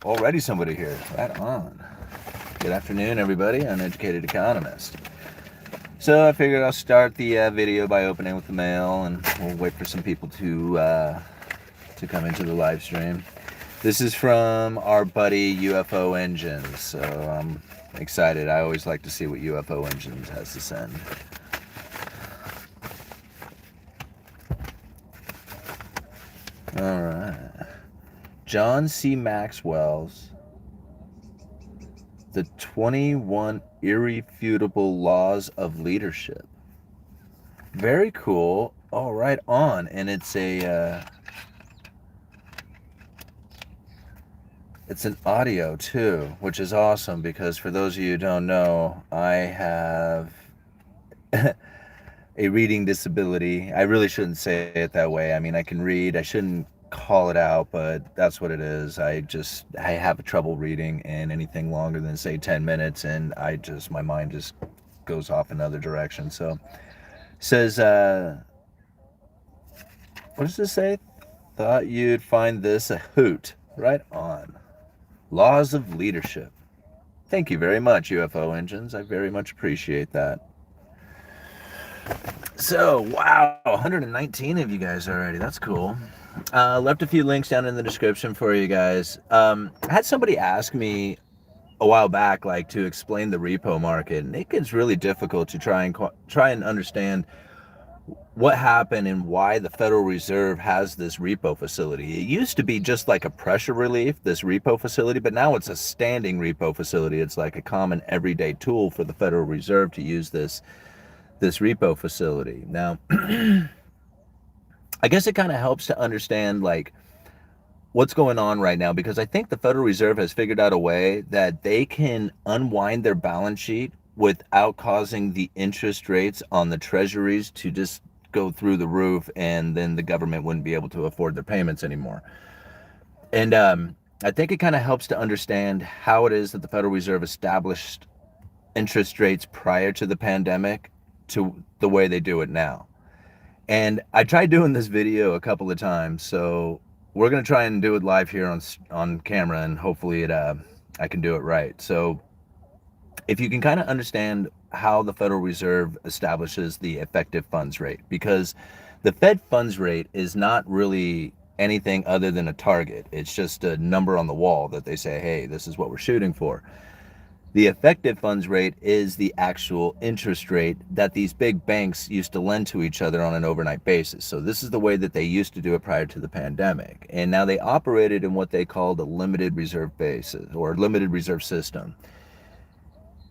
Already somebody here. Right on. Good afternoon, everybody. Uneducated Economist. So I figured I'll start the video by opening with the mail, and we'll wait for some people to come into the live stream. This is from our buddy UFO Engines, so I'm excited. I always like to see what UFO Engines has to send. All right. John C. Maxwell's The 21 Irrefutable Laws of Leadership. Very cool. Oh, right on. And it's an audio too, which is awesome because for those of you who don't know, I have a reading disability. I really shouldn't say it that way. I mean, I can read. I shouldn't call it out, but that's what it is. I have trouble reading, and anything longer than say 10 minutes, and my mind just goes off another direction. So, says, what does this say? Thought you'd find this a hoot. Right on. Laws of Leadership. Thank you very much, UFO Engines. I very much appreciate that. So, wow, 119 of you guys already. That's cool. Left a few links down in the description for you guys. I had somebody ask me a while back, like, to explain the repo market, and it gets really difficult to try and understand what happened and why the Federal Reserve has this repo facility. It used to be just like a pressure relief, this repo facility, but now it's a standing repo facility. It's like a common everyday tool for the Federal Reserve to use this repo facility. Now, I guess it kind of helps to understand like what's going on right now, because I think the Federal Reserve has figured out a way that they can unwind their balance sheet without causing the interest rates on the treasuries to just go through the roof, and then the government wouldn't be able to afford their payments anymore. And I think it kind of helps to understand how it is that the Federal Reserve established interest rates prior to the pandemic to the way they do it now. And I tried doing this video a couple of times, so we're going to try and do it live here on camera, and hopefully I can do it right. So if you can kind of understand how the Federal Reserve establishes the effective funds rate, because the Fed funds rate is not really anything other than a target. It's just a number on the wall that they say, hey, this is what we're shooting for. The effective funds rate is the actual interest rate that these big banks used to lend to each other on an overnight basis. So this is the way that they used to do it prior to the pandemic. And now they operated in what they called a limited reserve basis or limited reserve system.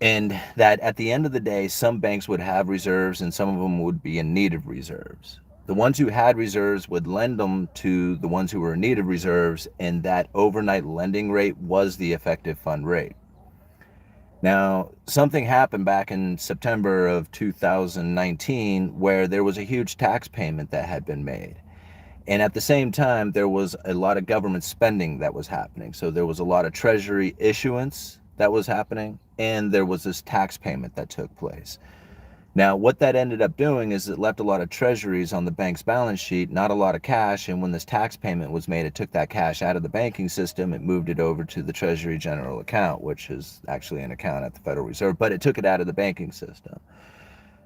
And that at the end of the day, some banks would have reserves and some of them would be in need of reserves. The ones who had reserves would lend them to the ones who were in need of reserves, and that overnight lending rate was the effective fund rate. Now, something happened back in September of 2019 where there was a huge tax payment that had been made. And at the same time, there was a lot of government spending that was happening. So there was a lot of treasury issuance that was happening, and there was this tax payment that took place. Now, what that ended up doing is it left a lot of treasuries on the bank's balance sheet, not a lot of cash, and when this tax payment was made, it took that cash out of the banking system, it moved it over to the Treasury General Account, which is actually an account at the Federal Reserve, but it took it out of the banking system.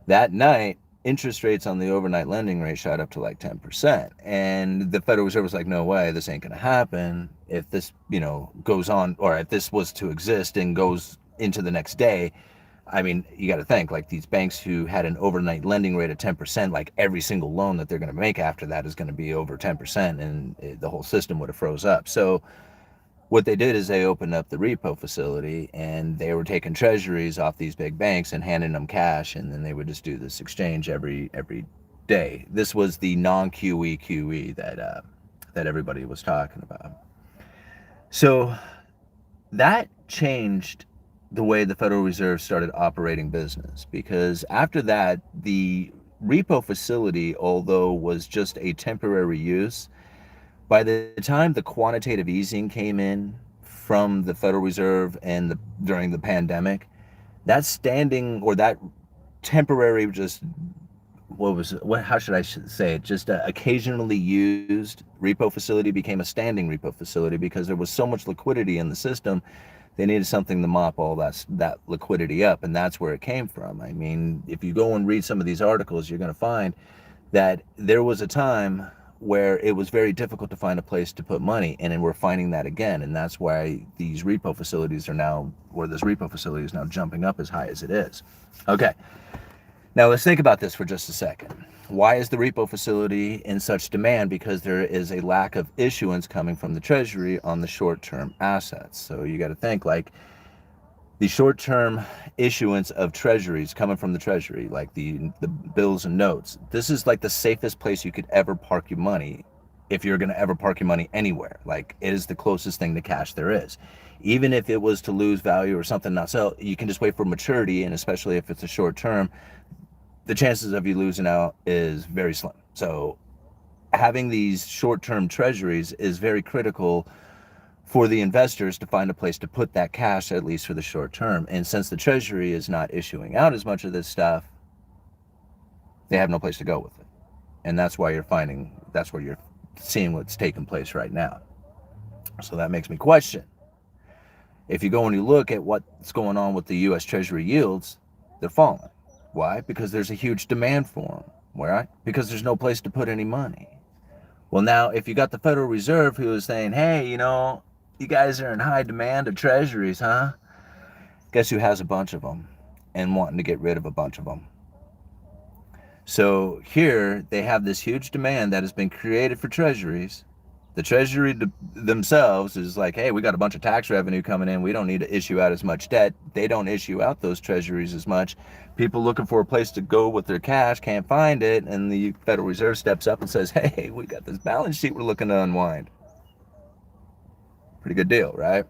That night, interest rates on the overnight lending rate shot up to like 10%, and the Federal Reserve was like, no way, this ain't gonna happen. If this, goes on, or if this was to exist and goes into the next day, I mean, you got to think, like, these banks who had an overnight lending rate of 10%, like every single loan that they're going to make after that is going to be over 10%, and the whole system would have froze up. So what they did is they opened up the repo facility, and they were taking treasuries off these big banks and handing them cash, and then they would just do this exchange every day. This was the non-QE QE that everybody was talking about. So that changed the way the Federal Reserve started operating business, because after that, the repo facility, although was just a temporary use, by the time the quantitative easing came in from the Federal Reserve and during the pandemic, that standing or that temporary just how should I say it? Just occasionally used repo facility became a standing repo facility because there was so much liquidity in the system. They needed something to mop all that liquidity up, and that's where it came from. I mean, if you go and read some of these articles, you're going to find that there was a time where it was very difficult to find a place to put money, and then we're finding that again, and that's why these repo facilities are now, or this repo facility is now jumping up as high as it is. Okay, now let's think about this for just a second. Why is the repo facility in such demand? Because there is a lack of issuance coming from the Treasury on the short-term assets. So you got to think like the short-term issuance of treasuries coming from the Treasury, like the bills and notes. This is like the safest place you could ever park your money if you're going to ever park your money anywhere. Like, it is the closest thing to cash there is. Even if it was to lose value or something not sell, you can just wait for maturity, and especially if it's a short term, the chances of you losing out is very slim. So having these short-term treasuries is very critical for the investors to find a place to put that cash, at least for the short term. And since the Treasury is not issuing out as much of this stuff, they have no place to go with it. And that's why you're seeing what's taking place right now. So that makes me question. If you go and you look at what's going on with the U.S. Treasury yields, they're falling. Why? Because there's a huge demand for them. Why? Because there's no place to put any money. Well, now, if you got the Federal Reserve who is saying, hey, you guys are in high demand of treasuries, huh? Guess who has a bunch of them and wanting to get rid of a bunch of them? So here they have this huge demand that has been created for treasuries. The Treasury themselves is like, hey, we got a bunch of tax revenue coming in. We don't need to issue out as much debt. They don't issue out those treasuries as much. People looking for a place to go with their cash can't find it. And the Federal Reserve steps up and says, hey, we got this balance sheet we're looking to unwind. Pretty good deal, right?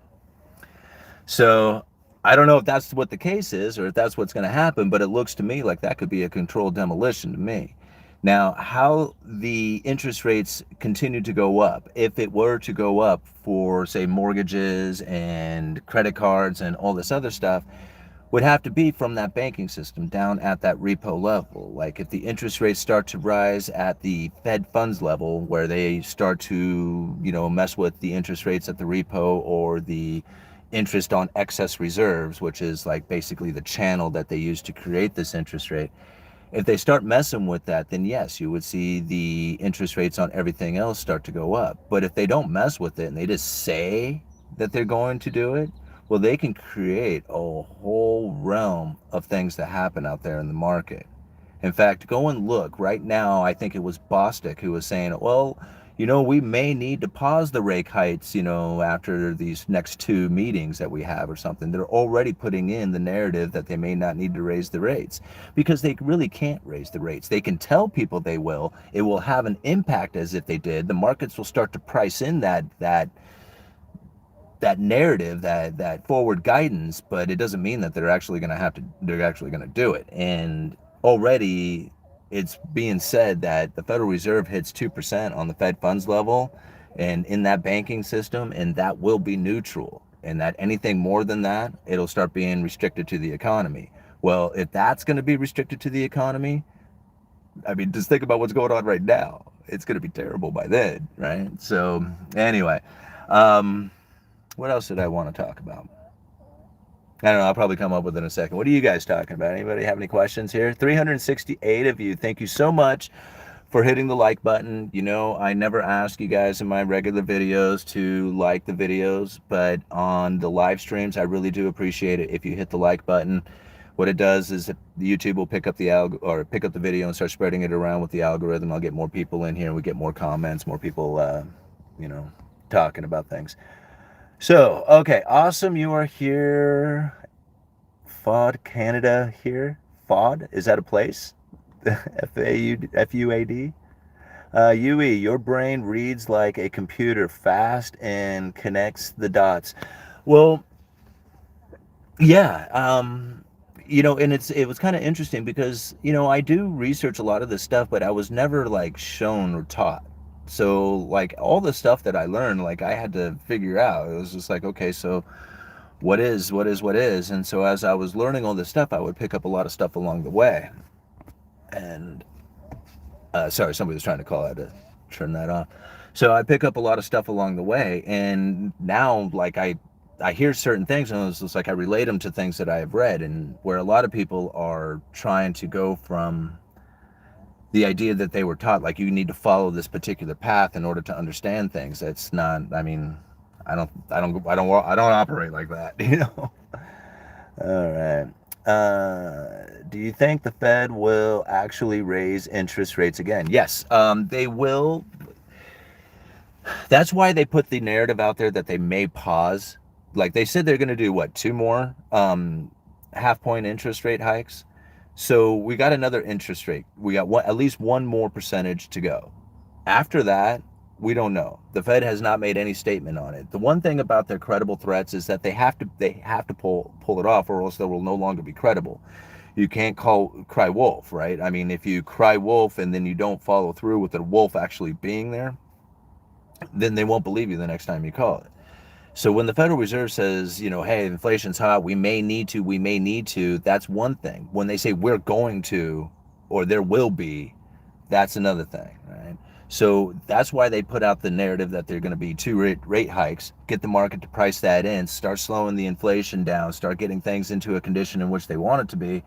So I don't know if that's what the case is or if that's what's going to happen, but it looks to me like that could be a controlled demolition to me. Now, how the interest rates continue to go up, if it were to go up for, say, mortgages and credit cards and all this other stuff, would have to be from that banking system down at that repo level. Like if the interest rates start to rise at the Fed funds level, where they start to, mess with the interest rates at the repo or the interest on excess reserves, which is like basically the channel that they use to create this interest rate. If they start messing with that, then yes, you would see the interest rates on everything else start to go up. But if they don't mess with it and they just say that they're going to do it, well, they can create a whole realm of things that happen out there in the market. In fact, go and look. Right now, I think it was Bostic who was saying, well, we may need to pause the rate hikes, after these next two meetings that we have or something. They're already putting in the narrative that they may not need to raise the rates because they really can't raise the rates. They can tell people they will. It will have an impact as if they did. The markets will start to price in that narrative, that forward guidance, but it doesn't mean that they're actually going to do it. And already it's being said that the Federal Reserve hits 2% on the Fed funds level and in that banking system, and that will be neutral, and that anything more than that, it'll start being restricted to the economy. Well, if that's going to be restricted to the economy, I mean, just think about what's going on right now. It's going to be terrible by then, right? So anyway, what else did I want to talk about? I don't know. I'll probably come up with it in a second. What are you guys talking about? Anybody have any questions here? 368 of you. Thank you so much for hitting the like button. I never ask you guys in my regular videos to like the videos, but on the live streams, I really do appreciate it if you hit the like button. What it does is YouTube will pick up the video and start spreading it around with the algorithm. I'll get more people in here. We get more comments, more people, talking about things. So, okay, awesome. You are here. FOD Canada here. FOD, is that a place? FUAD? UE, your brain reads like a computer fast and connects the dots. Well, yeah, and it was kind of interesting because, I do research a lot of this stuff, but I was never like shown or taught. So like all the stuff that I learned, like I had to figure out. It was just like, okay, so what is? And so as I was learning all this stuff, I would pick up a lot of stuff along the way. And Sorry, somebody was trying to call. I had to turn that off. So I pick up a lot of stuff along the way, and now like I hear certain things, and it's just like I relate them to things that I have read, and where a lot of people are trying to go from the idea that they were taught, like you need to follow this particular path in order to understand things. That's not. I mean, I don't operate like that, you know. All right. Do you think the Fed will actually raise interest rates again? Yes, they will. That's why they put the narrative out there that they may pause. Like they said they're going to do what, two more half point interest rate hikes. So we got another interest rate. We got at least one more percentage to go. After that, we don't know. The Fed has not made any statement on it. The one thing about their credible threats is that they have to pull it off, or else they will no longer be credible. You can't cry wolf, right? I mean, if you cry wolf and then you don't follow through with the wolf actually being there, then they won't believe you the next time you call it. So when the Federal Reserve says, you know, hey, inflation's hot, we may need to, that's one thing. When they say we're going to, or there will be, that's another thing, right? So that's why they put out the narrative that they're going to be two rate hikes, get the market to price that in, start slowing the inflation down, start getting things into a condition in which they want it to be.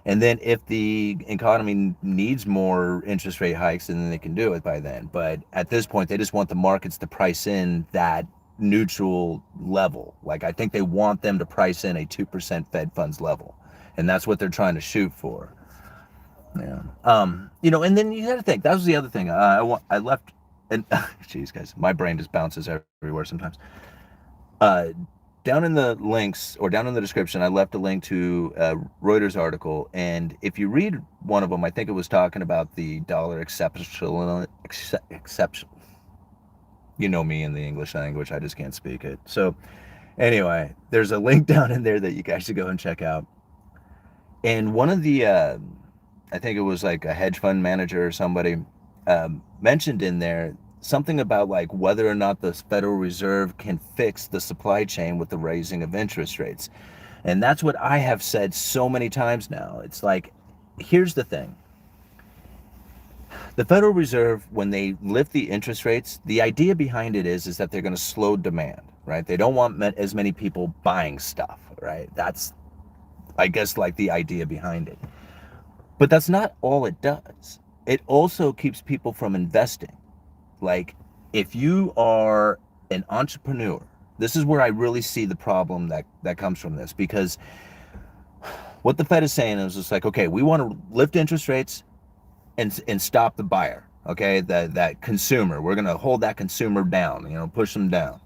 And then if the economy needs more interest rate hikes, then they can do it by then. But at this point, they just want the markets to price in that neutral level. Like I think they want them to price in a 2% Fed funds level. And that's what they're trying to shoot for. Yeah. You know, and then you got to think, that was the other thing. I left, and geez, guys, my brain just bounces everywhere sometimes. Down in the links, or down in the description, I left a link to a Reuters article, and if you read one of them, I think it was talking about the dollar exceptional. You know me in the English language, I just can't speak it. So anyway, there's a link down in there that you guys should go and check out. And one of the, I think it was like a hedge fund manager or somebody, mentioned in there something about like whether or not the Federal Reserve can fix the supply chain with the raising of interest rates. And that's what I have said so many times now. It's like, here's the thing. The Federal Reserve, when they lift the interest rates, the idea behind it is that they're going to slow demand, right? They don't want as many people buying stuff, right? That's, I guess, like the idea behind it. But that's not all it does. It also keeps people from investing. Like, if you are an entrepreneur, this is where I really see the problem that comes from this, because what the Fed is saying is just like, okay, we want to lift interest rates and stop the buyer, okay, that consumer. We're going to hold that consumer down, you know, push them down.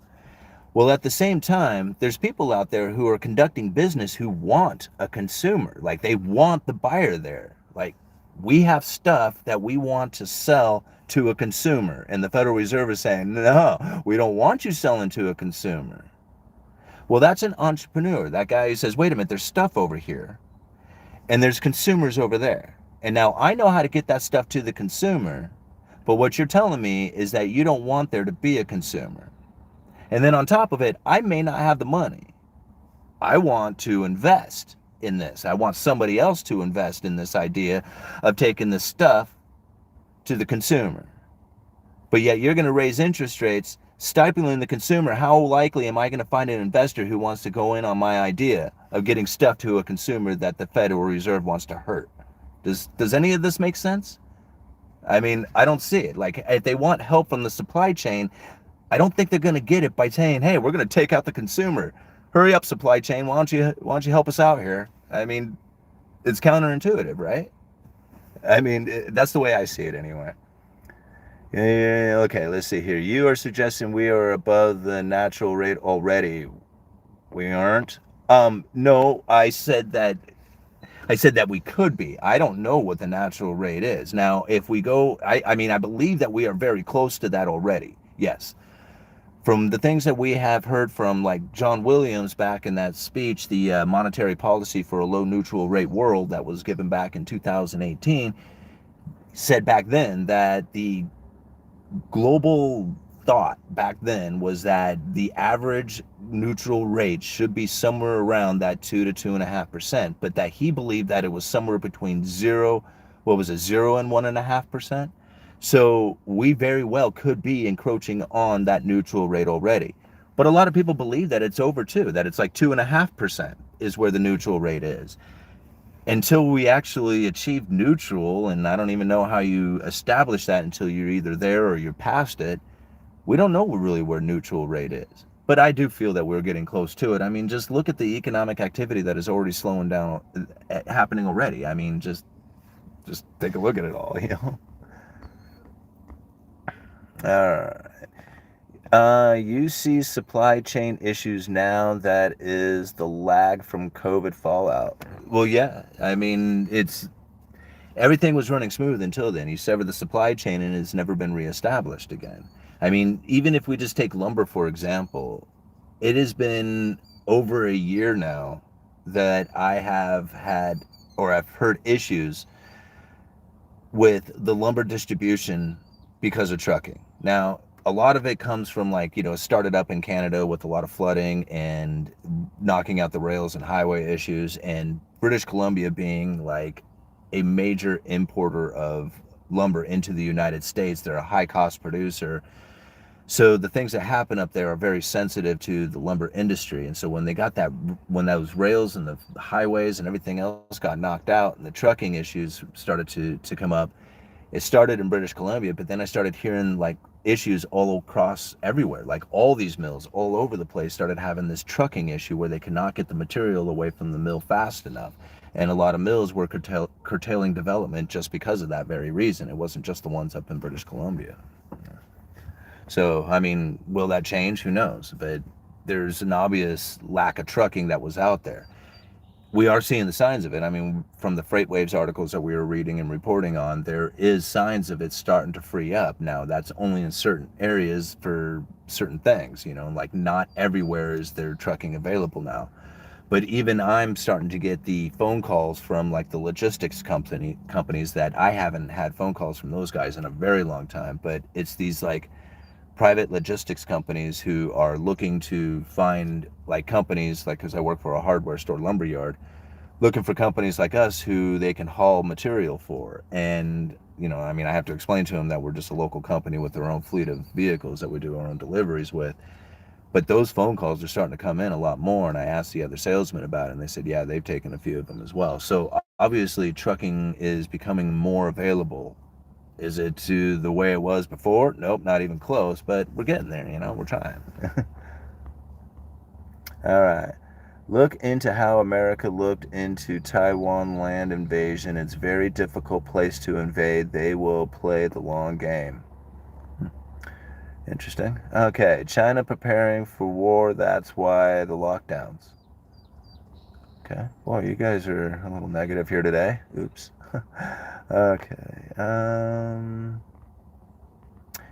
Well, at the same time, there's people out there who are conducting business who want a consumer. Like, they want the buyer there. Like, we have stuff that we want to sell to a consumer, and the Federal Reserve is saying, no, we don't want you selling to a consumer. Well, that's an entrepreneur. That guy who says, wait a minute, there's stuff over here, and there's consumers over there. And now I know how to get that stuff to the consumer, but what you're telling me is that you don't want there to be a consumer. And then on top of it, I may not have the money. I want to invest in this. I want somebody else to invest in this idea of taking this stuff to the consumer. But yet you're going to raise interest rates, stifling the consumer. How likely am I going to find an investor who wants to go in on my idea of getting stuff to a consumer that the Federal Reserve wants to hurt? Does any of this make sense? I mean, I don't see it. Like, if they want help from the supply chain, I don't think they're going to get it by saying, hey, we're going to take out the consumer. Hurry up, supply chain. Why don't you help us out here? I mean, it's counterintuitive, right? I mean, that's the way I see it anyway. Yeah, okay, let's see here. You are suggesting we are above the natural rate already. We aren't. No, I said that we could be. I don't know what the natural rate is. Now, if we go, I mean, I believe that we are very close to that already. Yes. From the things that we have heard from, like John Williams back in that speech, the monetary policy for a low neutral rate world that was given back in 2018, said back then that the global thought back then was that the average neutral rate should be somewhere around that 2 to 2.5%, but that he believed that it was somewhere between 0 what was it, 0 and 1.5%. So we very well could be encroaching on that neutral rate already. But a lot of people believe that it's over two, that it's like 2.5% is where the neutral rate is. Until we actually achieve neutral, and I don't even know how you establish that until you're either there or you're past it, we don't know really where neutral rate is. But I do feel that we're getting close to it. I mean, just look at the economic activity that is already slowing down, happening already. I mean, just take a look at it all, you know. All right. You see supply chain issues now. That is the lag from COVID fallout. Well, yeah. I mean, it's everything was running smooth until then. You sever the supply chain and it's never been reestablished again. I mean, even if we just take lumber, for example, it has been over a year now that I have had or I've heard issues with the lumber distribution because of trucking. Now, a lot of it comes from like, it started up in Canada with a lot of flooding and knocking out the rails and highway issues, and British Columbia being like a major importer of lumber into the United States. They're a high cost producer. So the things that happen up there are very sensitive to the lumber industry. And so when they got that, when those rails and the highways and everything else got knocked out and the trucking issues started to come up, it started in British Columbia, but then I started hearing like issues all across everywhere. Like all these mills all over the place started having this trucking issue where they could not get the material away from the mill fast enough. And a lot of mills were curtailing development just because of that very reason. It wasn't just the ones up in British Columbia. So, I mean, will that change? Who knows? But there's an obvious lack of trucking that was out there. We are seeing the signs of it. I mean, from the Freight Waves articles that we were reading and reporting on, there is signs of it starting to free up. Now, that's only in certain areas for certain things, like not everywhere is there trucking available now. But even I'm starting to get the phone calls from like the logistics companies that I haven't had phone calls from those guys in a very long time. But it's these like private logistics companies who are looking to find like companies, like, because I work for a hardware store lumberyard, looking for companies like us who they can haul material for. And I mean, I have to explain to them that we're just a local company with our own fleet of vehicles that we do our own deliveries with. But those phone calls are starting to come in a lot more, and I asked the other salesmen about it, and they said, yeah, they've taken a few of them as well. So obviously trucking is becoming more available. Is it to the way it was before? Nope, not even close, but we're getting there, we're trying. All right. Look into how America looked into Taiwan land invasion. It's a very difficult place to invade. They will play the long game. Interesting. Okay, China preparing for war. That's why the lockdowns. Okay. Boy, you guys are a little negative here today. Oops. Okay.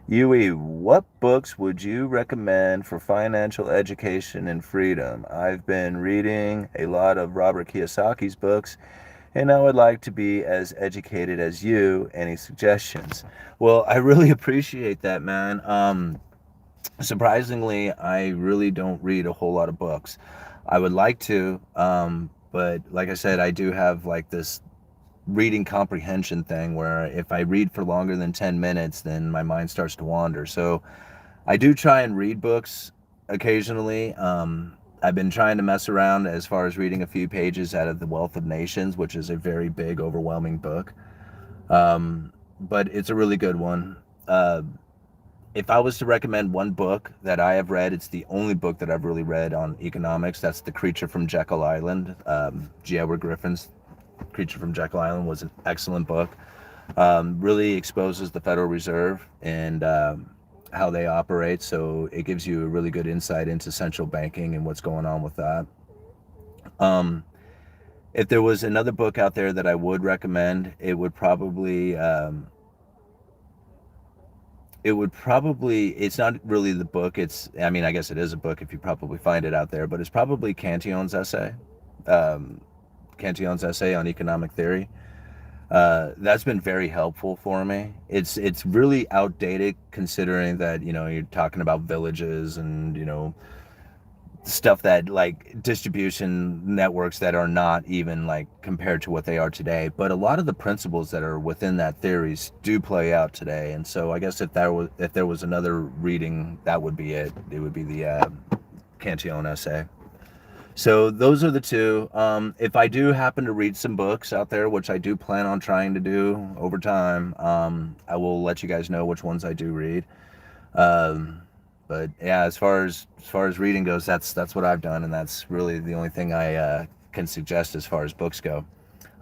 Yui, what books would you recommend for financial education and freedom? I've been reading a lot of Robert Kiyosaki's books, and I would like to be as educated as you. Any suggestions? Well, I really appreciate that, man. Surprisingly, I really don't read a whole lot of books. I would like to, but like I said, I do have like this reading comprehension thing where if I read for longer than 10 minutes, then my mind starts to wander. So I do try and read books occasionally. I've been trying to mess around as far as reading a few pages out of The Wealth of Nations, which is a very big, overwhelming book. But it's a really good one. If I was to recommend one book that I have read, it's the only book that I've really read on economics. That's The Creature from Jekyll Island. G. Edward Griffin's Creature from Jekyll Island was an excellent book. Really exposes the Federal Reserve and how they operate. So it gives you a really good insight into central banking and what's going on with that. If there was another book out there that I would recommend, it's not really the book. I mean, I guess it is a book if you probably find it out there, but it's probably Cantillon's essay. Cantillon's essay on economic theory. That's been very helpful for me. It's really outdated considering that, you're talking about villages and, stuff that like distribution networks that are not even like compared to what they are today, but a lot of the principles that are within that theories do play out today. And so I guess if there was another reading, that would be it. It would be the Cantillon essay. So those are the two. If I do happen to read some books out there, which I do plan on trying to do over time, I will let you guys know which ones I do read. Um, but yeah, as far as reading goes, that's what I've done, and that's really the only thing I can suggest as far as books go.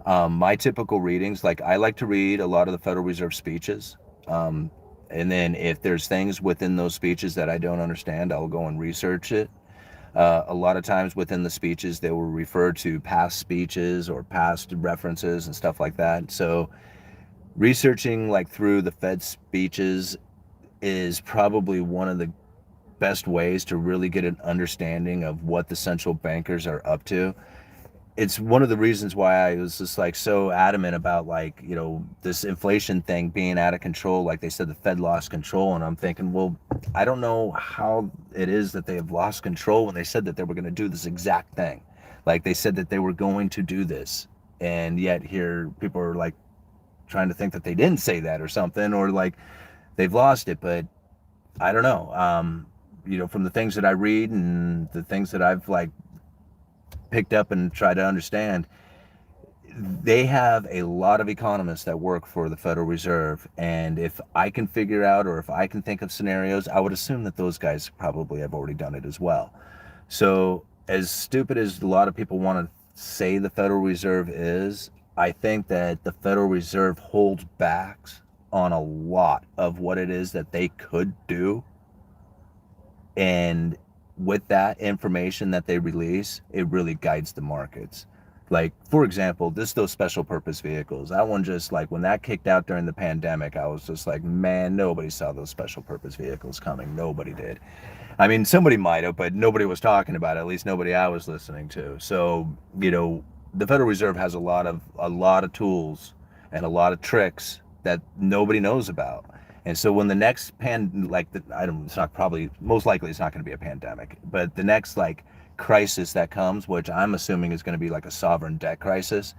My typical readings, like I like to read a lot of the Federal Reserve speeches, um, and then if there's things within those speeches that I don't understand, I'll go and research it. A lot of times within the speeches, they will refer to past speeches or past references and stuff like that. So researching like through the Fed speeches is probably one of the best ways to really get an understanding of what the central bankers are up to. It's one of the reasons why I was just like so adamant about like, this inflation thing being out of control. Like they said, the Fed lost control. And I'm thinking, well, I don't know how it is that they have lost control when they said that they were going to do this exact thing. Like they said that they were going to do this. And yet here people are like trying to think that they didn't say that or something, or like they've lost it. But I don't know. From the things that I read and the things that I've like picked up and tried to understand, they have a lot of economists that work for the Federal Reserve. And if I can figure out, or if I can think of scenarios, I would assume that those guys probably have already done it as well. So as stupid as a lot of people want to say the Federal Reserve is, I think that the Federal Reserve holds back on a lot of what it is that they could do. And with that information that they release, it really guides the markets. Like, for example, those special purpose vehicles. That one just like, when that kicked out during the pandemic, I was just like, man, nobody saw those special purpose vehicles coming. Nobody did. I mean, somebody might have, but nobody was talking about it, at least nobody I was listening to. So, the Federal Reserve has a lot of tools and a lot of tricks that nobody knows about. And so when the next it's not probably, most likely it's not going to be a pandemic, but the next like crisis that comes, which I'm assuming is going to be like a sovereign debt crisis,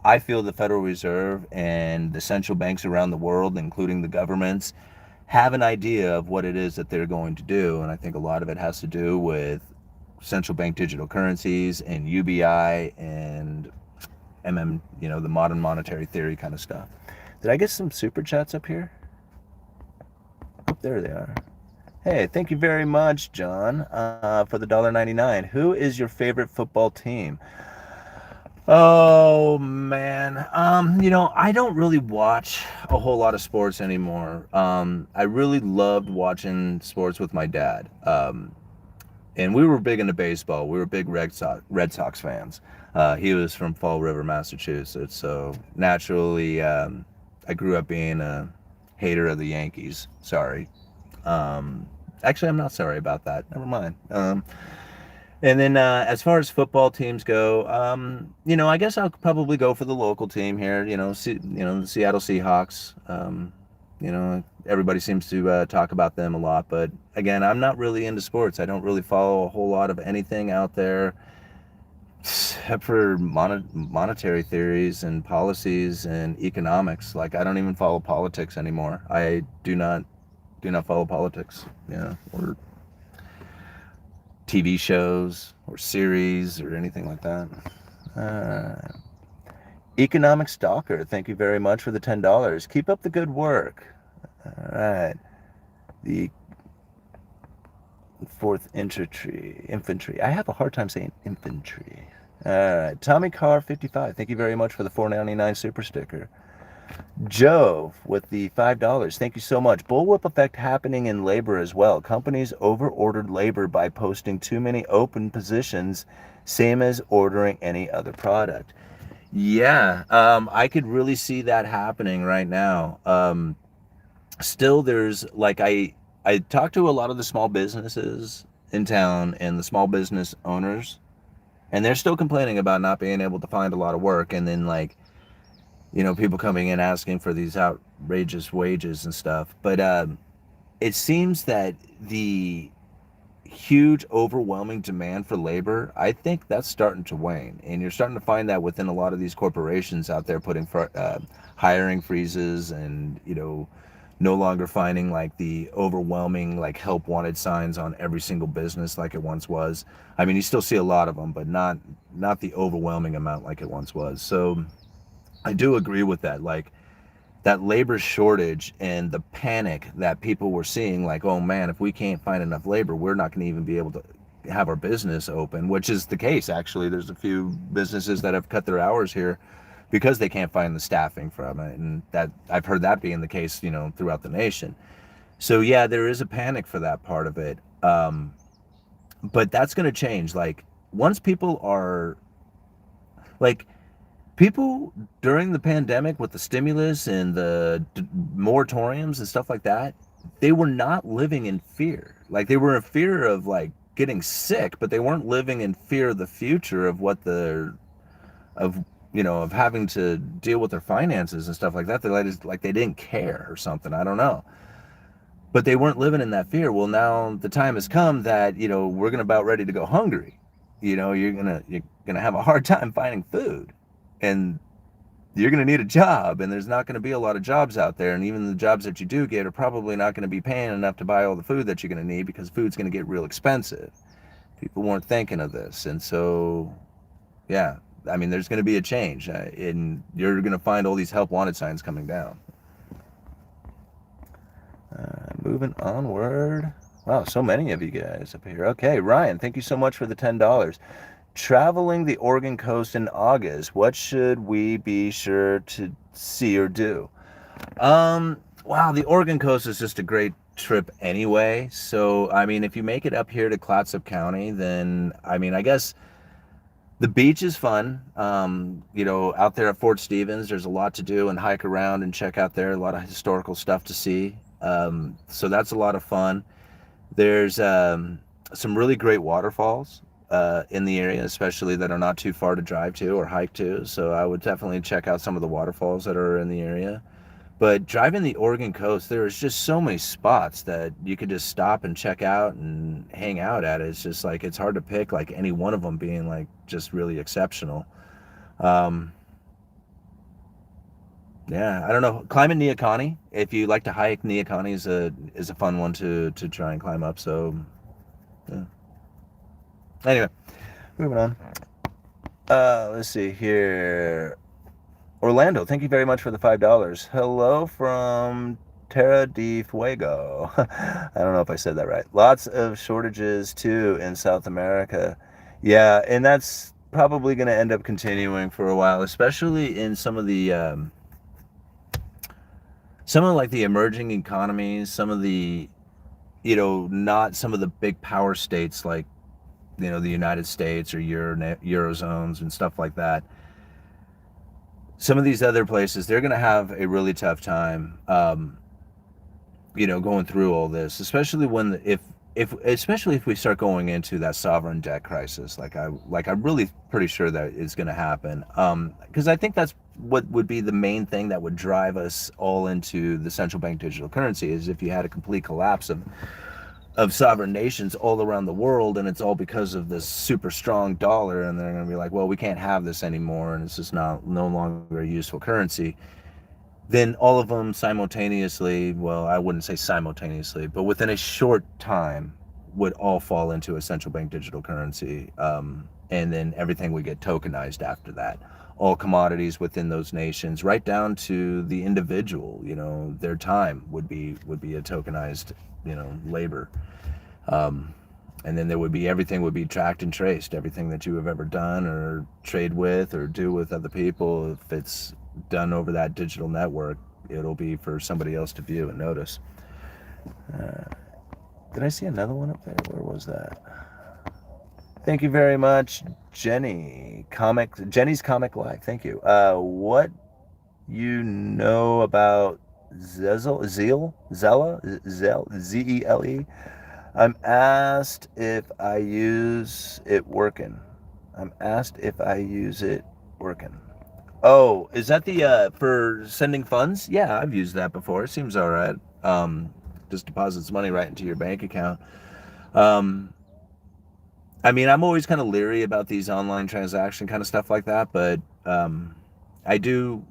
I feel the Federal Reserve and the central banks around the world, including the governments, have an idea of what it is that they're going to do. And I think a lot of it has to do with central bank digital currencies and UBI and the modern monetary theory kind of stuff. Did I get some super chats up here? There they are. Hey, thank you very much, John, for the $1.99. Who is your favorite football team? Oh man, I don't really watch a whole lot of sports anymore. I really loved watching sports with my dad. And we were big into baseball. We were big Red Sox fans. He was from Fall River, Massachusetts, so naturally, I grew up being a hater of the Yankees. Sorry. Actually, I'm not sorry about that. Never mind. And then as far as football teams go, I guess I'll probably go for the local team here. The Seattle Seahawks. Everybody seems to talk about them a lot, but again, I'm not really into sports. I don't really follow a whole lot of anything out there, except for monetary theories and policies and economics. Like I don't even follow politics anymore. I do not follow politics, or TV shows or series or anything like that. Economic Stalker, thank you very much for the $10. Keep up the good work. All right. The 4th Infantry. I have a hard time saying infantry. All right. Tommy Carr 55, thank you very much for the $4.99 super sticker. Joe with the $5. Thank you so much. Bullwhip effect happening in labor as well. Companies over-ordered labor by posting too many open positions, same as ordering any other product. Yeah, I could really see that happening right now. Still, there's like I talked to a lot of the small businesses in town and the small business owners, and they're still complaining about not being able to find a lot of work, and then like people coming in asking for these outrageous wages and stuff. But it seems that the huge, overwhelming demand for labor, I think that's starting to wane. And you're starting to find that within a lot of these corporations out there putting hiring freezes and, no longer finding like the overwhelming like help wanted signs on every single business like it once was. I mean, you still see a lot of them, but not the overwhelming amount like it once was. So I do agree with that. Like that labor shortage and the panic that people were seeing, like, oh man, if we can't find enough labor, we're not going to even be able to have our business open, which is the case. Actually, there's a few businesses that have cut their hours here because they can't find the staffing from it, and that I've heard that being the case, throughout the nation. So yeah, there is a panic for that part of it, but that's going to change. Like once people are like people during the pandemic with the stimulus and the moratoriums and stuff like that, they were not living in fear. Like they were in fear of like getting sick, but they weren't living in fear of the future of what the of of having to deal with their finances and stuff like that. They like they didn't care or something. I don't know. But they weren't living in that fear. Well, now the time has come that we're gonna about ready to go hungry. You're gonna have a hard time finding food, and you're going to need a job, and there's not going to be a lot of jobs out there, and even the jobs that you do get are probably not going to be paying enough to buy all the food that you're going to need, because food's going to get real expensive. People weren't thinking of this, and so yeah, I mean, there's going to be a change, and you're going to find all these help wanted signs coming down. Moving onward. Wow, so many of you guys up here. Okay, Ryan, thank you so much for the $10. Traveling the Oregon coast in August, what should we be sure to see or do? Wow, the Oregon coast is just a great trip anyway. So, I mean, if you make it up here to Clatsop County, then, I mean, I guess the beach is fun. Out there at Fort Stevens, there's a lot to do and hike around and check out there, a lot of historical stuff to see. So that's a lot of fun. There's some really great waterfalls in the area, especially that are not too far to drive to or hike to. So I would definitely check out some of the waterfalls that are in the area. But driving the Oregon coast, there is just so many spots that you could just stop and check out and hang out at. It's just like, it's hard to pick like any one of them being like just really exceptional. Yeah, I don't know. Climbing Neoconi, if you like to hike, Neoconi is a fun one to try and climb up. So yeah. Anyway, moving on. Let's see here. Orlando, thank you very much for the $5. Hello from Terra de Fuego. I don't know if I said that right. Lots of shortages too in South America. Yeah, and that's probably going to end up continuing for a while, especially in some of like the emerging economies, some of the, not some of the big power states like, the United States or Eurozones and stuff like that. Some of these other places, they're going to have a really tough time, going through all this, especially especially if we start going into that sovereign debt crisis. I'm really pretty sure that it's going to happen. Because I think that's what would be the main thing that would drive us all into the central bank digital currency, is if you had a complete collapse of sovereign nations all around the world, and it's all because of this super strong dollar, and they're going to be like, well, we can't have this anymore, and it's just no longer a useful currency. Then all of them simultaneously, well, I wouldn't say simultaneously, but within a short time, would all fall into a central bank digital currency, and then everything would get tokenized after that. All commodities within those nations, right down to the individual, their time would be a tokenized, labor. And then everything would be tracked and traced. Everything that you have ever done or trade with or do with other people, if it's done over that digital network, it'll be for somebody else to view and notice. Did I see another one up there? Where was that? Thank you very much, Jenny's Comic Life. Thank you. What you know about Zelle? Z-E-L-E? I'm asked if I use it working. Oh, is that the for sending funds? Yeah, I've used that before. It seems all right. Just deposits money right into your bank account. I mean, I'm always kind of leery about these online transaction kind of stuff like that, but I do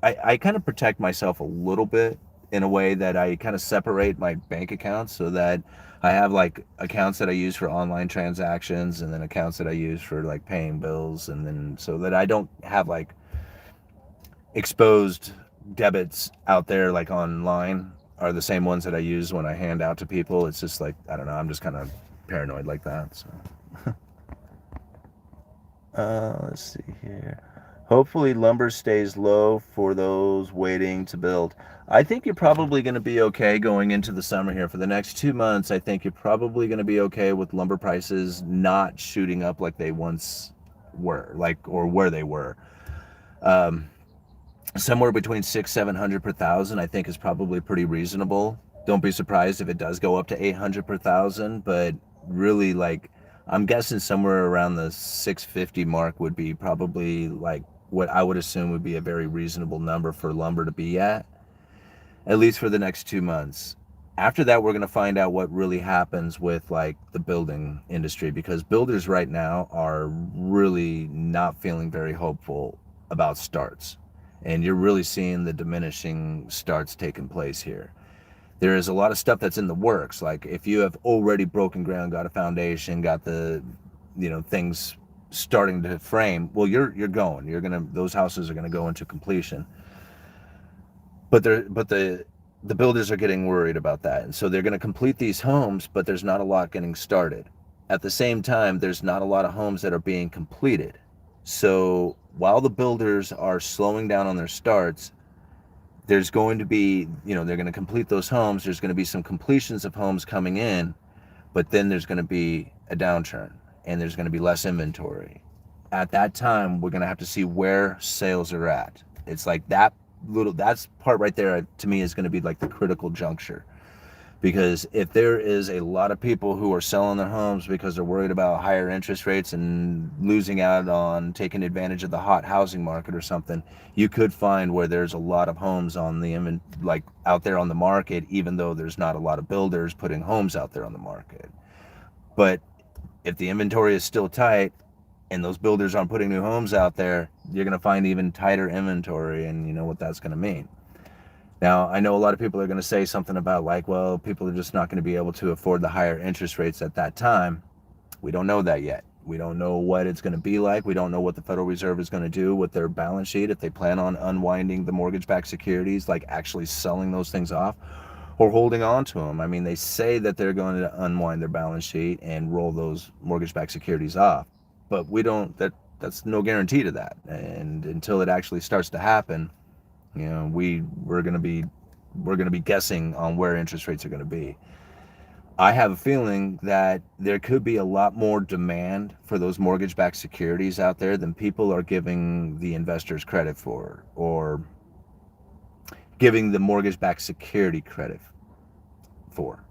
I kind of protect myself a little bit in a way that I kind of separate my bank accounts so that I have like accounts that I use for online transactions and then accounts that I use for like paying bills, and then so that I don't have like exposed debits out there like online are the same ones that I use when I hand out to people. It's just like, I don't know, I'm just kind of paranoid like that. So let's see here. Hopefully, lumber stays low for those waiting to build. I think you're probably going to be okay going into the summer here. For the next 2 months, I think you're probably going to be okay with lumber prices not shooting up like they once were, like, or where they were. Um, Somewhere between 600-700 per thousand, I think, is probably pretty reasonable. Don't be surprised if it does go up to 800 per thousand, but really, like, I'm guessing somewhere around the 650 mark would be probably like what I would assume would be a very reasonable number for lumber to be at least for the next 2 months. After that, we're going to find out what really happens with like the building industry, because builders right now are really not feeling very hopeful about starts. And you're really seeing the diminishing starts taking place here. There is a lot of stuff that's in the works. Like if you have already broken ground, got a foundation, got the, things starting to frame, well, you're going. You're gonna Those houses are gonna go into completion. But the builders are getting worried about that, and so they're going to complete these homes, but there's not a lot getting started. At the same time, there's not a lot of homes that are being completed. So while the builders are slowing down on their starts, there's going to be, they're going to complete those homes. There's going to be some completions of homes coming in, but then there's going to be a downturn and there's going to be less inventory. At that time, we're going to have to see where sales are at. It's like that's part right there to me is going to be like the critical juncture. Because if there is a lot of people who are selling their homes because they're worried about higher interest rates and losing out on taking advantage of the hot housing market or something, you could find where there's a lot of homes on the like out there on the market, even though there's not a lot of builders putting homes out there on the market. But if the inventory is still tight and those builders aren't putting new homes out there, you're going to find even tighter inventory, and you know what that's going to mean. Now, I know a lot of people are going to say something about like, well, people are just not going to be able to afford the higher interest rates at that time. We don't know that yet. We don't know what it's going to be like. We don't know what the Federal Reserve is going to do with their balance sheet, if they plan on unwinding the mortgage-backed securities, like actually selling those things off or holding on to them. I mean, they say that they're going to unwind their balance sheet and roll those mortgage-backed securities off, but we don't. That's no guarantee to that. And until it actually starts to happen, we're going to be guessing on where interest rates are going to be. I have a feeling that there could be a lot more demand for those mortgage-backed securities out there than people are giving the investors credit for, or giving the mortgage-backed security credit for.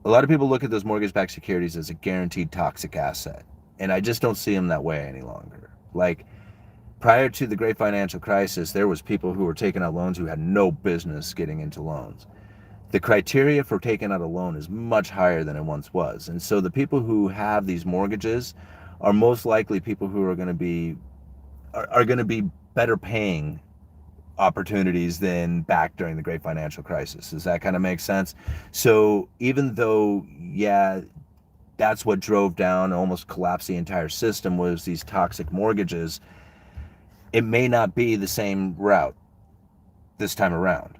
A lot of people look at those mortgage-backed securities as a guaranteed toxic asset, and I just don't see them that way any longer. Like, prior to the great financial crisis, there was people who were taking out loans who had no business getting into loans. The criteria for taking out a loan is much higher than it once was. And so the people who have these mortgages are most likely people who are going to be better paying opportunities than back during the great financial crisis. Does that kind of make sense? So even though, yeah, that's what drove down, almost collapsed the entire system, was these toxic mortgages, it may not be the same route this time around,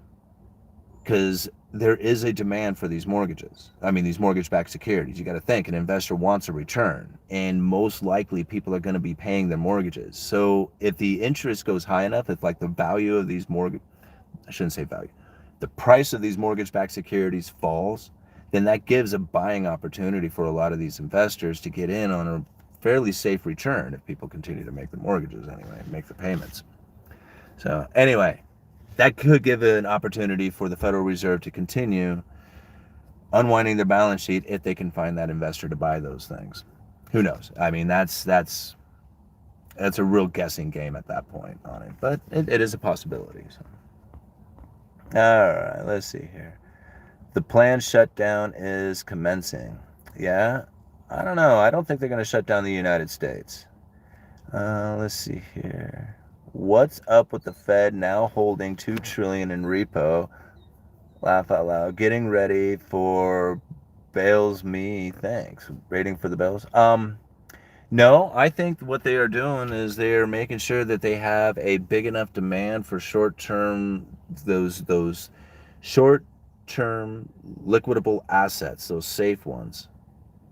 because there is a demand for these mortgages. I mean, these mortgage-backed securities. You got to think, an investor wants a return, and most likely people are going to be paying their mortgages. So if the interest goes high enough, if like the value of these I shouldn't say value, the price of these mortgage-backed securities falls, then that gives a buying opportunity for a lot of these investors to get in on a fairly safe return if people continue to make the mortgages anyway, make the payments. So anyway, that could give an opportunity for the Federal Reserve to continue unwinding their balance sheet if they can find that investor to buy those things. Who knows? I mean, that's a real guessing game at that point on it, but it is a possibility. So. All right, let's see here. The planned shutdown is commencing. Yeah, I don't know. I don't think they're going to shut down the United States. Let's see here. What's up with the Fed now holding 2 trillion in repo? Laugh out loud. Getting ready for bails me. Thanks. Waiting for the bails. No, I think what they are doing is they are making sure that they have a big enough demand for short-term those short-term liquidable assets, those safe ones.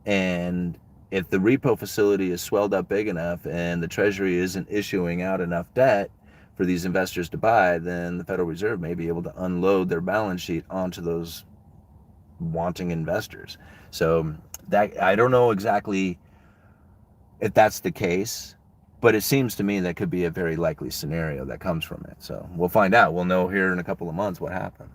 And if the repo facility is swelled up big enough and the Treasury isn't issuing out enough debt for these investors to buy, then the Federal Reserve may be able to unload their balance sheet onto those wanting investors. So that I don't know exactly if that's the case, but it seems to me that could be a very likely scenario that comes from it. So we'll find out. We'll know here in a couple of months what happens.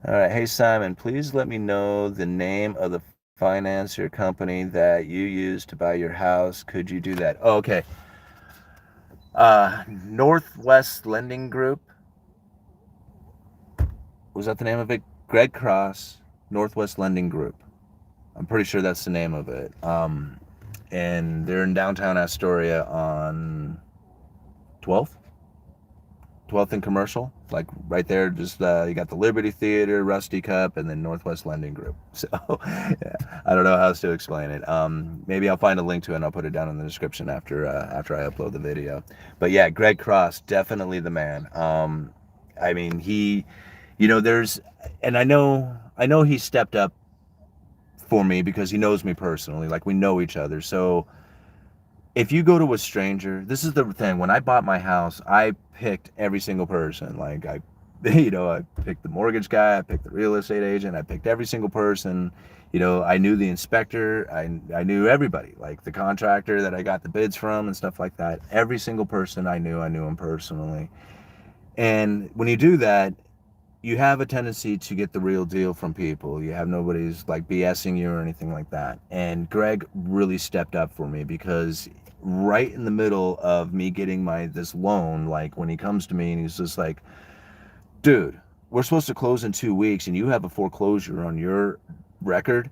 All right. Hey, Simon, please let me know the name of the financier company that you used to buy your house. Could you do that? Oh, okay. Northwest Lending Group. Was that the name of it? Greg Cross, Northwest Lending Group. I'm pretty sure that's the name of it. And they're in downtown Astoria on 12th. 12th and Commercial, like right there. Just you got the Liberty Theater, Rusty Cup, and then Northwest Lending Group. So yeah, I don't know how else to explain it. Maybe I'll find a link to it and I'll put it down in the description after I upload the video. But yeah, Greg Cross, definitely the man. I mean, he, there's, and I know he stepped up for me because he knows me personally. Like we know each other. So if you go to a stranger, this is the thing. When I bought my house, I picked every single person. Like I picked the mortgage guy, I picked the real estate agent, I picked every single person. I knew the inspector, I knew everybody, like the contractor that I got the bids from and stuff like that. Every single person I knew him personally. And when you do that, you have a tendency to get the real deal from people. You have nobody's like BSing you or anything like that. And Greg really stepped up for me because right in the middle of me getting this loan, like when he comes to me and he's just like, dude, we're supposed to close in 2 weeks and you have a foreclosure on your record.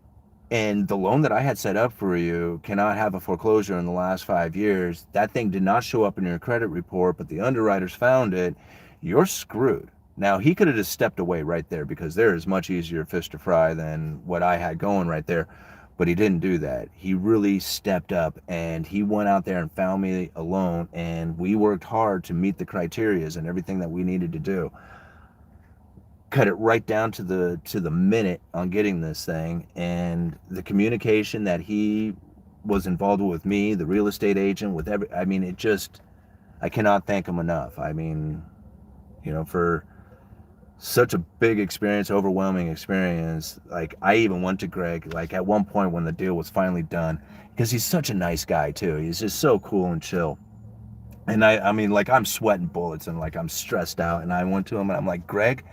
And the loan that I had set up for you cannot have a foreclosure in the last 5 years. That thing did not show up in your credit report, but the underwriters found it. You're screwed. Now, he could have just stepped away right there because there is much easier fish to fry than what I had going right there. But he didn't do that. He really stepped up and he went out there and found me a loan, and we worked hard to meet the criterias and everything that we needed to do. Cut it right down to the minute on getting this thing, and the communication that he was involved with me, the real estate agent, with I cannot thank him enough. I mean, for such a big experience, overwhelming experience. Like I even went to Greg, like at one point when the deal was finally done, because he's such a nice guy too. He's just so cool and chill. And I mean, like I'm sweating bullets and like I'm stressed out. And I went to him and I'm like, Greg,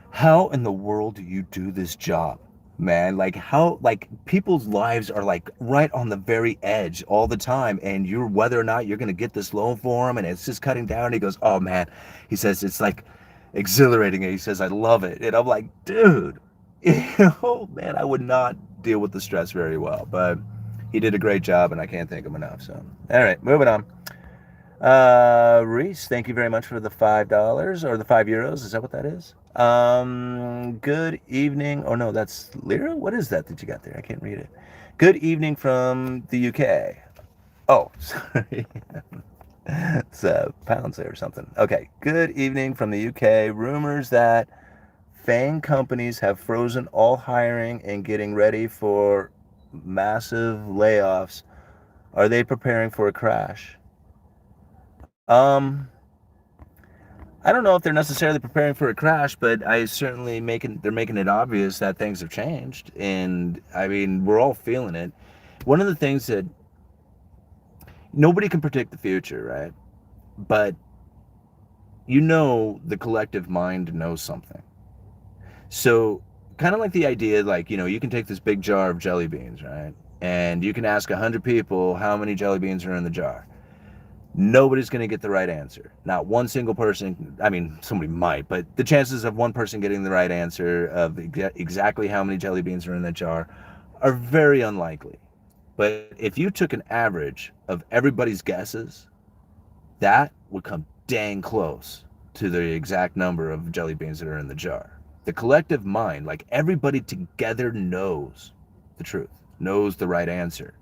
how in the world do you do this job? Man, like how, like people's lives are like right on the very edge all the time, and you're whether or not you're gonna get this loan for them, and it's just cutting down. And he goes, oh man, he says it's like exhilarating. And he says, I love it. And I'm like, dude, man, I would not deal with the stress very well, but he did a great job and I can't thank him enough. So, all right, moving on. Reese, thank you very much for the $5 or the €5. Is that what that is? Good evening. Oh no, that's lira. What is that you got there? I can't read it. Good evening from the UK. Oh, sorry. It's pounds there or something. Okay. Good evening from the UK. Rumors that FANG companies have frozen all hiring and getting ready for massive layoffs. Are they preparing for a crash? I don't know if they're necessarily preparing for a crash, but they're making it obvious that things have changed. And I mean, we're all feeling it. One of the things that nobody can predict the future, right? But the collective mind knows something. So kind of like the idea, like, you can take this big jar of jelly beans, right? And you can ask 100 people how many jelly beans are in the jar. Nobody's going to get the right answer. Not one single person. I mean, somebody might, but the chances of one person getting the right answer of exactly how many jelly beans are in that jar are very unlikely. But if you took an average of everybody's guesses, that would come dang close to the exact number of jelly beans that are in the jar. The collective mind, like everybody together, knows the truth, knows the right answer.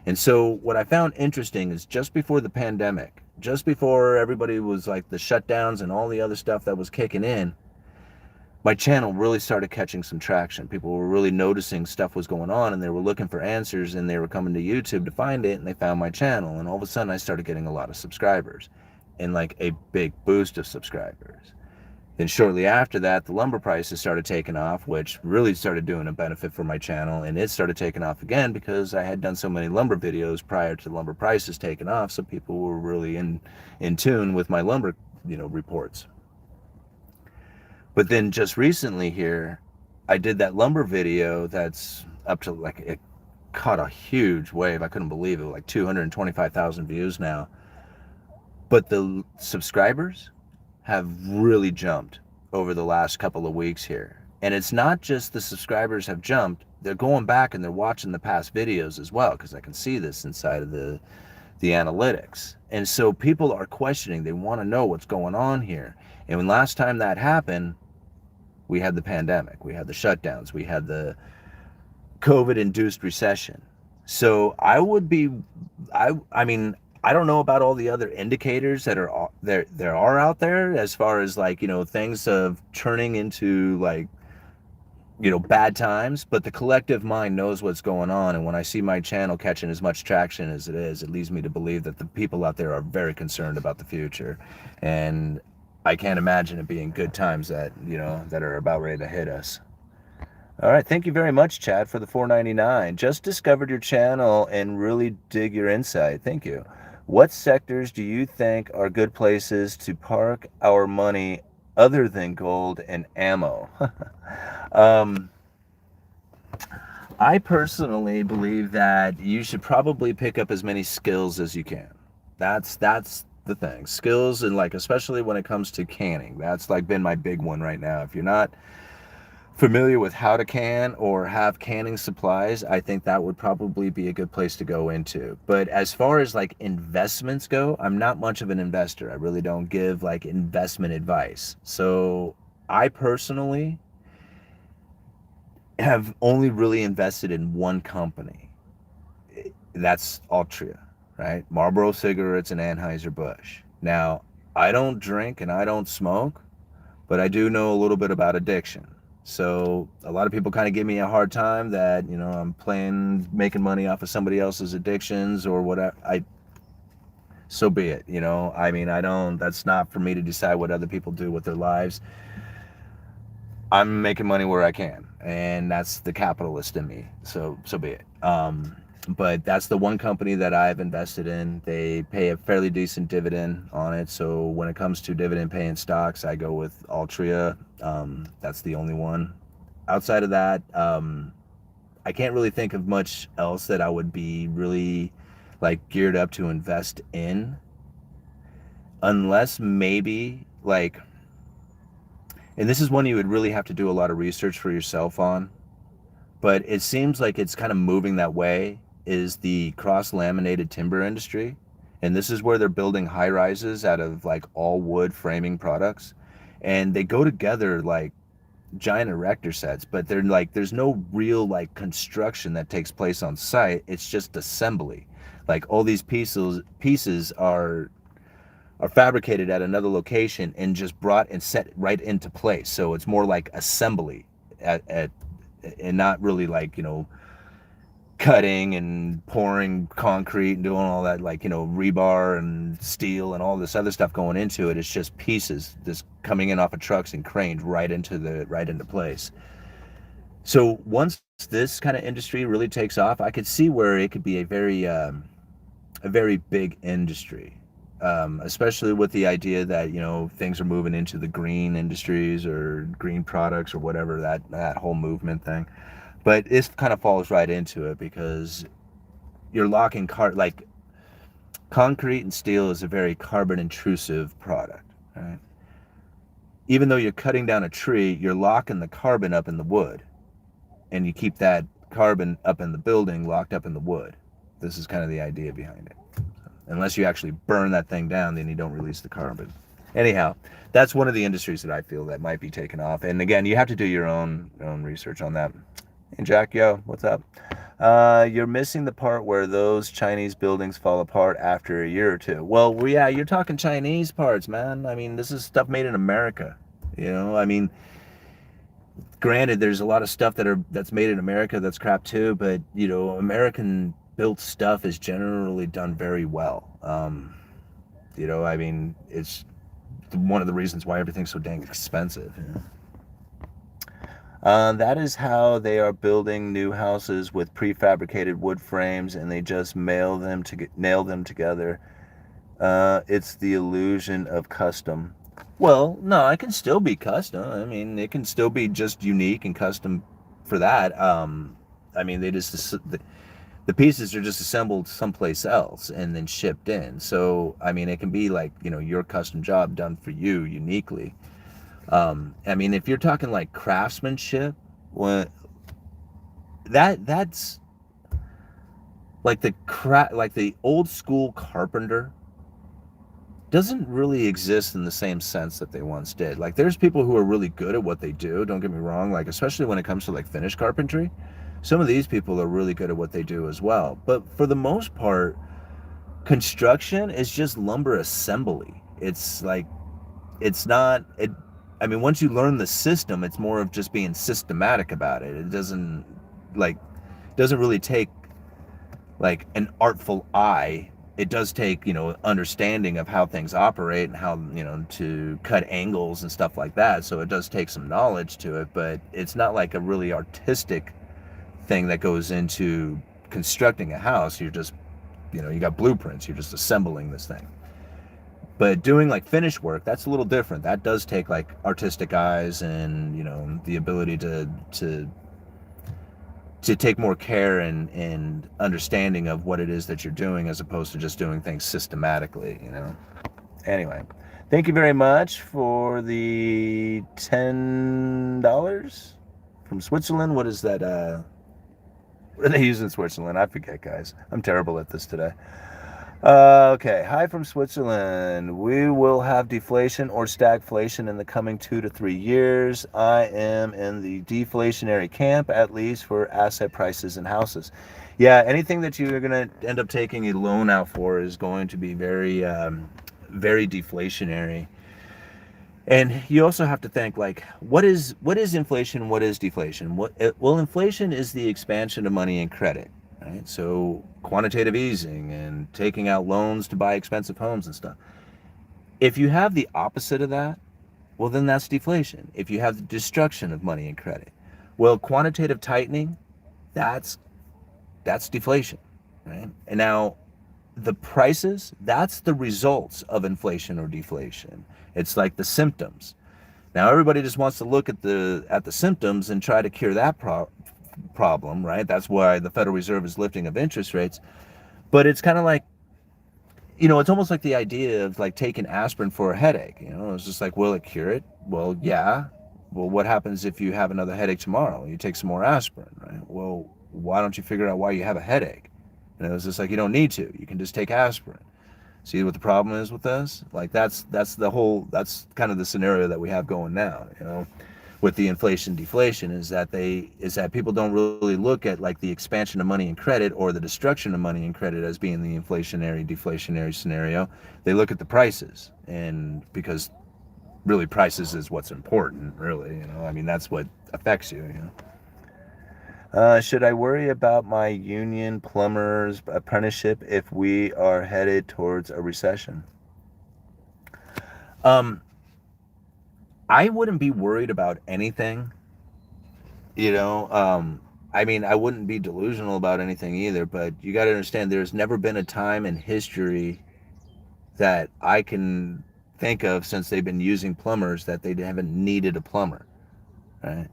And so what I found interesting is just before the pandemic, just before everybody was like the shutdowns and all the other stuff that was kicking in, my channel really started catching some traction. People were really noticing stuff was going on and they were looking for answers and they were coming to YouTube to find it and they found my channel. And all of a sudden I started getting a lot of subscribers and like a big boost of subscribers. Then shortly after that, the lumber prices started taking off, which really started doing a benefit for my channel. And it started taking off again because I had done so many lumber videos prior to lumber prices taking off. So people were really in tune with my lumber, reports. But then just recently here, I did that lumber video that's up to like, it caught a huge wave. I couldn't believe it, like 225,000 views now. But the subscribers have really jumped over the last couple of weeks here. And it's not just the subscribers have jumped, they're going back and they're watching the past videos as well, because I can see this inside of the analytics. And so people are questioning, they want to know what's going on here. And when last time that happened, we had the pandemic, we had the shutdowns, we had the COVID-induced recession. So I mean, I don't know about all the other indicators that are there are out there as far as like, things of turning into like, bad times, but the collective mind knows what's going on. And when I see my channel catching as much traction as it is, it leads me to believe that the people out there are very concerned about the future. And I can't imagine it being good times that, that are about ready to hit us. All right, thank you very much, Chad, for the $4.99. Just discovered your channel and really dig your insight. Thank you. What sectors do you think are good places to park our money other than gold and ammo? um, I personally believe that you should probably pick up as many skills as you can. That's the thing. Skills, and like especially when it comes to canning. That's like been my big one right now. If you're not familiar with how to can or have canning supplies, I think that would probably be a good place to go into. But as far as like investments go, I'm not much of an investor. I really don't give like investment advice. So I personally have only really invested in one company. That's Altria, right? Marlboro cigarettes and Anheuser-Busch. Now, I don't drink and I don't smoke, but I do know a little bit about addiction. So a lot of people kind of give me a hard time that, I'm making money off of somebody else's addictions or whatever. So be it, I mean, that's not for me to decide what other people do with their lives. I'm making money where I can, and that's the capitalist in me. So be it. But that's the one company that I've invested in. They pay a fairly decent dividend on it. So when it comes to dividend paying stocks, I go with Altria. That's the only one. Outside of that, I can't really think of much else that I would be really like geared up to invest in, unless maybe like, and this is one you would really have to do a lot of research for yourself on, but it seems like it's kind of moving that way, is the cross-laminated timber industry. And this is where they're building high rises out of like all wood framing products. And they go together like giant erector sets, but they're like, there's no real like construction that takes place on site. It's just assembly. Like all these pieces are fabricated at another location and just brought and set right into place. So it's more like assembly and not really like, cutting and pouring concrete and doing all that, like, rebar and steel and all this other stuff going into it. It's just pieces just coming in off of trucks and craned right into place. So once this kind of industry really takes off, I could see where it could be a very big industry. Especially with the idea that, things are moving into the green industries or green products or whatever, that whole movement thing. But this kind of falls right into it because you're locking like Concrete and steel is a very carbon intrusive product, right? Even though you're cutting down a tree, you're locking the carbon up in the wood, and you keep that carbon up in the building locked up in the wood. This is kind of the idea behind it. Unless you actually burn that thing down, then you don't release the carbon. Anyhow, that's one of the industries that I feel that might be taken off. And again, you have to do your own research on that. And Jack, yo, what's up? You're missing the part where those Chinese buildings fall apart after a year or two. Well, yeah, you're talking Chinese parts, man. I mean, this is stuff made in America. I mean, granted, there's a lot of stuff that's made in America that's crap too, but American built stuff is generally done very well. I mean, it's one of the reasons why everything's so dang expensive. That is how they are building new houses with prefabricated wood frames, and they just nail them together. It's the illusion of custom. Well, no, it can still be custom. I mean, it can still be just unique and custom for that. I mean, the pieces are just assembled someplace else and then shipped in. So, I mean, it can be like, your custom job done for you uniquely. I mean, if you're talking like craftsmanship, that's like the old school carpenter doesn't really exist in the same sense that they once did. Like, there's people who are really good at what they do, don't get me wrong, like especially when it comes to like finished carpentry. Some of these people are really good at what they do as well. But for the most part, construction is just lumber assembly. It's like, I mean, once you learn the system, it's more of just being systematic about it. It doesn't really take like an artful eye. It does take, understanding of how things operate and how, to cut angles and stuff like that. So it does take some knowledge to it, but it's not like a really artistic thing that goes into constructing a house. You're just, you got blueprints. You're just assembling this thing. But doing like finish work, that's a little different. That does take like artistic eyes and, the ability to take more care and understanding of what it is that you're doing, as opposed to just doing things systematically. Anyway, thank you very much for the $10 from Switzerland. What is that? What do they use in Switzerland? I forget, guys. I'm terrible at this today. Okay, hi from Switzerland. We will have deflation or stagflation in the coming 2 to 3 years. I am in the deflationary camp, at least for asset prices and houses. Yeah, anything that you're going to end up taking a loan out for is going to be very, very deflationary. And you also have to think, like, what is inflation? What is deflation? Well, inflation is the expansion of money and credit. Right? So quantitative easing and taking out loans to buy expensive homes and stuff. If you have the opposite of that, well, then that's deflation. If you have the destruction of money and credit, well, quantitative tightening, that's deflation, right? And now the prices, that's the results of inflation or deflation. It's like the symptoms. Now everybody just wants to look at the symptoms and try to cure that problem, right? That's why the Federal Reserve is lifting of interest rates. But it's kind of like, it's almost like the idea of like taking aspirin for a headache. It's just like, will it cure it? Well, yeah. Well, what happens if you have another headache tomorrow? You take some more aspirin, right? Well, why don't you figure out why you have a headache? And it was just like, you don't need to. You can just take aspirin. See what the problem is with this? Like, that's kind of the scenario that we have going now, with the inflation deflation, is that people don't really look at like the expansion of money and credit or the destruction of money and credit as being the inflationary deflationary scenario. They look at the prices, and because really prices is what's important, really. I mean, that's what affects you. Should I worry about my union plumber's apprenticeship if we are headed towards a recession? I wouldn't be worried about anything, I mean, I wouldn't be delusional about anything either, but you got to understand there's never been a time in history that I can think of since they've been using plumbers that they haven't needed a plumber, right?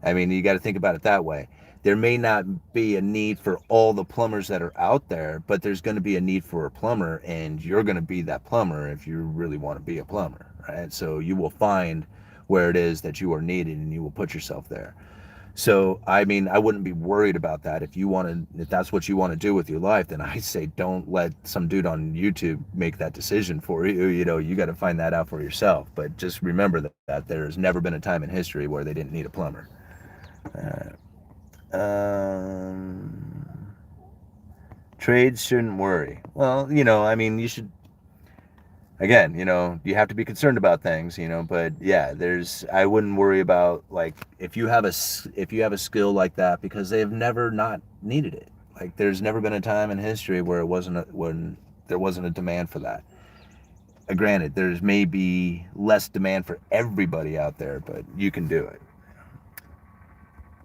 I mean, you got to think about it that way. there may not be a need for all the plumbers that are out there, but there's going to be a need for a plumber, and you're going to be that plumber if you really want to be a plumber, right? So you will find where it is that you are needed, and you will put yourself there. So, I mean, I wouldn't be worried about that. If that's what you want to do with your life, then I say don't let some dude on YouTube make that decision for you. You know, you got to find that out for yourself. But just remember that there's never been a time in history where they didn't need a plumber. Trades shouldn't worry. Well, you know, I mean, you should, again, you know, you have to be concerned about things, you know, but yeah, I wouldn't worry about, like, if you have a skill like that, because they have never not needed it. Like, there's never been a time in history where when there wasn't a demand for that. Granted, there's maybe less demand for everybody out there, but you can do it.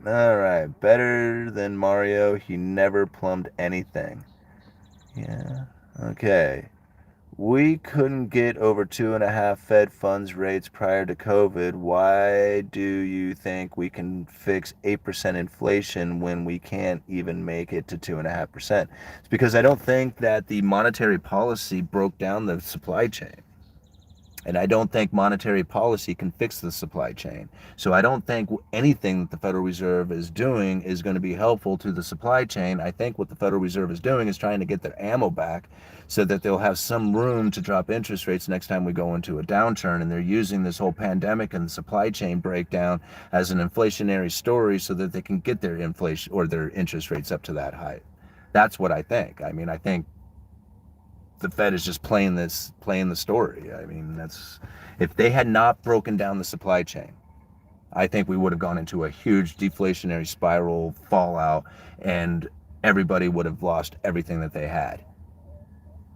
All right, better than Mario. He never plumbed anything. Yeah. Okay. We couldn't get over 2.5 Fed funds rates prior to COVID. Why do you think we can fix 8% inflation when we can't even make it to 2.5%? It's because I don't think that the monetary policy broke down the supply chain. And I don't think monetary policy can fix the supply chain. So I don't think anything that the Federal Reserve is doing is going to be helpful to the supply chain. I think what the Federal Reserve is doing is trying to get their ammo back so that they'll have some room to drop interest rates next time we go into a downturn. And they're using this whole pandemic and supply chain breakdown as an inflationary story so that they can get their inflation or their interest rates up to that height. That's what I think. I mean, I think the Fed is just playing the story. I mean, if they had not broken down the supply chain, I think we would have gone into a huge deflationary spiral fallout, and everybody would have lost everything that they had.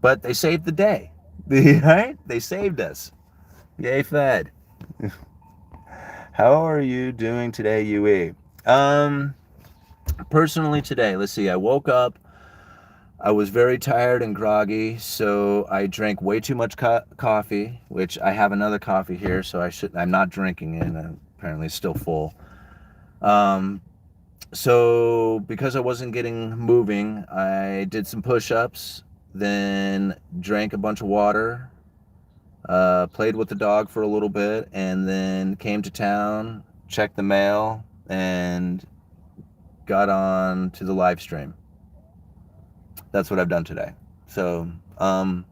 But they saved the day, right? They saved us. Yay, Fed. How are you doing today, UE? Personally today, let's see, I woke up, I was very tired and groggy, so I drank way too much coffee, which I have another coffee here, so I'm not drinking it, and apparently it's still full. So because I wasn't getting moving, I did some push-ups, then drank a bunch of water, played with the dog for a little bit, and then came to town, checked the mail, and got on to the live stream. That's what I've done today. So, I'm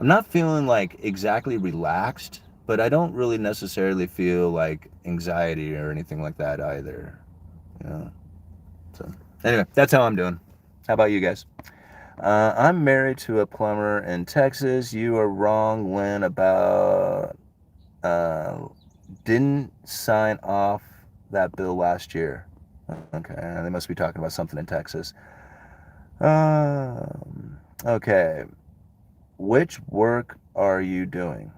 not feeling like exactly relaxed, but I don't really necessarily feel like anxiety or anything like that either. You know? So, anyway, that's how I'm doing. How about you guys? I'm married to a plumber in Texas. You are wrong, Lynn, about didn't sign off that bill last year. Okay, they must be talking about something in Texas. Okay. Which work are you doing?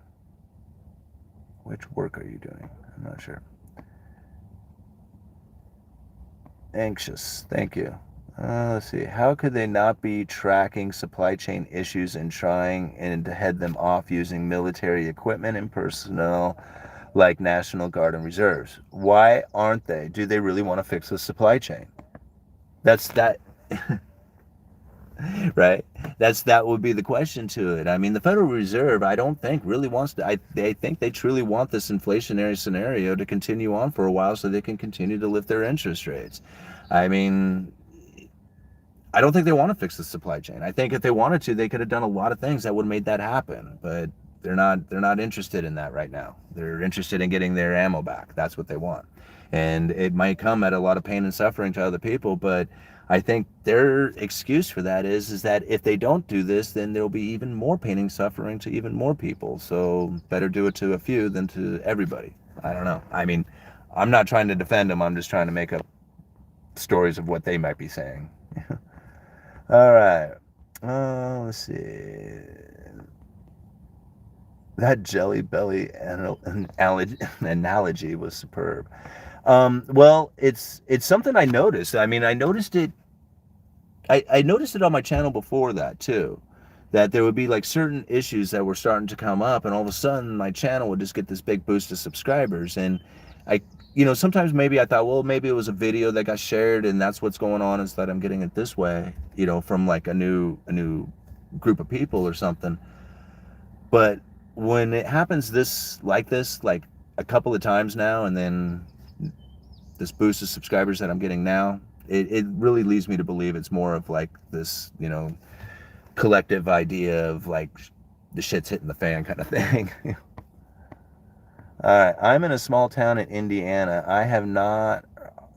Which work are you doing? I'm not sure. Anxious. Thank you. Let's see. How could they not be tracking supply chain issues and trying and to head them off using military equipment and personnel like National Guard and Reserves? Why aren't they? Do they really want to fix the supply chain? That's that. Right? That would be the question to it. I mean, the Federal Reserve, I don't think really wants to. They think they truly want this inflationary scenario to continue on for a while so they can continue to lift their interest rates. I mean, I don't think they want to fix the supply chain. I think if they wanted to, they could have done a lot of things that would have made that happen. But they're not interested in that right now. They're interested in getting their ammo back. That's what they want. And it might come at a lot of pain and suffering to other people, but I think their excuse for that is that if they don't do this, then there'll be even more pain and suffering to even more people. So better do it to a few than to everybody. I don't know. I mean, I'm not trying to defend them. I'm just trying to make up stories of what they might be saying. All right. Let's see. That Jelly Belly analogy was superb. Well, it's something I noticed. I mean, I noticed it on my channel before that too, that there would be like certain issues that were starting to come up, and all of a sudden my channel would just get this big boost of subscribers, and sometimes maybe I thought, well, maybe it was a video that got shared and that's what's going on, is that I'm getting it this way, from like a new group of people or something. But when it happens this, like a couple of times now, and then this boost of subscribers that I'm getting now, it really leads me to believe it's more of like this, collective idea of like the shit's hitting the fan kind of thing. All right, I'm in a small town in Indiana. I have not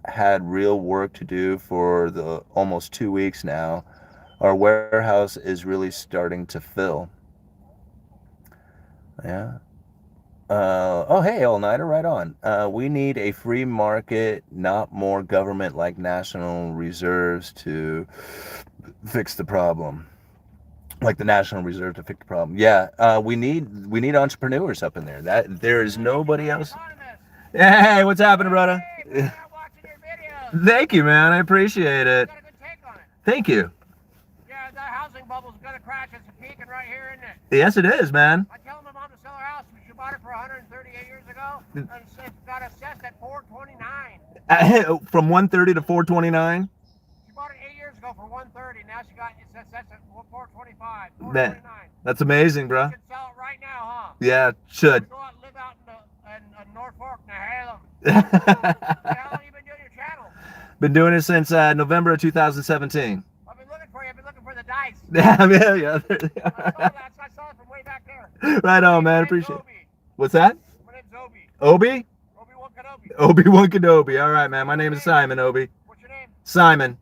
had real work to do for the almost 2 weeks now. Our warehouse is really starting to fill. Yeah. Oh, hey, all-nighter, right on. We need a free market, not more government like national reserves to fix the problem. Like the National Reserve to fix the problem. Yeah, we need entrepreneurs up in there. That there is nobody else. Hey, what's happening, brother? Hey, I'm watching your videos. Thank you, man. I appreciate it. You got a good take on it. Thank you. Yeah, the housing bubble's gonna crash. It's peaking right here, isn't it? Yes, it is, man. I tell my mom to sell her house. She bought it for 138 years ago, and it's got assessed at 429. From 130 to 429. She bought it 8 years ago for 130. Now she got it's assessed at 425, Man, 429. that's amazing, bro. You should sell it right now, huh? Yeah, should. Go out and live out in Norfolk, Nehalem. How long have you been doing your channel? Been doing it since November of 2017. I've been looking for you. I've been looking for the dice. Yeah. I saw it from way back there. Right on, man. My name's Appreciate it. Obi. What's that? My name's Obi. Obi? Obi-Wan Kenobi. Obi-Wan Kenobi. All right, man. My name is Simon, Obi. What's your name? Simon.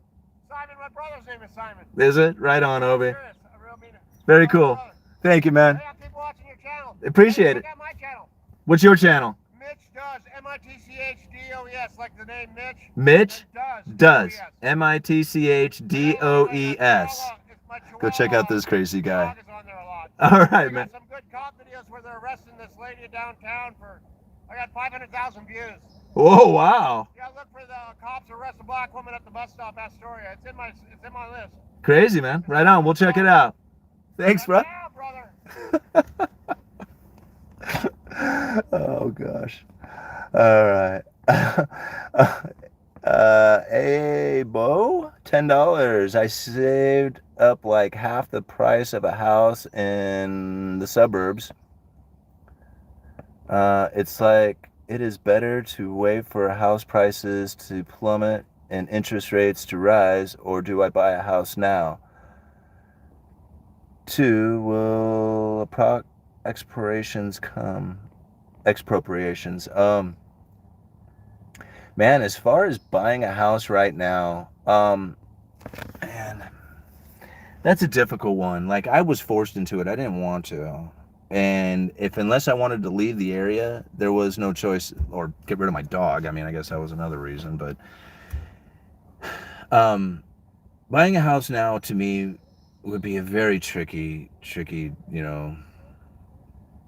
Simon. My brother's name is Simon. Is it? Right on, Obi. Sure is. I really mean it. Very cool. Thank you, man. Hey, I keep watching your channel. Appreciate it. Check out my channel. What's your channel? Mitch Does. Mitchdoes. Like the name Mitch. Mitch Does. Does. Mitchdoes. Go check out this crazy guy. Dog is on there a lot. All right, I man. got some good cop videos where they're arresting this lady downtown for. I got 500,000 views. Whoa, wow. Yeah, look for the cops arrest a black woman at the bus stop, Astoria. It's in my list. Crazy, man. Right on. We'll check it out. Thanks, bro. Yeah, brother. Oh, gosh. All right. Hey, Bo, $10. I saved up like half the price of a house in the suburbs. It's like it is better to wait for house prices to plummet and interest rates to rise, or do I buy a house now? 2, will expropriations come? Expropriations. Man, as far as buying a house right now, man, that's a difficult one. Like, I was forced into it. I didn't want to. And unless I wanted to leave the area, there was no choice, or get rid of my dog. I mean, I guess that was another reason. But buying a house now, to me, would be a very tricky,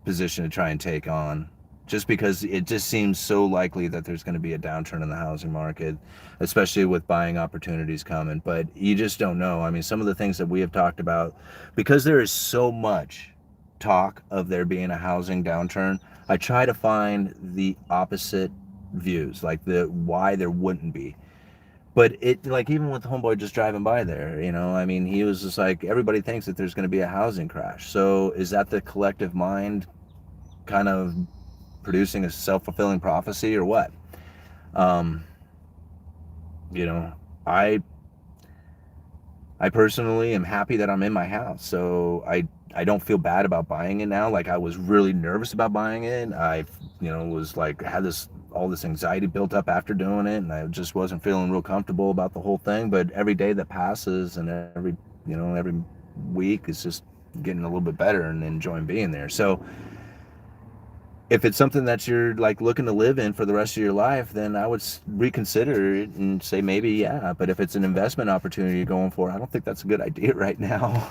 position to try and take on. Just because it just seems so likely that there's going to be a downturn in the housing market, especially with buying opportunities coming. But you just don't know. I mean, some of the things that we have talked about, because there is so much talk of there being a housing downturn, I try to find the opposite views, like the why there wouldn't be. But it, like, even with the homeboy just driving by there, I mean, he was just like, everybody thinks that there's going to be a housing crash. So is that the collective mind kind of producing a self-fulfilling prophecy, or what? I personally am happy that I'm in my house, so I don't feel bad about buying it now. Like, I was really nervous about buying it. I was like, had all this anxiety built up after doing it, and I just wasn't feeling real comfortable about the whole thing. But every day that passes and every week is just getting a little bit better and enjoying being there. So if it's something that you're like looking to live in for the rest of your life, then I would reconsider it and say maybe, yeah. But if it's an investment opportunity you're going for, I don't think that's a good idea right now.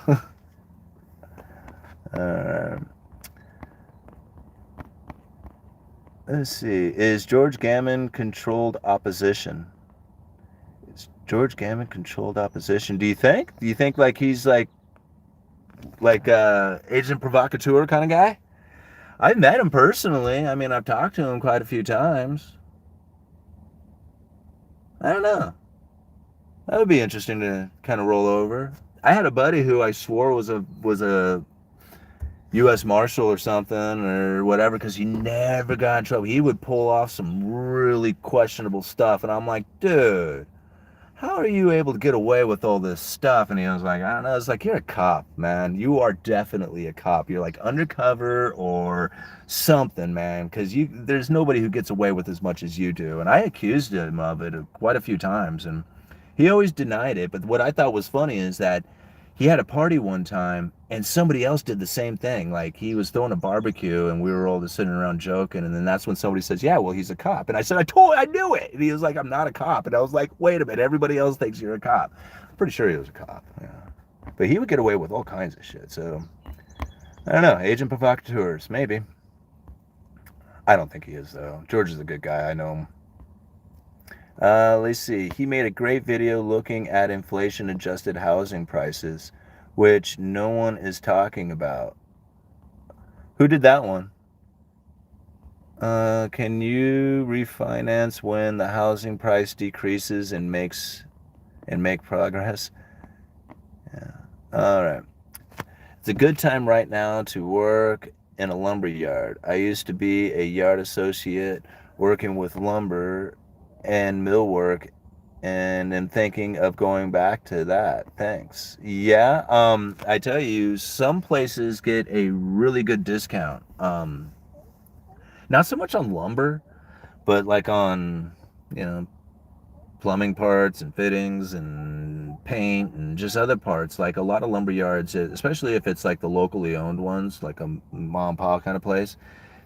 Let's see. Is George Gammon controlled opposition? Is George Gammon controlled opposition? Do you think? Do you think like he's like agent provocateur kind of guy? I've met him personally. I mean, I've talked to him quite a few times. I don't know. That would be interesting to kind of roll over. I had a buddy who I swore was a U.S. Marshal or something or whatever because he never got in trouble. He would pull off some really questionable stuff, and I'm like, dude, how are you able to get away with all this stuff? And he was like, I don't know. It's like, you're a cop, man. You are definitely a cop. You're like undercover or something, man, because there's nobody who gets away with as much as you do. And I accused him of it quite a few times, and he always denied it. But what I thought was funny is that he had a party one time and somebody else did the same thing. Like he was throwing a barbecue and we were all just sitting around joking. And then that's when somebody says, yeah, well, he's a cop. And I said, I knew it. And he was like, I'm not a cop. And I was like, wait a minute. Everybody else thinks you're a cop. I'm pretty sure he was a cop. Yeah. But he would get away with all kinds of shit. So I don't know. Agent provocateurs, maybe. I don't think he is, though. George is a good guy. I know him. Let's see. He made a great video looking at inflation-adjusted housing prices, which no one is talking about. Who did that one? Can you refinance when the housing price decreases and make progress? Yeah. All right. It's a good time right now to work in a lumber yard. I used to be a yard associate working with lumber and millwork, and am thinking of going back to that. Thanks. Yeah, I tell you, some places get a really good discount. Not so much on lumber, but like on, you know, plumbing parts and fittings and paint and just other parts. Like a lot of lumber yards, especially if it's like the locally owned ones, like a mom and pop kind of place,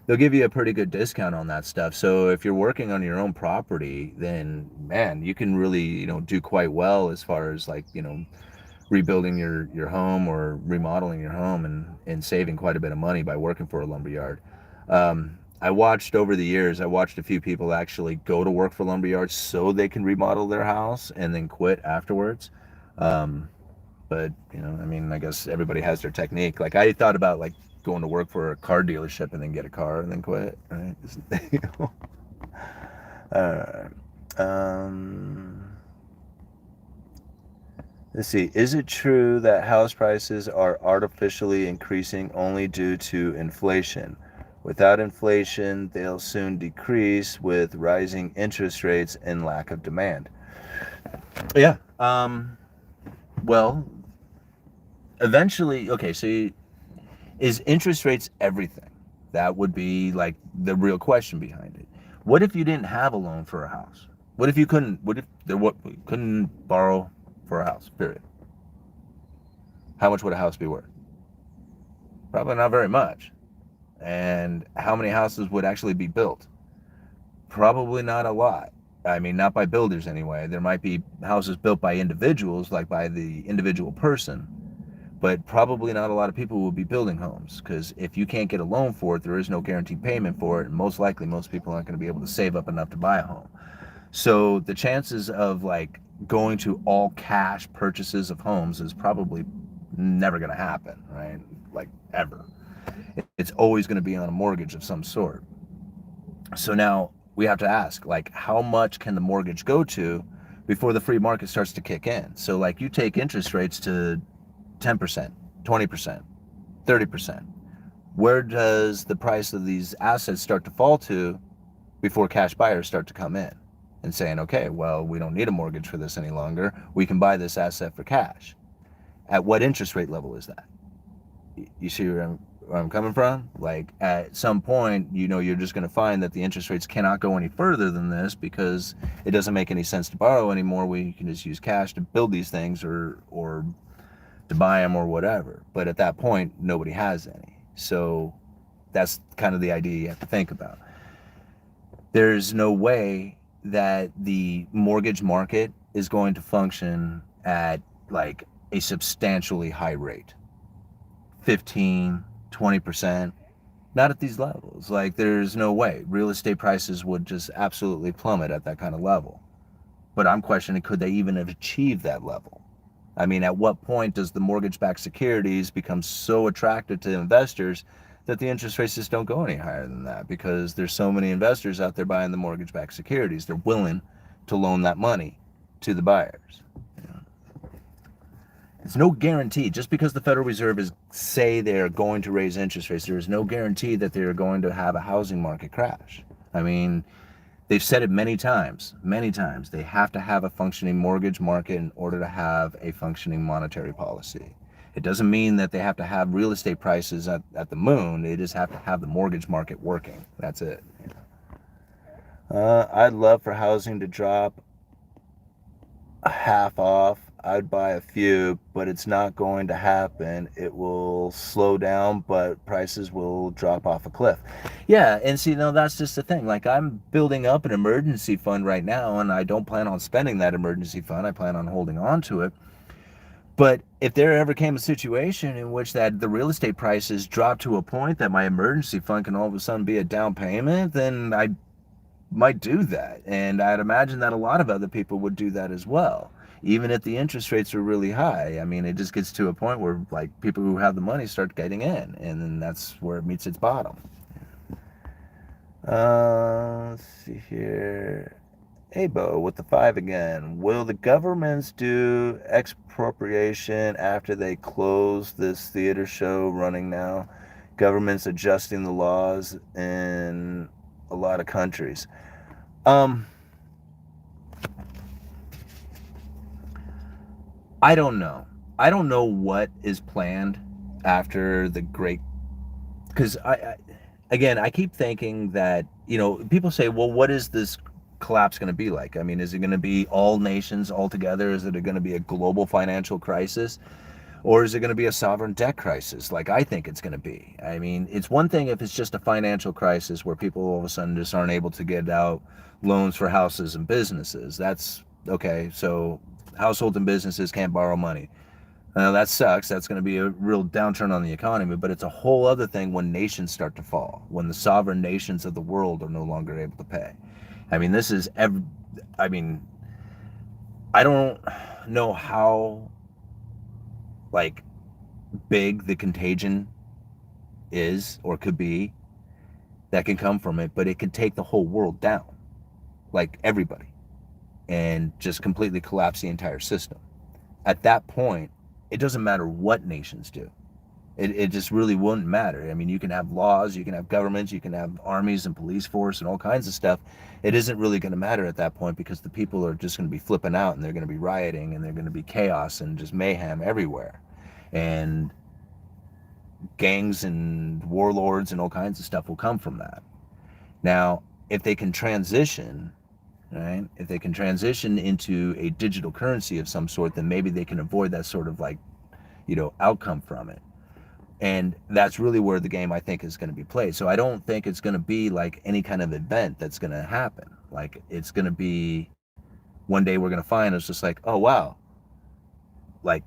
they'll give you a pretty good discount on that stuff. So if you're working on your own property, then man, you can really, do quite well as far as like, rebuilding your home or remodeling your home and saving quite a bit of money by working for a lumber yard. I watched over the years, I watched a few people actually go to work for lumber yards so they can remodel their house and then quit afterwards. But, I guess everybody has their technique. Like I thought about like going to work for a car dealership and then get a car and then quit, right? Let's see. Is it true that house prices are artificially increasing only due to inflation? Without inflation, they'll soon decrease with rising interest rates and lack of demand. Yeah. Well, eventually, okay, so is interest rates everything? That would be like the real question behind it. What if you didn't have a loan for a house? What if you couldn't borrow for a house, period? How much would a house be worth? Probably not very much. And how many houses would actually be built? Probably not a lot. I mean, not by builders anyway. There might be houses built by individuals, like by the individual person, but probably not a lot of people will be building homes, because if you can't get a loan for it, there is no guaranteed payment for it, and most likely most people aren't going to be able to save up enough to buy a home. So the chances of like going to all cash purchases of homes is probably never going to happen, right? Like ever. It's always going to be on a mortgage of some sort. So now we have to ask, like, how much can the mortgage go to before the free market starts to kick in? So like you take interest rates to 10%, 20%, 30%. Where does the price of these assets start to fall to before cash buyers start to come in and saying, okay, well, we don't need a mortgage for this any longer. We can buy this asset for cash. At what interest rate level is that? You see where I'm coming from? Like at some point, you're just going to find that the interest rates cannot go any further than this because it doesn't make any sense to borrow anymore. We can just use cash to build these things or to buy them or whatever. But at that point, nobody has any. So that's kind of the idea you have to think about. There's no way that the mortgage market is going to function at like a substantially high rate. 15, 20%, not at these levels. Like there's no way. Real estate prices would just absolutely plummet at that kind of level. But I'm questioning, could they even have achieved that level? I mean, at what point does the mortgage-backed securities become so attractive to investors that the interest rates just don't go any higher than that? Because there's so many investors out there buying the mortgage-backed securities. They're willing to loan that money to the buyers. It's no guarantee. Just because the Federal Reserve say they're going to raise interest rates, there is no guarantee that they're going to have a housing market crash. I mean, they've said it many times, many times. They have to have a functioning mortgage market in order to have a functioning monetary policy. It doesn't mean that they have to have real estate prices at the moon. They just have to have the mortgage market working. That's it. I'd love for housing to drop half off. I'd buy a few, but it's not going to happen. It will slow down, but prices will drop off a cliff. Yeah, and see, no, that's just the thing. Like, I'm building up an emergency fund right now, and I don't plan on spending that emergency fund. I plan on holding on to it. But if there ever came a situation in which that the real estate prices drop to a point that my emergency fund can all of a sudden be a down payment, then I might do that. And I'd imagine that a lot of other people would do that as well. Even if the interest rates are really high, I mean, it just gets to a point where, like, people who have the money start getting in, and then that's where it meets its bottom. Let's see here. Hey, Bo, with the 5 again. Will the governments do expropriation after they close this theater show running now? Governments adjusting the laws in a lot of countries. I don't know. I don't know what is planned after the great, because I keep thinking that, people say, well, what is this collapse going to be like? I mean, is it going to be all nations all together? Is it going to be a global financial crisis? Or is it going to be a sovereign debt crisis like I think it's going to be? I mean, it's one thing if it's just a financial crisis where people all of a sudden just aren't able to get out loans for houses and businesses. That's okay. So households and businesses can't borrow money. Now that sucks. That's going to be a real downturn on the economy, but it's a whole other thing when nations start to fall, when the sovereign nations of the world are no longer able to pay. I mean, I don't know how, like, big the contagion is or could be that can come from it, but it could take the whole world down, like everybody, and just completely collapse the entire system. At that point, it doesn't matter what nations do. It just really wouldn't matter. I mean, you can have laws, you can have governments, you can have armies and police force and all kinds of stuff. It isn't really going to matter at that point because the people are just going to be flipping out and they're going to be rioting and they're going to be chaos and just mayhem everywhere. And gangs and warlords and all kinds of stuff will come from that. Now, if they can transition, right? If they can transition into a digital currency of some sort, then maybe they can avoid that sort of outcome from it. And that's really where the game, I think, is going to be played. So I don't think it's going to be like any kind of event that's going to happen. Like, it's going to be one day we're going to find it's just like, oh, wow. Like,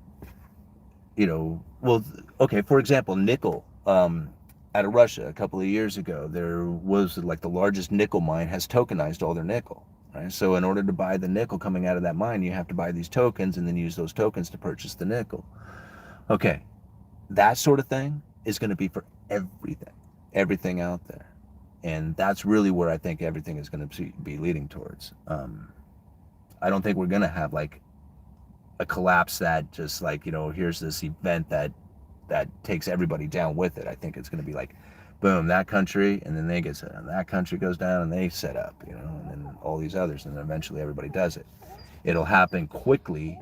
well, okay, for example, nickel out of Russia a couple of years ago, there was like the largest nickel mine has tokenized all their nickel. Right? So in order to buy the nickel coming out of that mine, you have to buy these tokens and then use those tokens to purchase the nickel. Okay. That sort of thing is going to be for everything out there. And that's really where I think everything is going to be leading towards. I don't think we're going to have like a collapse that just like, here's this event that takes everybody down with it. I think it's going to be like, boom, that country, and then they get set up. That country goes down and they set up, and then all these others, and then eventually everybody does it. It'll happen quickly,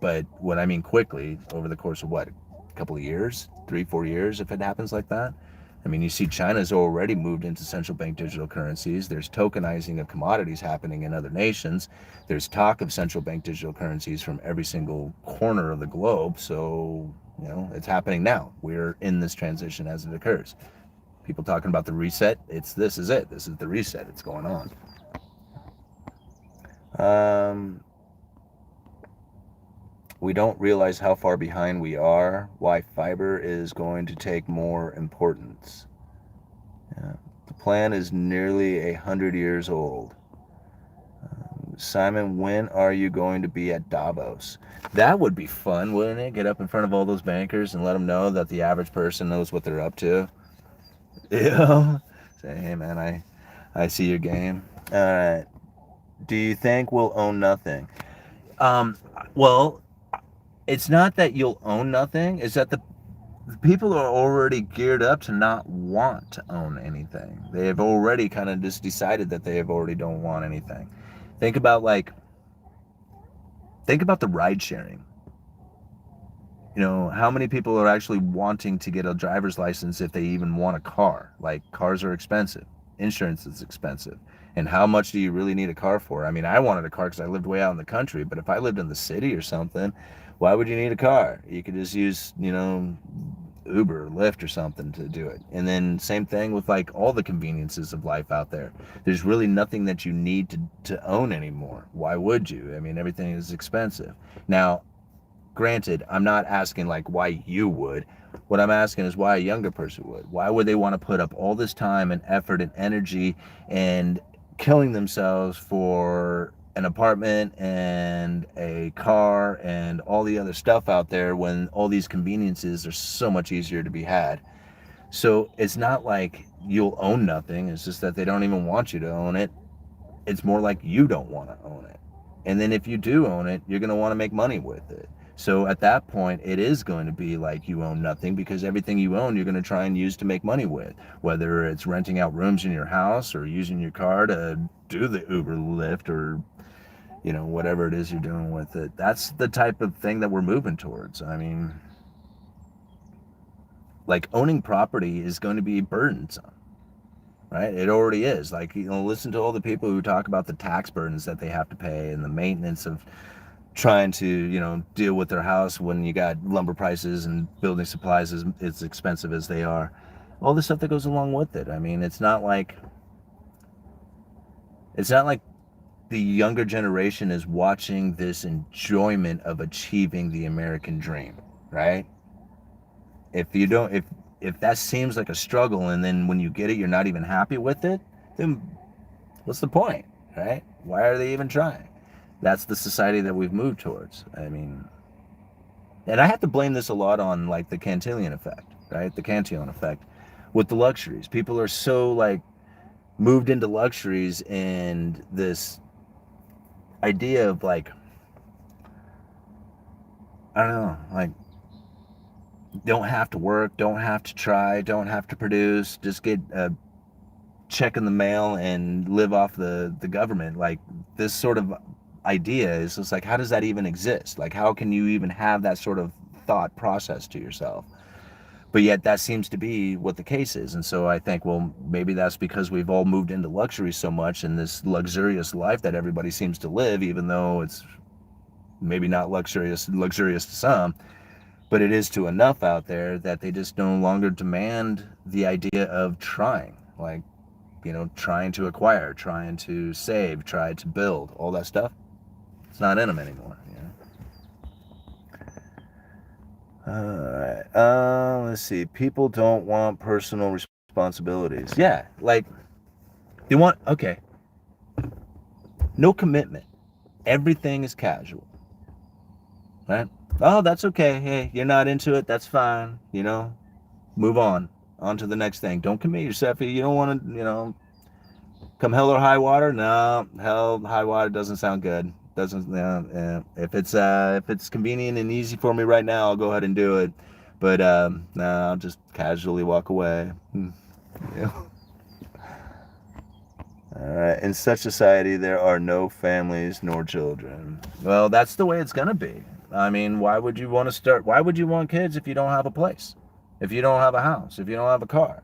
but what I mean quickly, over the course of what? Couple of years, 3-4 years, if it happens like that. I mean, you see China's already moved into central bank digital currencies. There's tokenizing of commodities happening in other nations. There's talk of central bank digital currencies from every single corner of the globe. So, it's happening now. We're in this transition as it occurs. People talking about the reset. This is it. This is the reset. It's going on. We don't realize how far behind we are, why fiber is going to take more importance. Yeah. The plan is nearly 100 years old. Simon, when are you going to be at Davos? That would be fun, wouldn't it? Get up in front of all those bankers and let them know that the average person knows what they're up to. Say, hey man, I see your game. All right. Do you think we'll own nothing? Um, well, it's not that you'll own nothing. It's that the people are already geared up to not want to own anything. They have already kind of just decided that they have already don't want anything. Think about like think about the ride sharing. You know, how many people are actually wanting to get a driver's license if they even want a car? Like, cars are expensive, insurance is expensive. And how much do you really need a car for? I mean, I wanted a car because I lived way out in the country, but if I lived in the city or something, why would you need a car? You could just use, Uber or Lyft or something to do it. And then same thing with like all the conveniences of life out there. There's really nothing that you need to own anymore. Why would you? I mean, everything is expensive. Now, granted, I'm not asking like why you would. What I'm asking is why a younger person would. Why would they want to put up all this time and effort and energy and killing themselves for an apartment and a car and all the other stuff out there when all these conveniences are so much easier to be had? So it's not like you'll own nothing. It's just that they don't even want you to own it. It's more like you don't want to own it. And then if you do own it, you're going to want to make money with it. So at that point, it is going to be like you own nothing, because everything you own, you're going to try and use to make money with, whether it's renting out rooms in your house or using your car to do the Uber, Lyft, or, whatever it is you're doing with it. That's the type of thing that we're moving towards. I mean, like, owning property is going to be burdensome. Right? It already is. Like, listen to all the people who talk about the tax burdens that they have to pay and the maintenance of trying to, deal with their house when you got lumber prices and building supplies as expensive as they are. All the stuff that goes along with it. I mean, it's not like the younger generation is watching this enjoyment of achieving the American dream, right? If that seems like a struggle, and then when you get it you're not even happy with it, then what's the point, right? Why are they even trying? That's the society that we've moved towards. I mean, and I have to blame this a lot on like the Cantillon effect, right? The Cantillon effect with the luxuries. People are so like moved into luxuries and this idea of like, I don't know, like, don't have to work, don't have to try, don't have to produce, just get a check in the mail and live off the government. Like, this sort of idea is just like, how does that even exist? Like, how can you even have that sort of thought process to yourself? But yet that seems to be what the case is. And so I think, well, maybe that's because we've all moved into luxury so much, and this luxurious life that everybody seems to live, even though it's maybe not luxurious to some, but it is to enough out there that they just no longer demand the idea of trying. Like, trying to acquire, trying to save, try to build, all that stuff. It's not in them anymore. All right. Let's see. People don't want personal responsibilities. Yeah, like, they want, okay, no commitment. Everything is casual, right? Oh, that's okay. Hey, you're not into it. That's fine. Move on to the next thing. Don't commit yourself. You don't want to, come hell or high water. No, hell, high water doesn't sound good. Doesn't. If it's convenient and easy for me right now, I'll go ahead and do it. But no, I'll just casually walk away. Yeah. All right. In such society, there are no families nor children. Well, that's the way it's gonna be. I mean, why would you want kids if you don't have a place? If you don't have a house? If you don't have a car?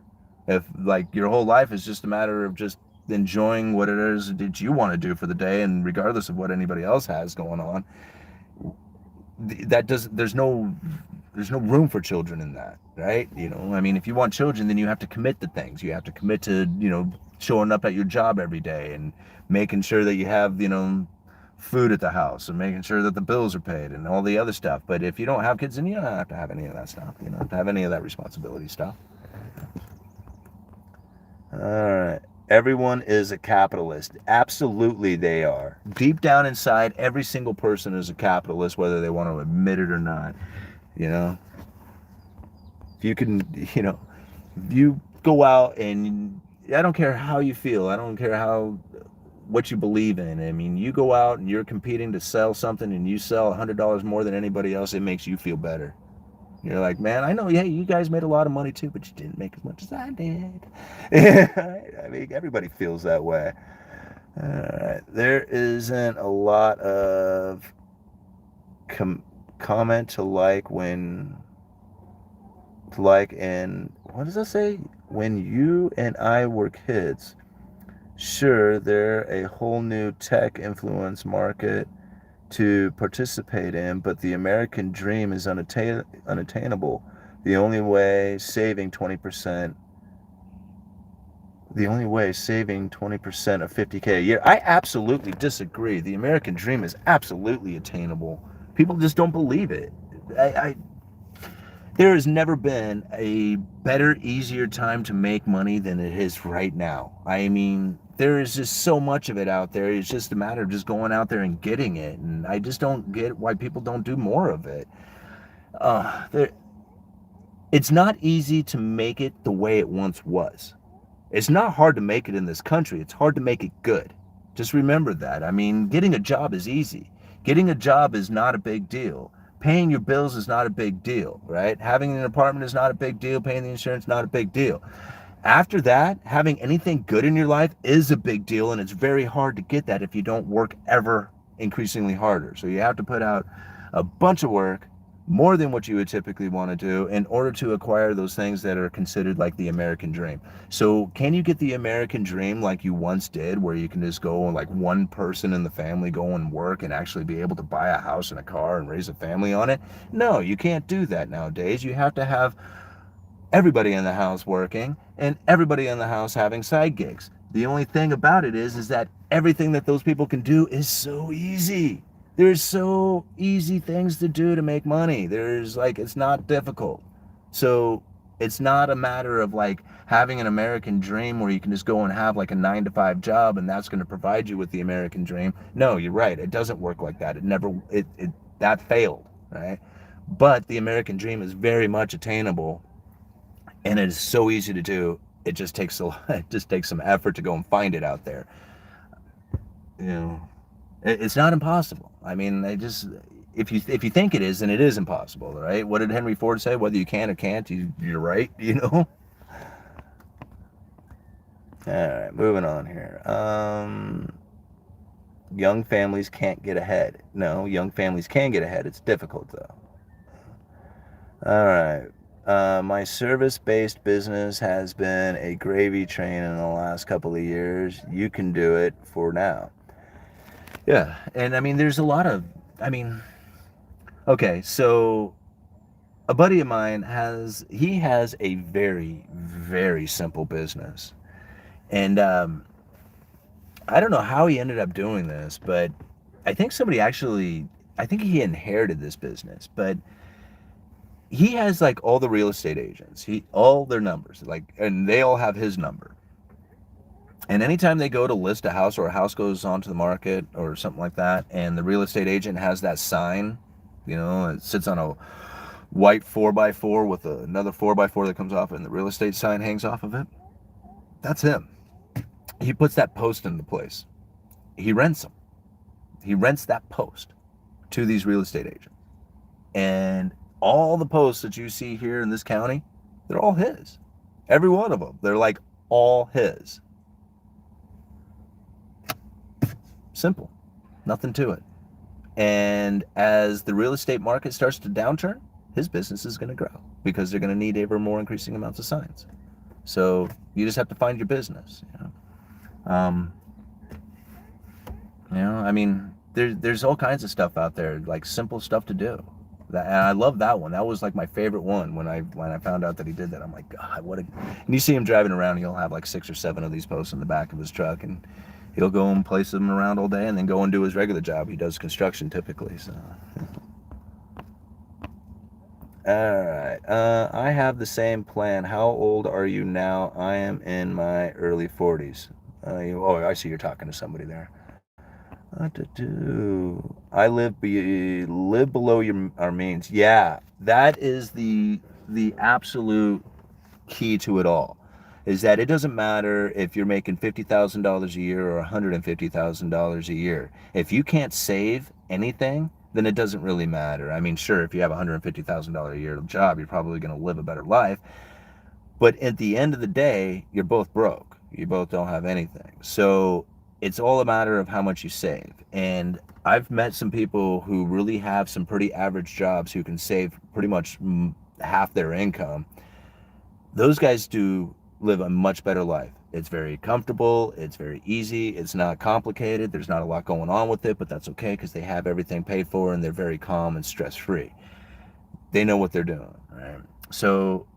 If, like, your whole life is just a matter of just enjoying what it is that you want to do for the day, and regardless of what anybody else has going on, there's no room for children in that, right? I mean, if you want children, then you have to commit to things. You have to commit to, showing up at your job every day and making sure that you have, food at the house, and making sure that the bills are paid and all the other stuff. But if you don't have kids, then you don't have to have any of that stuff. You don't have to have any of that responsibility stuff. All right. Everyone is a capitalist. Absolutely they are. Deep down inside, every single person is a capitalist, whether they want to admit it or not. If you can, you go out and I don't care how you feel. I don't care how what you believe in. I mean, you go out and you're competing to sell something and you sell $100 more than anybody else, it makes you feel better. You're like, man, I know, yeah, you guys made a lot of money too, but you didn't make as much as I did. I mean, everybody feels that way. There isn't a lot of comment to like when, to like, and what does that say? When you and I were kids, sure, they're a whole new tech influence market to participate in, but the American dream is unattainable. The only way saving 20%, the only way saving 20% of 50K a year. I absolutely disagree. The American dream is absolutely attainable. People just don't believe it. I there has never been a better, easier time to make money than it is right now. I mean, there is just so much of it out there. It's just a matter of just going out there and getting it. And I just don't get why people don't do more of it. There, it's not easy to make it the way it once was. It's not hard to make it in this country. It's hard to make it good. Just remember that. I mean, getting a job is easy. Getting a job is not a big deal. Paying your bills is not a big deal, right? Having an apartment is not a big deal. Paying the insurance, not a big deal. After that, having anything good in your life is a big deal, and it's very hard to get that if you don't work ever increasingly harder. So you have to put out a bunch of work, more than what you would typically want to do, in order to acquire those things that are considered like the American dream. So can you get the American dream like you once did, where you can just go and like one person in the family go and work and actually be able to buy a house and a car and raise a family on it? No, you can't do that nowadays. You have to have everybody in the house working and everybody in the house having side gigs. The only thing about it is that everything that those people can do is so easy. There's so easy things to do to make money. There's like, it's not difficult. So it's not a matter of like having an American dream where you can just go and have like a 9-to-5 job and that's going to provide you with the American dream. No, you're right. It doesn't work like that. It that failed, right? But the American dream is very much attainable, and it is so easy to do. It just takes it just takes some effort to go and find it out there. You know, it's not impossible. I mean, they just, if you think it is, then it is impossible, right? What did Henry Ford say? Whether you can or can't, you're right. You know. All right, moving on here. Young families can't get ahead. No, young families can get ahead. It's difficult though. All right. My service-based business has been a gravy train in the last couple of years. You can do it for now. Yeah, and I mean, there's a lot of, I mean, okay, so a buddy of mine he has a very, very simple business. And I don't know how he ended up doing this, but I think I think he inherited this business, but he has like all the real estate agents, all their numbers, like, and they all have his number. And anytime they go to list a house, or a house goes onto the market or something like that, and the real estate agent has that sign, you know, it sits on a white 4x4 with another 4x4 that comes off, and the real estate sign hangs off of it. That's him. He puts that post into place. He rents them. He rents that post to these real estate agents. And all the posts that you see here in this county, they're all his. Every one of them. They're like all his. Simple. Nothing to it. And as the real estate market starts to downturn, his business is going to grow because they're going to need ever more increasing amounts of signs. So you just have to find your business. I mean, there's all kinds of stuff out there, like simple stuff to do. And I love that one. That was like my favorite one when I found out that he did that. I'm like, God, what a... And you see him driving around, he'll have like 6 or 7 of these posts in the back of his truck, and he'll go and place them around all day and then go and do his regular job. He does construction typically, so. All right. I have the same plan. How old are you now? I am in my early 40s. I see you're talking to somebody there. I live below our means. Yeah, that is the absolute key to it all. is that it doesn't matter if you're making $50,000 a year or $150,000 a year. If you can't save anything, then it doesn't really matter. I mean, sure, if you have a $150,000 a year job, you're probably going to live a better life. But at the end of the day, you're both broke. You both don't have anything. So it's all a matter of how much you save. And I've met some people who really have some pretty average jobs who can save pretty much half their income. Those guys do live a much better life. It's very comfortable, it's very easy, it's not complicated, there's not a lot going on with it, but that's okay because they have everything paid for and they're very calm and stress-free. They know what they're doing, right? So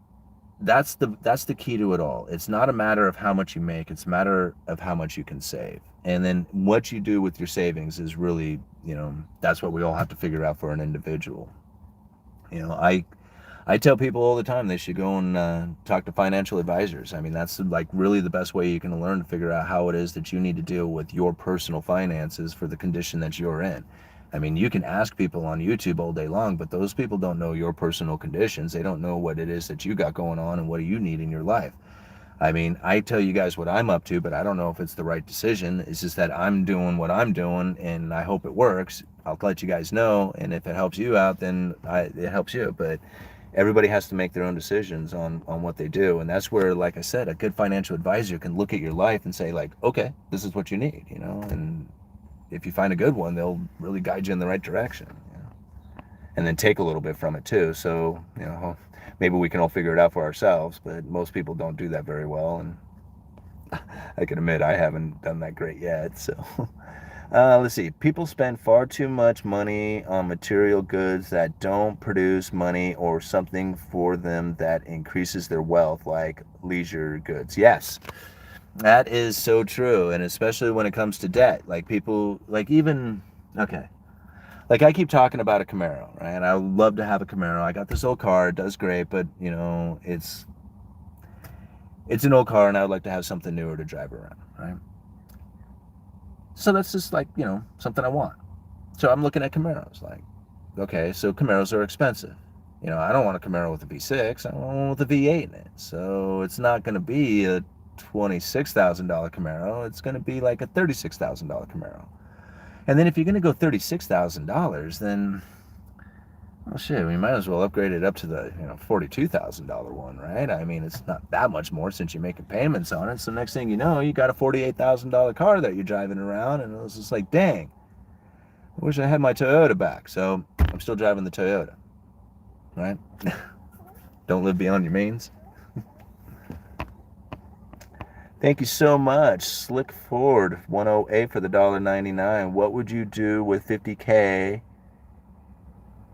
that's the key to it all. It's not a matter of how much you make, it's a matter of how much you can save. And then what you do with your savings is really, that's what we all have to figure out for an individual. I tell people all the time they should go and talk to financial advisors. I mean, that's like really the best way you can learn to figure out how it is that you need to deal with your personal finances for the condition that you're in. I mean, you can ask people on YouTube all day long, but those people don't know your personal conditions. They don't know what it is that you got going on and what do you need in your life. I mean, I tell you guys what I'm up to, but I don't know if it's the right decision. It's just that I'm doing what I'm doing, and I hope it works. I'll let you guys know, and if it helps you out, then it helps you. But everybody has to make their own decisions on what they do, and that's where, like I said, a good financial advisor can look at your life and say, like, okay, this is what you need, and if you find a good one, they'll really guide you in the right direction, and then take a little bit from it too. So, maybe we can all figure it out for ourselves, but most people don't do that very well, and I can admit I haven't done that great yet. So let's see. People spend far too much money on material goods that don't produce money or something for them that increases their wealth, like leisure goods. Yes, that is so true, and especially when it comes to debt. Like people, like even, okay, like I keep talking about a Camaro, right? I would love to have a Camaro. I got this old car, it does great, but it's an old car, and I would like to have something newer to drive around, right? So that's just like, something I want. So I'm looking at Camaros, like, okay, so Camaros are expensive. I don't want a Camaro with a V6, I want one with a V8 in it. So it's not going to be a $26,000 Camaro, it's going to be like a $36,000 Camaro. And then if you're going to go $36,000, then, well, shit, we might as well upgrade it up to the, $42,000 one, right? I mean, it's not that much more since you're making payments on it. So next thing you know, you got a $48,000 car that you're driving around, and it was just like, dang, I wish I had my Toyota back. So I'm still driving the Toyota, right? Don't live beyond your means. Thank you so much, Slick Ford 108 for the $1.99. What would you do with $50K?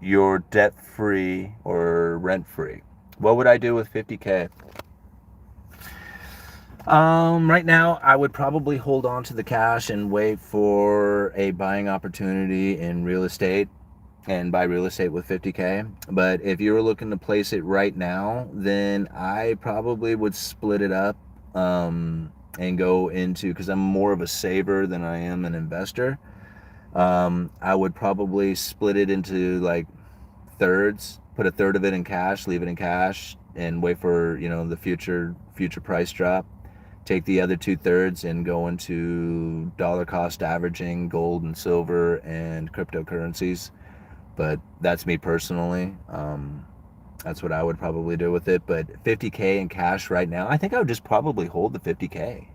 You're debt-free or rent-free? What would I do with $50K? Right now, I would probably hold on to the cash and wait for a buying opportunity in real estate and buy real estate with $50K. But if you were looking to place it right now, then I probably would split it up and go into, because I'm more of a saver than I am an investor. I would probably split it into like thirds, put a third of it in cash, leave it in cash, and wait for the future price drop. Take the other 2/3 and go into dollar cost averaging, gold and silver and cryptocurrencies. But that's me personally. That's what I would probably do with it. But $50K in cash right now, I think I would just probably hold the $50K.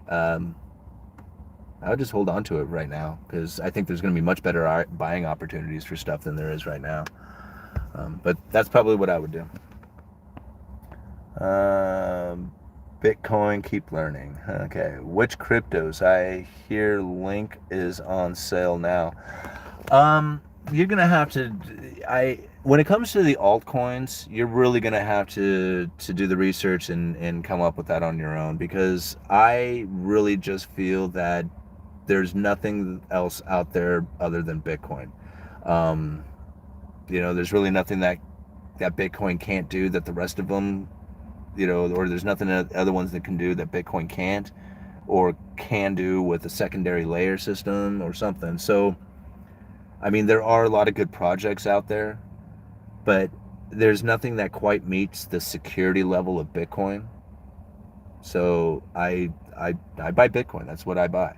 I would just hold on to it right now because I think there's going to be much better buying opportunities for stuff than there is right now. But that's probably what I would do. Bitcoin, keep learning. Okay, which cryptos? I hear Link is on sale now. You're gonna have to. When it comes to the altcoins, you're really gonna have to do the research and come up with that on your own, because I really just feel that there's nothing else out there other than Bitcoin. There's really nothing that Bitcoin can't do that the rest of them, or there's nothing that other ones that can do that Bitcoin can't, or can do with a secondary layer system or something. So, I mean, there are a lot of good projects out there, but there's nothing that quite meets the security level of Bitcoin. So I buy Bitcoin. That's what I buy.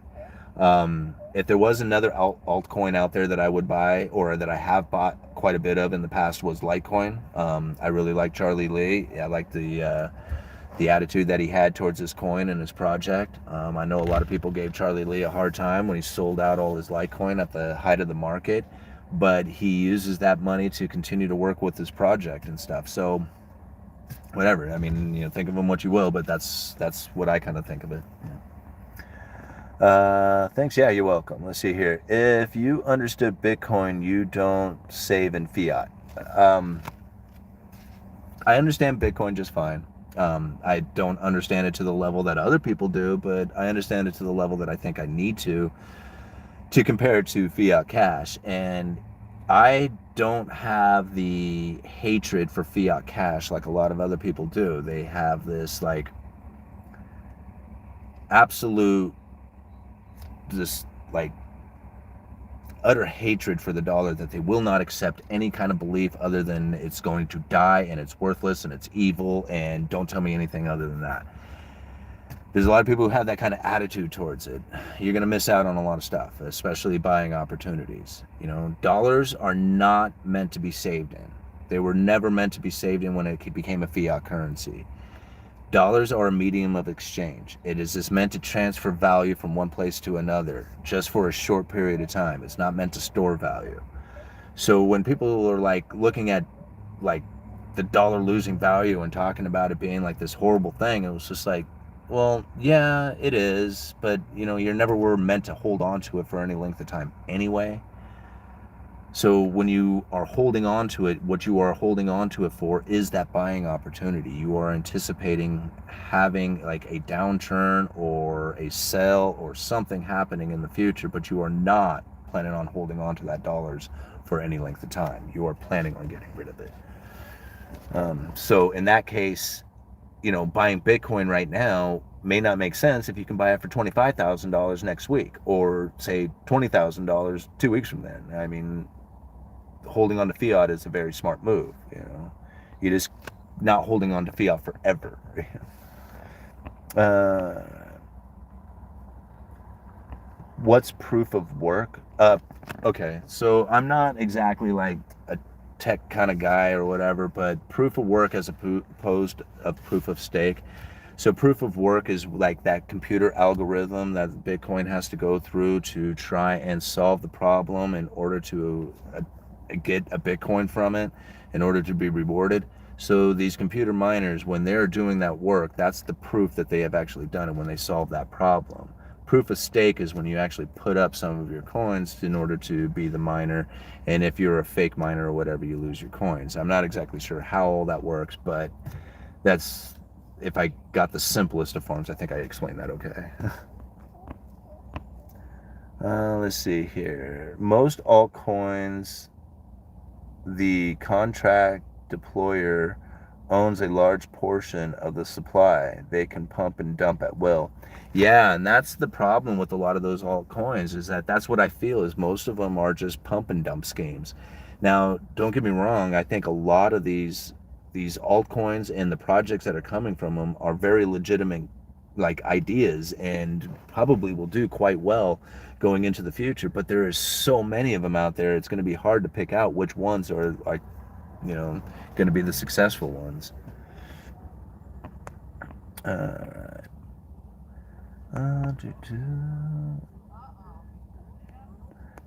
If there was another altcoin out there that I would buy, or that I have bought quite a bit of in the past, was Litecoin. I really like Charlie Lee. I like the attitude that he had towards his coin and his project. I know a lot of people gave Charlie Lee a hard time when he sold out all his Litecoin at the height of the market, but he uses that money to continue to work with his project and stuff. So whatever. I mean, think of him what you will, but that's what I kind of think of it. Thanks. Yeah, you're welcome. Let's see here. If you understood Bitcoin, you don't save in fiat. I understand Bitcoin just fine. I don't understand it to the level that other people do, but I understand it to the level that I think I need to compare it to fiat cash. And I don't have the hatred for fiat cash like a lot of other people do. They have this like absolute, this like utter hatred for the dollar, that they will not accept any kind of belief other than it's going to die and it's worthless and it's evil, and don't tell me anything other than that. There's a lot of people who have that kind of attitude towards it. You're going to miss out on a lot of stuff, especially buying opportunities. Dollars are not meant to be saved in. They were never meant to be saved in when it became a fiat currency. Dollars are a medium of exchange. It is just meant to transfer value from one place to another, just for a short period of time. It's not meant to store value. So when people are like looking at like the dollar losing value and talking about it being like this horrible thing, it was just like, well, yeah, it is, but you're never were meant to hold on to it for any length of time anyway. So when you are holding on to it, what you are holding on to it for is that buying opportunity. You are anticipating having like a downturn or a sell or something happening in the future, but you are not planning on holding on to that dollars for any length of time. You are planning on getting rid of it. So in that case, buying Bitcoin right now may not make sense if you can buy it for $25,000 next week, or say $20,000 2 weeks from then. I mean, holding on to fiat is a very smart move. You're just not holding on to fiat forever. What's proof of work? Okay, so I'm not exactly like a tech kind of guy or whatever, but proof of work as opposed to proof of stake. So proof of work is like that computer algorithm that Bitcoin has to go through to try and solve the problem in order to get a Bitcoin from it, in order to be rewarded. So these computer miners, when they're doing that work, that's the proof that they have actually done it, when they solve that problem. Proof of stake is when you actually put up some of your coins in order to be the miner, and if you're a fake miner or whatever, you lose your coins. I'm not exactly sure how all that works, but that's, if I got the simplest of forms, I think I explained that okay. Let's see here. Most altcoins, the contract deployer owns a large portion of the supply. They can pump and dump at will. Yeah, and that's the problem with a lot of those altcoins, is that that's what I feel, is most of them are just pump and dump schemes. Now, don't get me wrong, I think a lot of these altcoins and the projects that are coming from them are very legitimate like ideas, and probably will do quite well going into the future, but there is so many of them out there, it's going to be hard to pick out which ones are going to be the successful ones.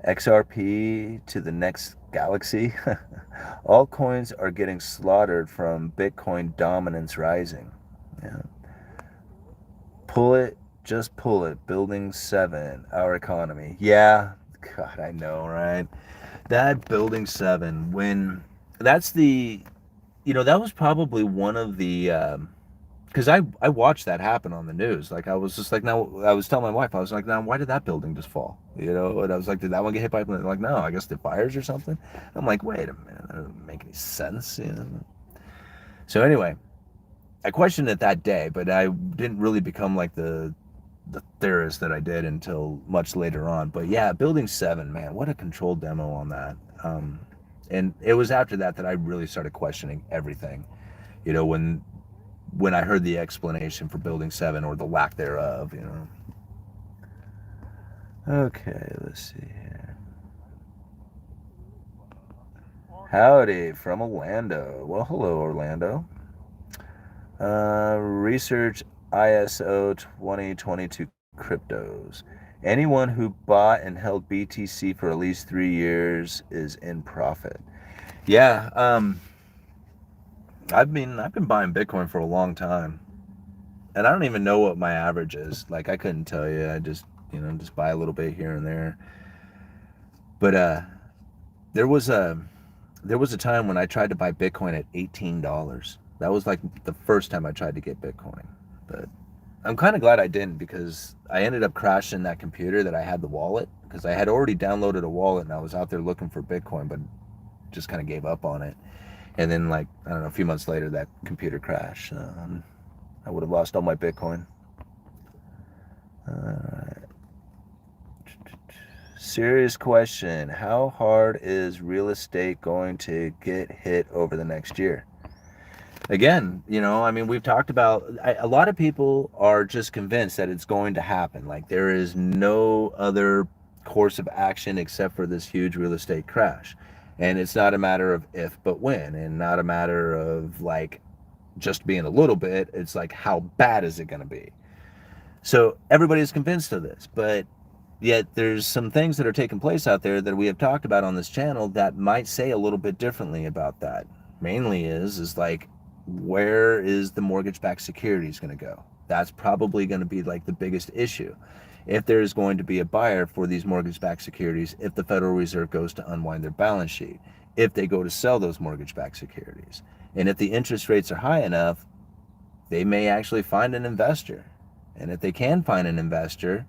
XRP to the next galaxy. Altcoins are getting slaughtered from Bitcoin dominance rising. Yeah. Pull it, just pull it. Building 7, our economy. Yeah, God, I know, right? That Building 7, when that's the, that was probably one of the, because I watched that happen on the news. Like, I was just like, now, I was telling my wife, I was like, now, why did that building just fall? And I was like, did that one get hit by a plane? Like, no, I guess the fires or something. I'm like, wait a minute, that doesn't make any sense. So anyway, I questioned it that day, but I didn't really become like the theorist that I did until much later on. But yeah, Building 7, man, what a controlled demo on that. And it was after that I really started questioning everything. When when I heard the explanation for Building 7, or the lack thereof, Okay, let's see here. Howdy from Orlando. Well, hello, Orlando. Research ISO 2022 cryptos. Anyone who bought and held BTC for at least 3 years is in profit. Yeah, I've been buying Bitcoin for a long time, and I don't even know what my average is. Like, I couldn't tell you. I just just buy a little bit here and there. But there was a time when I tried to buy Bitcoin at $18. That was like the first time I tried to get Bitcoin. But I'm kind of glad I didn't, because I ended up crashing that computer that I had, the wallet, because I had already downloaded a wallet and I was out there looking for Bitcoin, but just kind of gave up on it. And then, like, I don't know, a few months later, that computer crashed. I would have lost all my Bitcoin. Serious question. How hard is real estate going to get hit over the next year? Again, I mean, we've talked about, a lot of people are just convinced that it's going to happen. Like, there is no other course of action except for this huge real estate crash. And it's not a matter of if, but when, and not a matter of, like, just being a little bit. It's like, how bad is it going to be? So everybody is convinced of this, but yet there's some things that are taking place out there that we have talked about on this channel that might say a little bit differently about that. Mainly is like, where is the mortgage-backed securities going to go? That's probably going to be like the biggest issue. If there's going to be a buyer for these mortgage-backed securities, if the Federal Reserve goes to unwind their balance sheet, if they go to sell those mortgage-backed securities, and if the interest rates are high enough, they may actually find an investor. And if they can find an investor,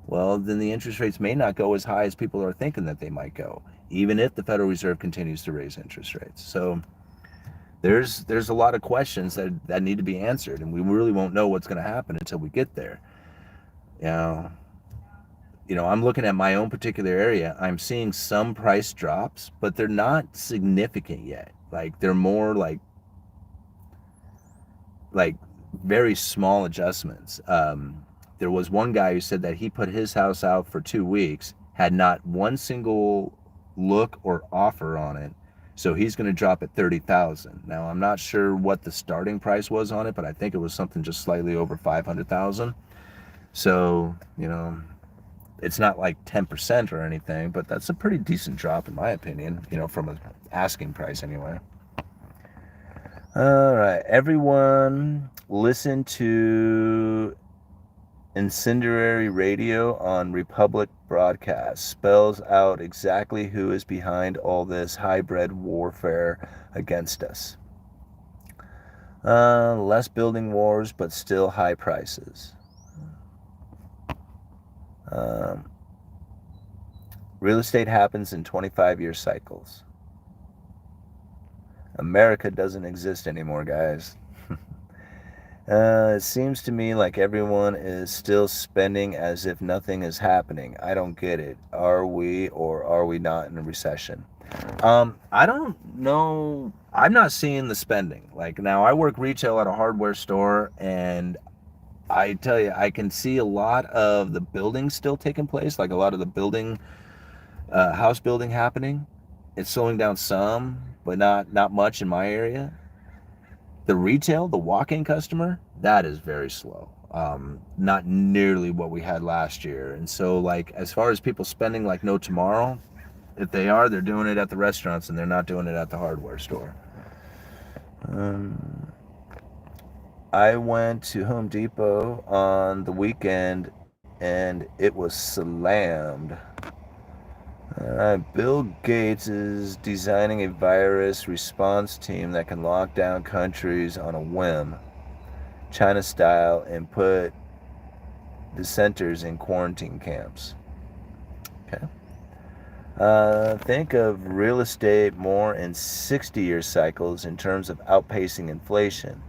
well, then the interest rates may not go as high as people are thinking that they might go, even if the Federal Reserve continues to raise interest rates. So there's a lot of questions that need to be answered, and we really won't know what's going to happen until we get there. I'm looking at my own particular area. I'm seeing some price drops, but they're not significant yet. Like, they're more like very small adjustments. There was one guy who said that he put his house out for 2 weeks, had not one single look or offer on it, so he's going to drop at $30,000. Now, I'm not sure what the starting price was on it, but I think it was something just slightly over $500,000. So, it's not like 10% or anything, but that's a pretty decent drop in my opinion, from an asking price anyway. All right, everyone listen to Incendiary Radio on Republic Broadcast. Spells out exactly who is behind all this hybrid warfare against us. Less building wars, but still high prices. Real estate happens in 25-year cycles. America doesn't exist anymore, guys. It seems to me like everyone is still spending as if nothing is happening. I don't get it. Are we or are we not in a recession? I don't know. I'm not seeing the spending. Like, now I work retail at a hardware store, and I tell you, I can see a lot of the building still taking place, like a lot of the building, house building happening. It's slowing down some, but not much in my area. The retail, the walk-in customer, that is very slow. Not nearly what we had last year. And so, like, as far as people spending like no tomorrow, if they are, they're doing it at the restaurants and they're not doing it at the hardware store. I went to Home Depot on the weekend and it was slammed. Bill Gates is designing a virus response team that can lock down countries on a whim, China style, and put dissenters in quarantine camps. Okay. Think of real estate more in 60-year cycles in terms of outpacing inflation.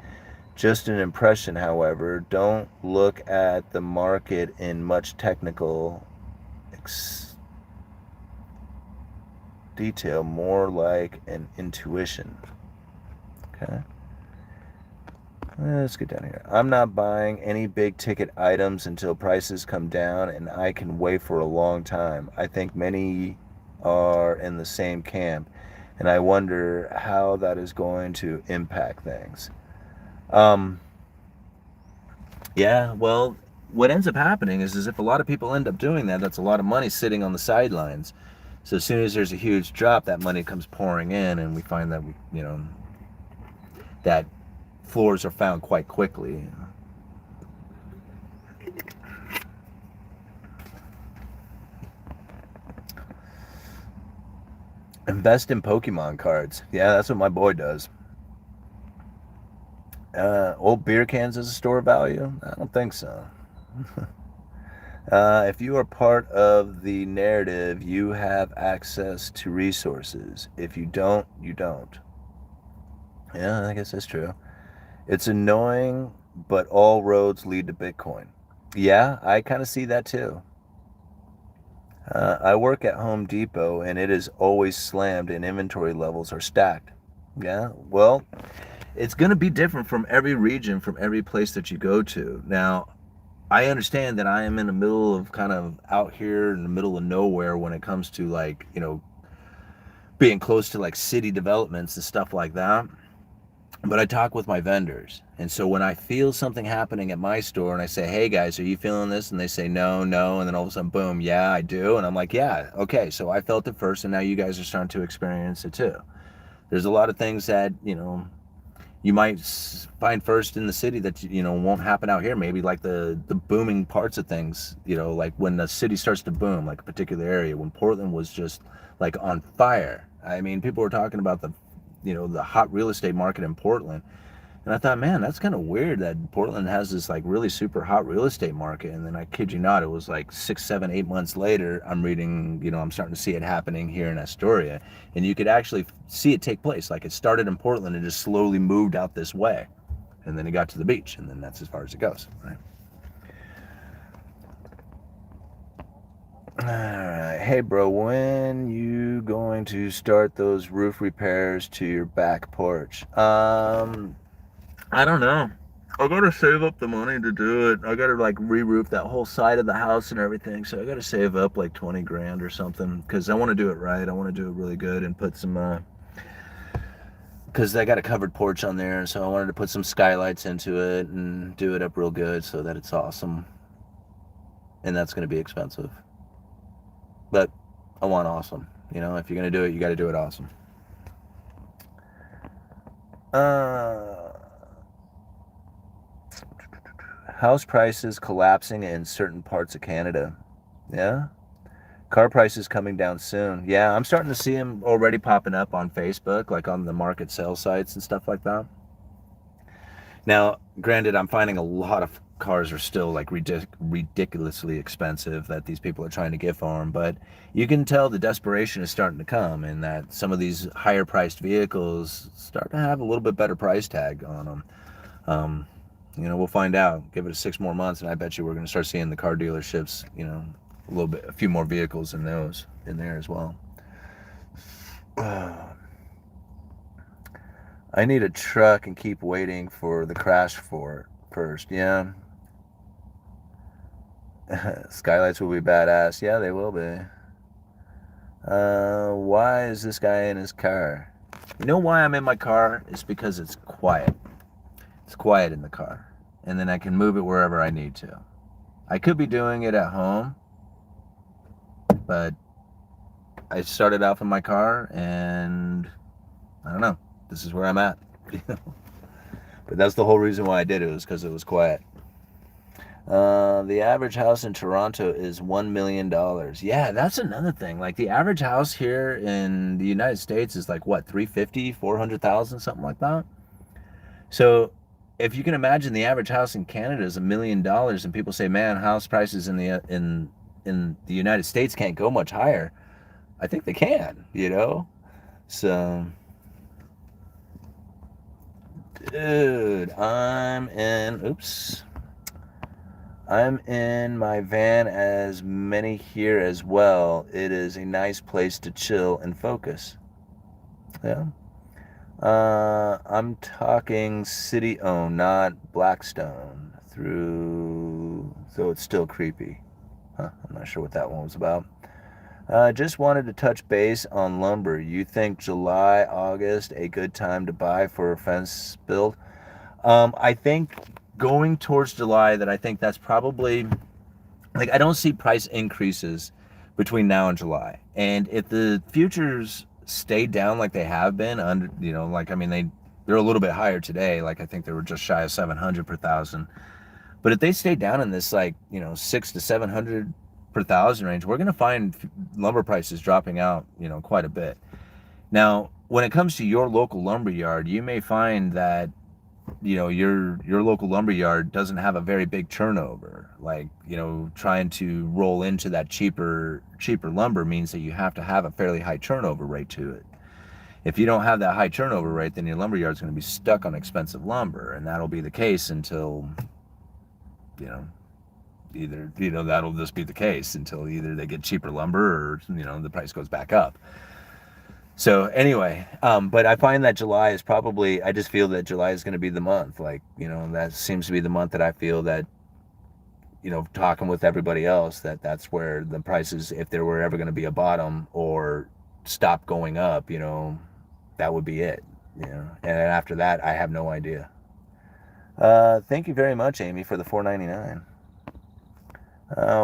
Just an impression, however. Don't look at the market in much technical detail, more like an intuition. Okay. Let's get down here. I'm not buying any big ticket items until prices come down, and I can wait for a long time. I think many are in the same camp, and I wonder how that is going to impact things. Um, yeah, well, what ends up happening is if a lot of people end up doing that, that's a lot of money sitting on the sidelines. So as soon as there's a huge drop, that money comes pouring in, and we find that that floors are found quite quickly. Invest in Pokemon cards. Yeah, that's what my boy does. Old beer cans as a store value? I don't think so. If you are part of the narrative, you have access to resources. If you don't, you don't. Yeah, I guess that's true. It's annoying, but all roads lead to Bitcoin. Yeah, I kind of see that too. I work at Home Depot, and it is always slammed and inventory levels are stacked. Yeah, well, it's going to be different from every region, from every place that you go to. Now, I understand that I am in the middle of kind of out here in the middle of nowhere when it comes to like, being close to like city developments and stuff like that. But I talk with my vendors. And so when I feel something happening at my store and I say, hey guys, are you feeling this? And they say, no, no. And then all of a sudden, boom, yeah, I do. And I'm like, yeah, okay. So I felt it first and now you guys are starting to experience it too. There's a lot of things that, you might find first in the city that, won't happen out here. Maybe like the booming parts of things, like when the city starts to boom, like a particular area, when Portland was just like on fire. I mean, people were talking about the hot real estate market in Portland. And I thought, man, that's kind of weird that Portland has this like really super hot real estate market. And then I kid you not, it was like 6, 7, 8 months later, I'm reading, I'm starting to see it happening here in Astoria. And you could actually see it take place. Like it started in Portland and just slowly moved out this way. And then it got to the beach. And then that's as far as it goes, right? All right. Hey, bro, when you going to start those roof repairs to your back porch? I don't know. I gotta save up the money to do it. I gotta like re-roof that whole side of the house and everything. So I gotta save up like 20 grand or something because I want to do it right. I want to do it really good and put some, because I got a covered porch on there. So I wanted to put some skylights into it and do it up real good so that it's awesome. And that's gonna be expensive. But I want awesome. If you're gonna do it, you gotta do it awesome. House prices collapsing in certain parts of Canada. Yeah. Car prices coming down soon. Yeah, I'm starting to see them already popping up on Facebook, like on the market sale sites and stuff like that. Now, granted, I'm finding a lot of cars are still like ridiculously expensive that these people are trying to get for them, but you can tell the desperation is starting to come and that some of these higher priced vehicles start to have a little bit better price tag on them. We'll find out. Give it 6 more months, and I bet you we're going to start seeing the car dealerships, a few more vehicles in there as well. I need a truck and keep waiting for the crash for it first. Yeah. Skylights will be badass. Yeah, they will be. Why is this guy in his car? You know why I'm in my car? It's because it's quiet. It's quiet in the car. And then I can move it wherever I need to. I could be doing it at home, but I started off in my car and I don't know. This is where I'm at. But that's the whole reason why I did it, was because it was quiet. The average house in Toronto is $1 million. Yeah, that's another thing. Like the average house here in the United States is like what, 350, 400,000, something like that. So if you can imagine, the average house in Canada is $1 million, and people say, man, house prices in the United States can't go much higher. I think they can, So, dude, I'm in my van, as many here as well. It is a nice place to chill and focus. Yeah. I'm talking city-owned, not Blackstone. Through, though it's still creepy. Huh, I'm not sure what that one was about. Just wanted to touch base on lumber. You think July, August, a good time to buy for a fence build? I think going towards July, that I think that's probably, like, I don't see price increases between now and July. And if the futures stay down like they have been, under, like, I mean, they're a little bit higher today. Like, I think they were just shy of 700 per thousand. But if they stay down in this, like, 6 to 700 per thousand range, we're going to find lumber prices dropping out, quite a bit. Now, when it comes to your local lumber yard, you may find that, your local lumber yard doesn't have a very big turnover. Like, trying to roll into that cheaper lumber means that you have to have a fairly high turnover rate to it. If you don't have that high turnover rate, then your lumber yard's going to be stuck on expensive lumber, and that'll be the case until, you know either, that'll just be the case until either they get cheaper lumber, or the price goes back up. So anyway, but I find that July is probably, I just feel that July is going to be the month. Like, that seems to be the month that I feel that, talking with everybody else, that's where the prices, if there were ever going to be a bottom or stop going up, that would be it. And after that, I have no idea. Thank you very much, Amy, for the $4.99.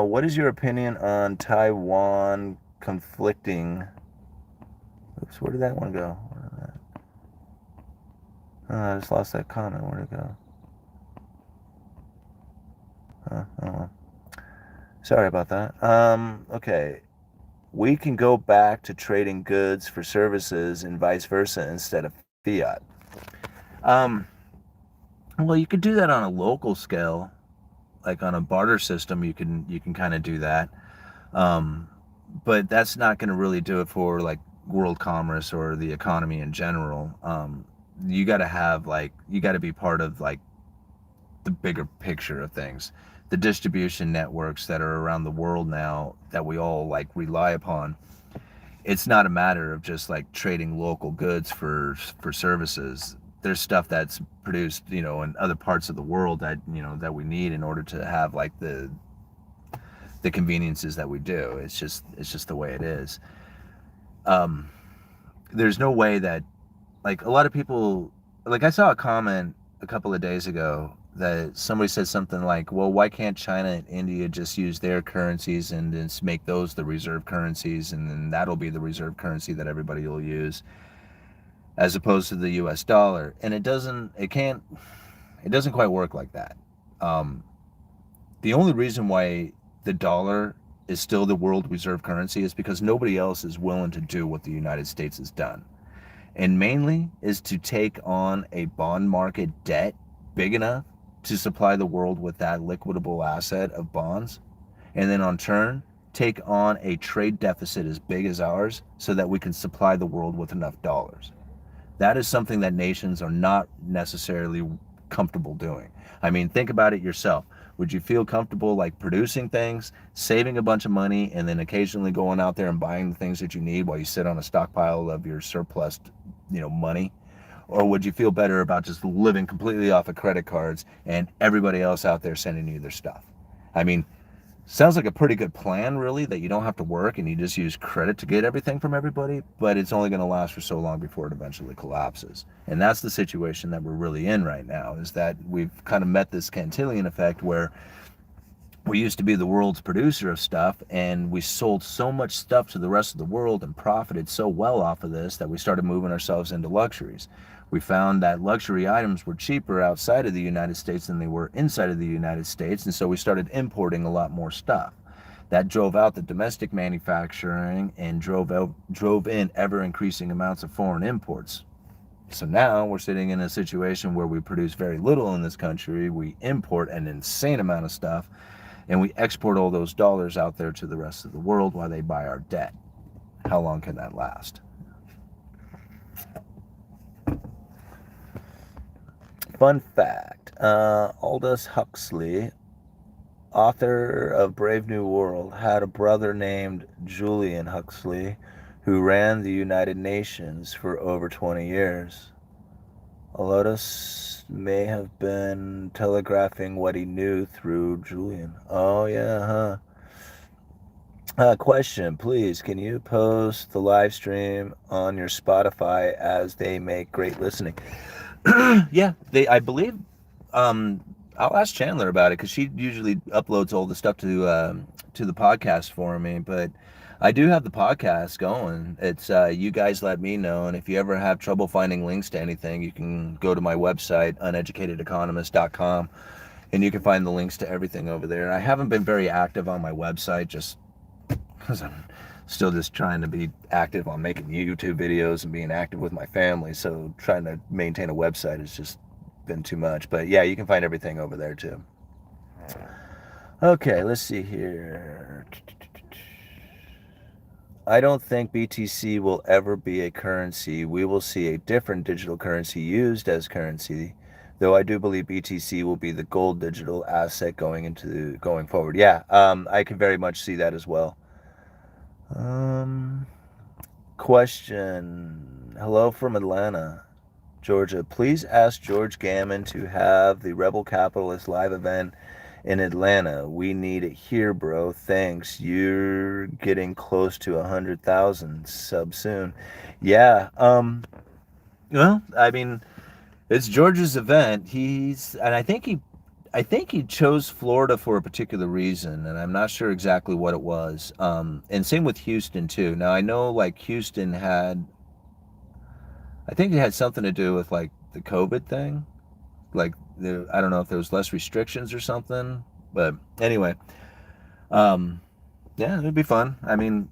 What is your opinion on Taiwan conflicting? Oops, where did that one go? I just lost that comment. Where'd it go? Oh well. Sorry about that. Okay. We can go back to trading goods for services and vice versa instead of fiat. Um, well, you could do that on a local scale, like on a barter system. You can kind of do that. Um, but that's not going to really do it for like world commerce or the economy in general. You got to have, like, you got to be part of, like, the bigger picture of things, the distribution networks that are around the world now that we all, like, rely upon. It's not a matter of just like trading local goods for services. There's stuff that's produced, in other parts of the world that, that we need in order to have, like, the conveniences that we do. It's just the way it is. Um, there's no way that, like, a lot of people, like, I saw a comment a couple of days ago that somebody said something like, well, why can't China and India just use their currencies and just make those the reserve currencies, and then that'll be the reserve currency that everybody will use, as opposed to the US dollar? And it doesn't quite work like that. Um, the only reason why the dollar is still the world reserve currency is because nobody else is willing to do what the United States has done, and mainly is to take on a bond market debt big enough to supply the world with that liquidable asset of bonds, and then on turn take on a trade deficit as big as ours so that we can supply the world with enough dollars. That is something that nations are not necessarily comfortable doing. I mean, think about it yourself. Would you feel comfortable, like, producing things, saving a bunch of money, and then occasionally going out there and buying the things that you need while you sit on a stockpile of your surplus, money? Or would you feel better about just living completely off of credit cards and everybody else out there sending you their stuff? I mean, sounds like a pretty good plan, really, that you don't have to work and you just use credit to get everything from everybody, but it's only going to last for so long before it eventually collapses. And that's the situation that we're really in right now, is that we've kind of met this Cantillon effect where we used to be the world's producer of stuff, and we sold so much stuff to the rest of the world and profited so well off of this that we started moving ourselves into luxuries. We found that luxury items were cheaper outside of the United States than they were inside of the United States, and so we started importing a lot more stuff. That drove out the domestic manufacturing and drove in ever increasing amounts of foreign imports. So now we're sitting in a situation where we produce very little in this country, we import an insane amount of stuff, and we export all those dollars out there to the rest of the world while they buy our debt. How long can that last? Fun fact, Aldous Huxley, author of Brave New World, had a brother named Julian Huxley who ran the United Nations for over 20 years. Lotus may have been telegraphing what he knew through Julian. Oh, yeah, huh? Question, please. Can you post the live stream on your Spotify as they make great listening? Yeah, I believe. Um, I'll ask Chandler about it because she usually uploads all the stuff to the podcast for me. But I do have the podcast going. It's you guys let me know, and if you ever have trouble finding links to anything, you can go to my website uneducatedeconomist.com, and you can find the links to everything over there. I haven't been very active on my website just because I'm still just trying to be active on making YouTube videos and being active with my family. So trying to maintain a website has just been too much. But yeah, you can find everything over there too. Okay, let's see here. I don't think BTC will ever be a currency. We will see a different digital currency used as currency, though I do believe BTC will be the gold digital asset going forward. Yeah, I can very much see that as well. Question. Hello from Atlanta, Georgia. Please ask George Gammon to have the Rebel Capitalist live event in Atlanta. We need it here, bro. Thanks. You're getting close to 100,000 subs soon. Yeah. Well, I mean, it's George's event. And I think he chose Florida for a particular reason, and I'm not sure exactly what it was. And same with Houston too. Now I know like Houston I think it had something to do with like the COVID thing. Like I don't know if there was less restrictions or something, but anyway, yeah, it'd be fun. I mean,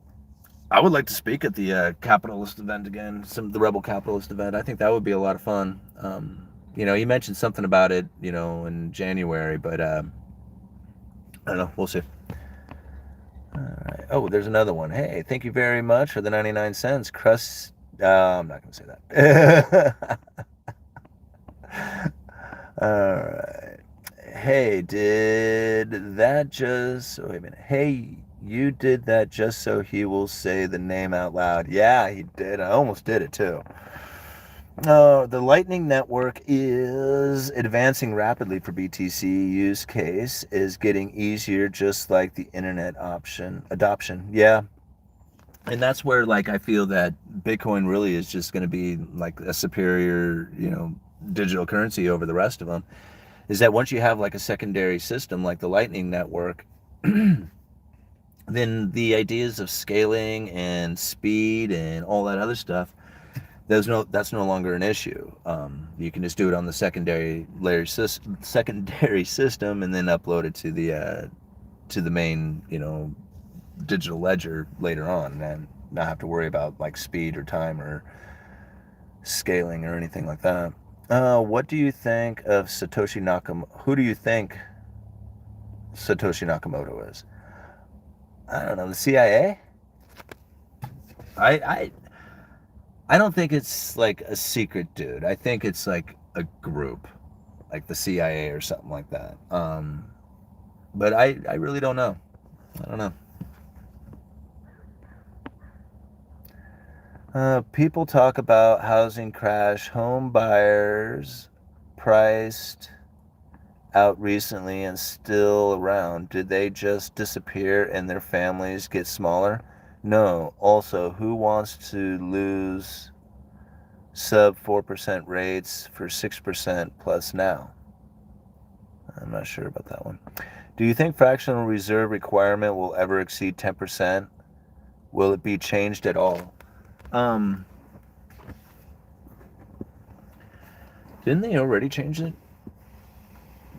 I would like to speak at the capitalist event again, the Rebel Capitalist event. I think that would be a lot of fun. You mentioned something about it, in January, but I don't know. We'll see. All right. Oh, there's another one. Hey, thank you very much for the 99 cents. I'm not going to say that. All right. Hey, did that just... Wait a minute. Hey, you did that just so he will say the name out loud. Yeah, he did. I almost did it, too. The Lightning Network is advancing rapidly for BTC. Use case is getting easier, just like the internet adoption. Yeah. And that's where, like, I feel that Bitcoin really is just going to be, like, a superior, digital currency over the rest of them. Is that once you have, like, a secondary system like the Lightning Network, then the ideas of scaling and speed and all that other stuff, that's no longer an issue. You can just do it on the secondary system and then upload it to the main digital ledger later on, and not have to worry about like speed or time or scaling or anything like that. What do you think of Satoshi Nakamoto? Who do you think Satoshi Nakamoto is? I don't know. The CIA? I don't think it's like a secret dude. I think it's like a group, like the CIA or something like that. But I really don't know. I don't know. People talk about housing crash, home buyers priced out recently and still around. Did they just disappear and their families get smaller? No. Also, who wants to lose sub 4% rates for 6% plus now? I'm not sure about that one. Do you think fractional reserve requirement will ever exceed 10%? Will it be changed at all? Didn't they already change it?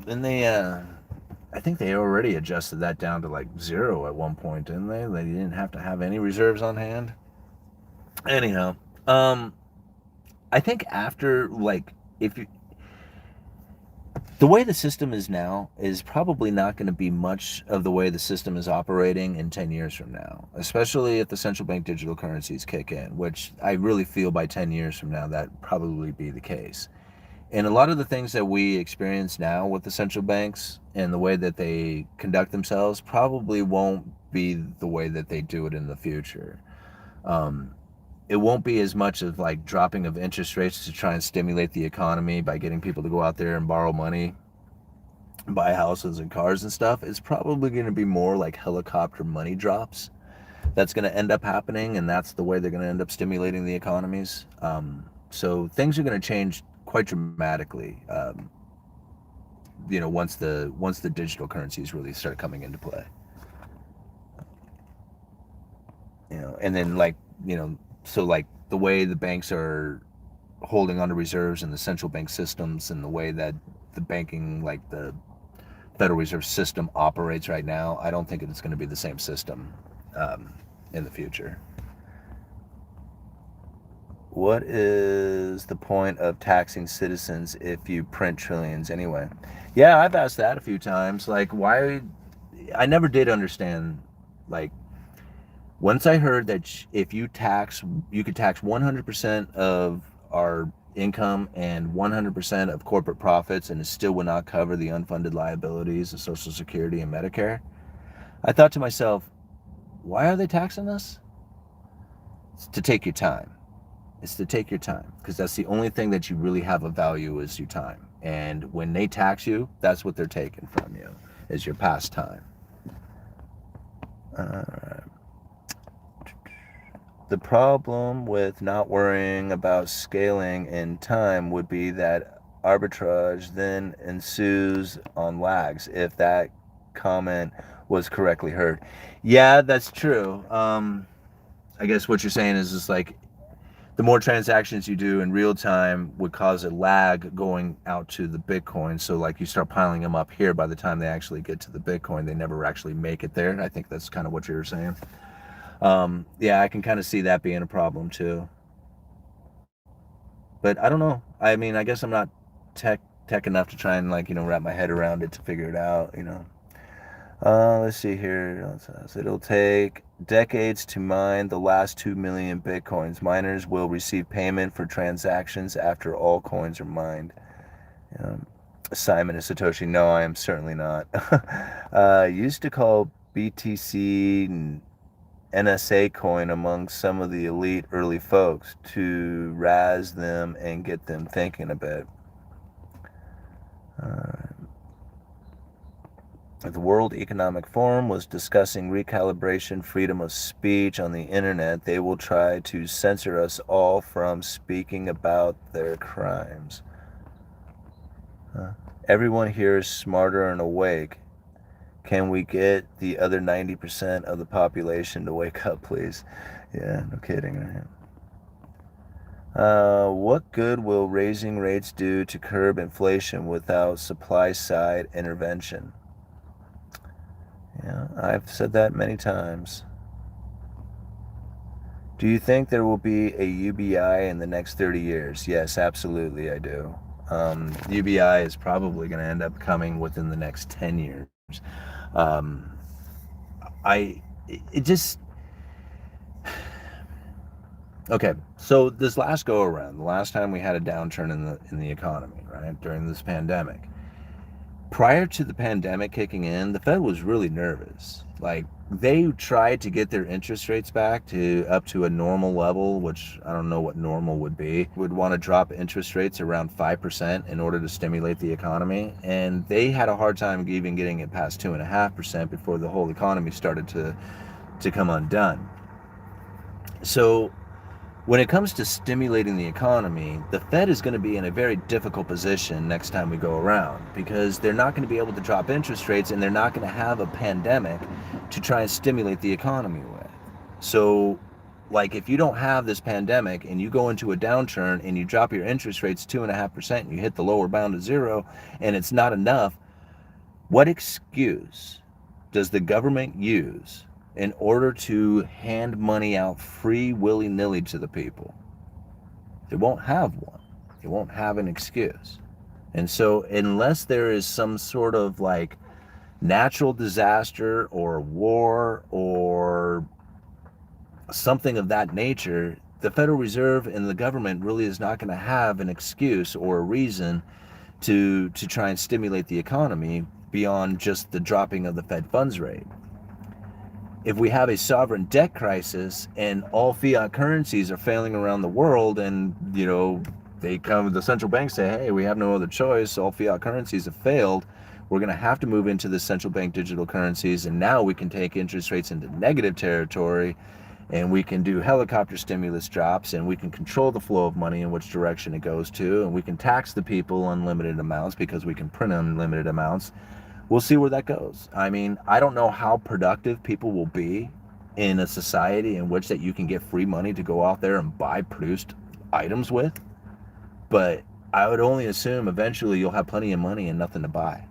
Didn't they, I think they already adjusted that down to like 0 at one point, didn't they? They didn't have to have any reserves on hand. Anyhow, I think after, like, the way the system is now is probably not going to be much of the way the system is operating in 10 years from now, especially if the central bank digital currencies kick in, which I really feel by 10 years from now that probably be the case. And a lot of the things that we experience now with the central banks and the way that they conduct themselves probably won't be the way that they do it in the future. it won't be as much of like dropping of interest rates to try and stimulate the economy by getting people to go out there and borrow money, buy houses and cars and stuff. It's probably going to be more like helicopter money drops that's going to end up happening, and that's the way they're going to end up stimulating the economies. So things are going to change quite dramatically. Once the digital currencies really start coming into play. And then so like the way the banks are holding onto reserves and the central bank systems and the way that the banking, like the Federal Reserve system operates right now, I don't think it's going to be the same system in the future. What is the point of taxing citizens if you print trillions anyway? Yeah, I've asked that a few times. Like, why? I never did understand. Like, once I heard that if you could tax 100% of our income and 100% of corporate profits, and it still would not cover the unfunded liabilities of Social Security and Medicare, I thought to myself, why are they taxing us? It's to take your time. It's to take your time, because that's the only thing that you really have of value is your time. And when they tax you, that's what they're taking from you, is your past time. The problem with not worrying about scaling in time would be that arbitrage then ensues on lags, if that comment was correctly heard. Yeah, that's true. I guess what you're saying is just like the more transactions you do in real time would cause a lag going out to the Bitcoin. So like you start piling them up here, by the time they actually get to the Bitcoin, they never actually make it there. I think that's kind of what you were saying. Yeah, I can kind of see that being a problem too. But I don't know. I mean, I guess I'm not tech enough to try and wrap my head around it to figure it out. Let's see here. It'll take decades to mine the last 2 million Bitcoins. Miners will receive payment for transactions after all coins are mined. Simon is Satoshi. No, I am certainly not. Used to call BTC NSA coin among some of the elite early folks to razz them and get them thinking a bit. The World Economic Forum was discussing recalibration, freedom of speech on the internet. They will try to censor us all from speaking about their crimes. Everyone here is smarter and awake. Can we get the other 90% of the population to wake up, please? Yeah, no kidding, right? What good will raising rates do to curb inflation without supply-side intervention? Yeah, I've said that many times. Do you think there will be a UBI in the next 30 years? Yes, absolutely, I do. UBI is probably going to end up coming within the next 10 years. Okay, so this last go around, the last time we had a downturn in the economy, right, during this pandemic, prior to the pandemic kicking in, the Fed was really nervous. Like, they tried to get their interest rates back to up to a normal level, which I don't know what normal would be. Would want to drop interest rates around 5% in order to stimulate the economy. And they had a hard time even getting it past 2.5% before the whole economy started to come undone. So when it comes to stimulating the economy, the Fed is going to be in a very difficult position next time we go around, because they're not going to be able to drop interest rates, and they're not going to have a pandemic to try and stimulate the economy with. So, like, if you don't have this pandemic and you go into a downturn and you drop your interest rates 2.5% and you hit the lower bound of zero and it's not enough, what excuse does the government use in order to hand money out free willy-nilly to the people? They won't have one. They won't have an excuse. And so unless there is some sort of like natural disaster or war or something of that nature, the Federal Reserve and the government really is not going to have an excuse or a reason to try and stimulate the economy beyond just the dropping of the Fed funds rate. if we have a sovereign debt crisis and all fiat currencies are failing around the world, and the central banks say, hey, we have no other choice, all fiat currencies have failed, we're going to have to move into the central bank digital currencies, and now we can take interest rates into negative territory, and we can do helicopter stimulus drops, and we can control the flow of money in which direction it goes to, and we can tax the people unlimited amounts because we can print unlimited amounts. We'll see where that goes. I mean, I don't know how productive people will be in a society in which that you can get free money to go out there and buy produced items with, but I would only assume eventually you'll have plenty of money and nothing to buy.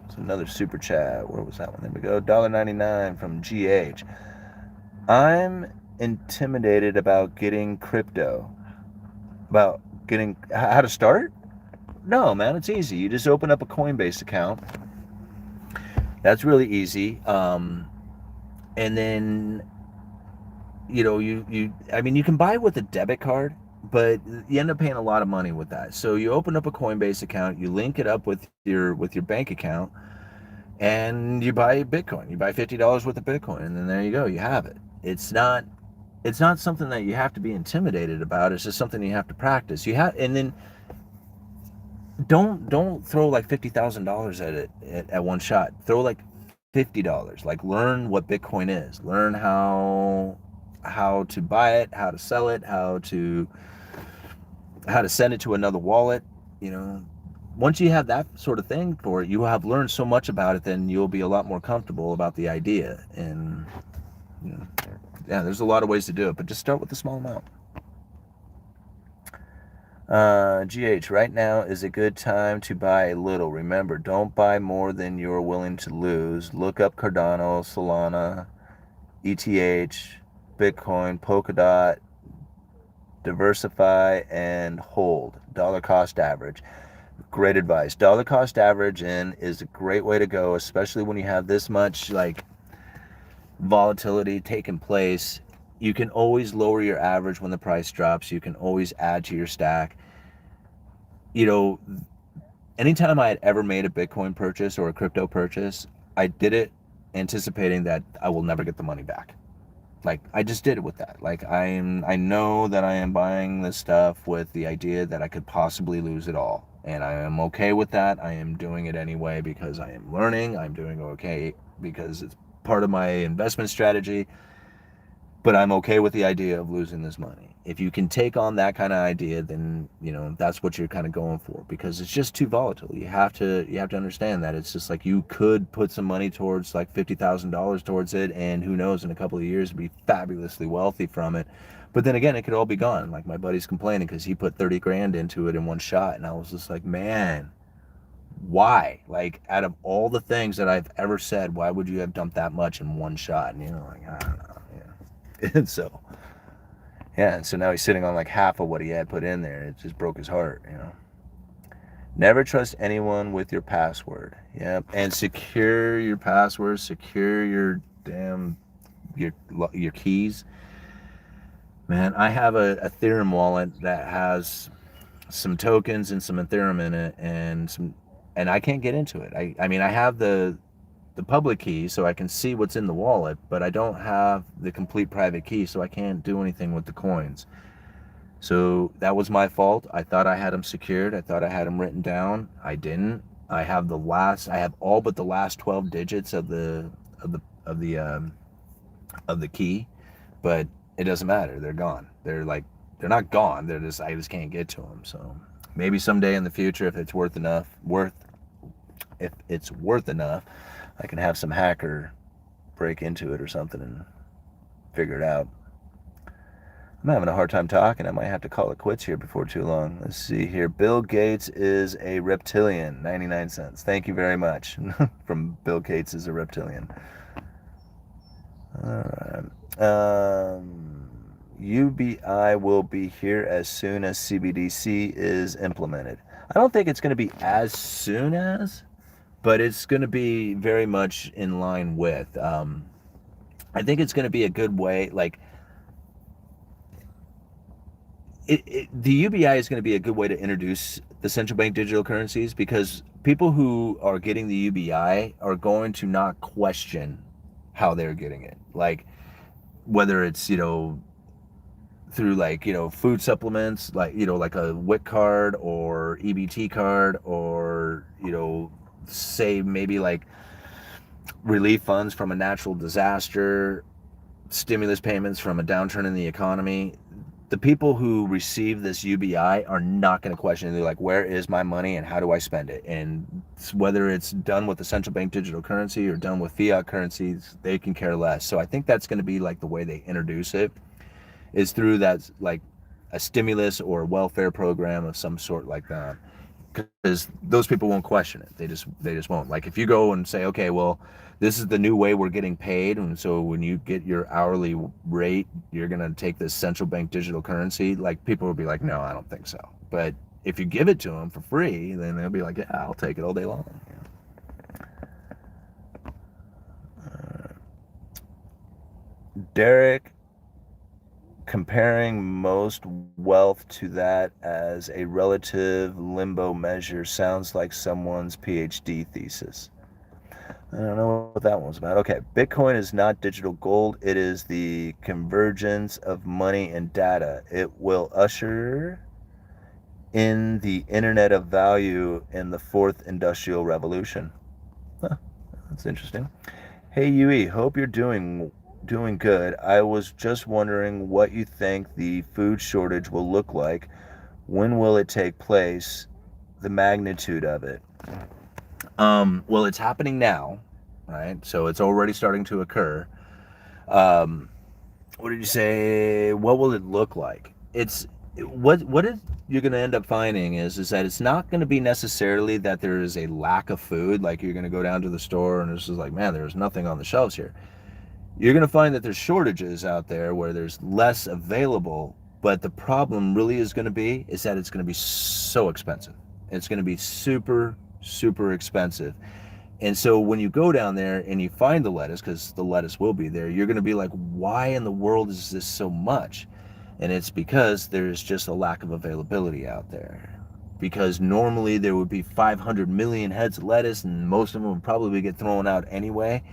It's another super chat. Where was that one? There we go. $1.99 from GH. I'm intimidated about getting crypto. About getting how to start? No, man, it's easy. You just open up a Coinbase account. That's really easy. And then you can buy with a debit card, but you end up paying a lot of money with that. So you open up a Coinbase account, you link it up with your bank account, and you buy Bitcoin. You buy $50 worth of Bitcoin, and then there you go. You have it. It's not something that you have to be intimidated about. It's just something you have to practice. And then don't throw like $50,000 at it at one shot. Throw like $50. Like, learn what Bitcoin is. Learn how to buy it, how to sell it, how to send it to another wallet. Once you have that sort of thing for it, you will have learned so much about it, then you'll be a lot more comfortable about the idea. And yeah, there's a lot of ways to do it, but just start with a small amount. GH, right now is a good time to buy a little. Remember, don't buy more than you're willing to lose. Look up Cardano, Solana, ETH, Bitcoin, Polkadot, diversify, and hold. Dollar cost average. Great advice. Dollar cost average is a great way to go, especially when you have this much like volatility taking place. You can always lower your average when the price drops. You can always add to your stack. Anytime I had ever made a Bitcoin purchase or a crypto purchase, I did it anticipating that I will never get the money back. Like, I just did it with that. Like, I know that I am buying this stuff with the idea that I could possibly lose it all. And I am okay with that. I am doing it anyway because I am learning. I'm doing okay because it's part of my investment strategy. But I'm okay with the idea of losing this money. If you can take on that kind of idea, then that's what you're kind of going for, because it's just too volatile. You have to understand that it's just like you could put some money towards like $50,000 towards it, and who knows, in a couple of years be fabulously wealthy from it. But then again, it could all be gone. Like, my buddy's complaining because he put 30 grand into it in one shot, and I was just like, man, why? Like, out of all the things that I've ever said, why would you have dumped that much in one shot? And like, I don't know. And so now he's sitting on like half of what he had put in there. It just broke his heart. Never trust anyone with your password. Yep. And secure your password. Secure your your keys. Man, I have a Ethereum wallet that has some tokens and some Ethereum in it, and I can't get into it. I mean, I have the public key so I can see what's in the wallet, but I don't have the complete private key, so I can't do anything with the coins. So that was my fault. I thought I had them secured. I thought I had them written down. I didn't. I have all but the last 12 digits of the key, but it doesn't matter. They're gone. They're not gone. I just can't get to them. So maybe someday in the future, if it's worth enough, I can have some hacker break into it or something and figure it out. I'm having a hard time talking. I might have to call it quits here before too long. Let's see here. Bill Gates is a reptilian. 99 cents. Thank you very much. From Bill Gates is a reptilian. All right. UBI will be here as soon as CBDC is implemented. I don't think it's going to be as soon as, but it's going to be very much in line with. I think it's going to be a good way, like, the UBI is going to be a good way to introduce the central bank digital currencies, because people who are getting the UBI are going to not question how they're getting it. Like, whether it's, through, like, food supplements, like, like a WIC card or EBT card, or, say maybe like relief funds from a natural disaster, stimulus payments from a downturn in the economy. The people who receive this UBI are not going to question it. They're like, where is my money and how do I spend it? And whether it's done with the central bank digital currency or done with fiat currencies, they can care less. So I think that's going to be like the way they introduce it, is through that, like a stimulus or a welfare program of some sort like that. Because those people won't question it. They just won't. Like, if you go and say, okay, well, this is the new way we're getting paid, and so when you get your hourly rate, you're gonna take this central bank digital currency. Like, people will be like, no, I don't think so. But if you give it to them for free, then they'll be like, yeah, I'll take it all day long. Derek, comparing most wealth to that as a relative limbo measure sounds like someone's PhD thesis. I don't know what that one's about. Okay, Bitcoin is not digital gold. It is the convergence of money and data. It will usher in the internet of value in the fourth industrial revolution. Huh, that's interesting. Hey Yui, hope you're doing good. I was just wondering what you think the food shortage will look like. When will it take place? The magnitude of it. Well, it's happening now, right? So it's already starting to occur. Um, what did you say? What will it look like? It's what is you're going to end up finding is that it's not going to be necessarily that there is a lack of food. Like, you're going to go down to the store and it's just like, man, there's nothing on the shelves here. You're going to find that there's shortages out there where there's less available, but the problem really is going to be is that it's going to be so expensive. It's going to be super, super expensive. And so when you go down there and you find the lettuce, because the lettuce will be there, you're going to be like, why in the world is this so much? And it's because there's just a lack of availability out there. Because normally there would be 500 million heads of lettuce, and most of them would probably get thrown out anyway.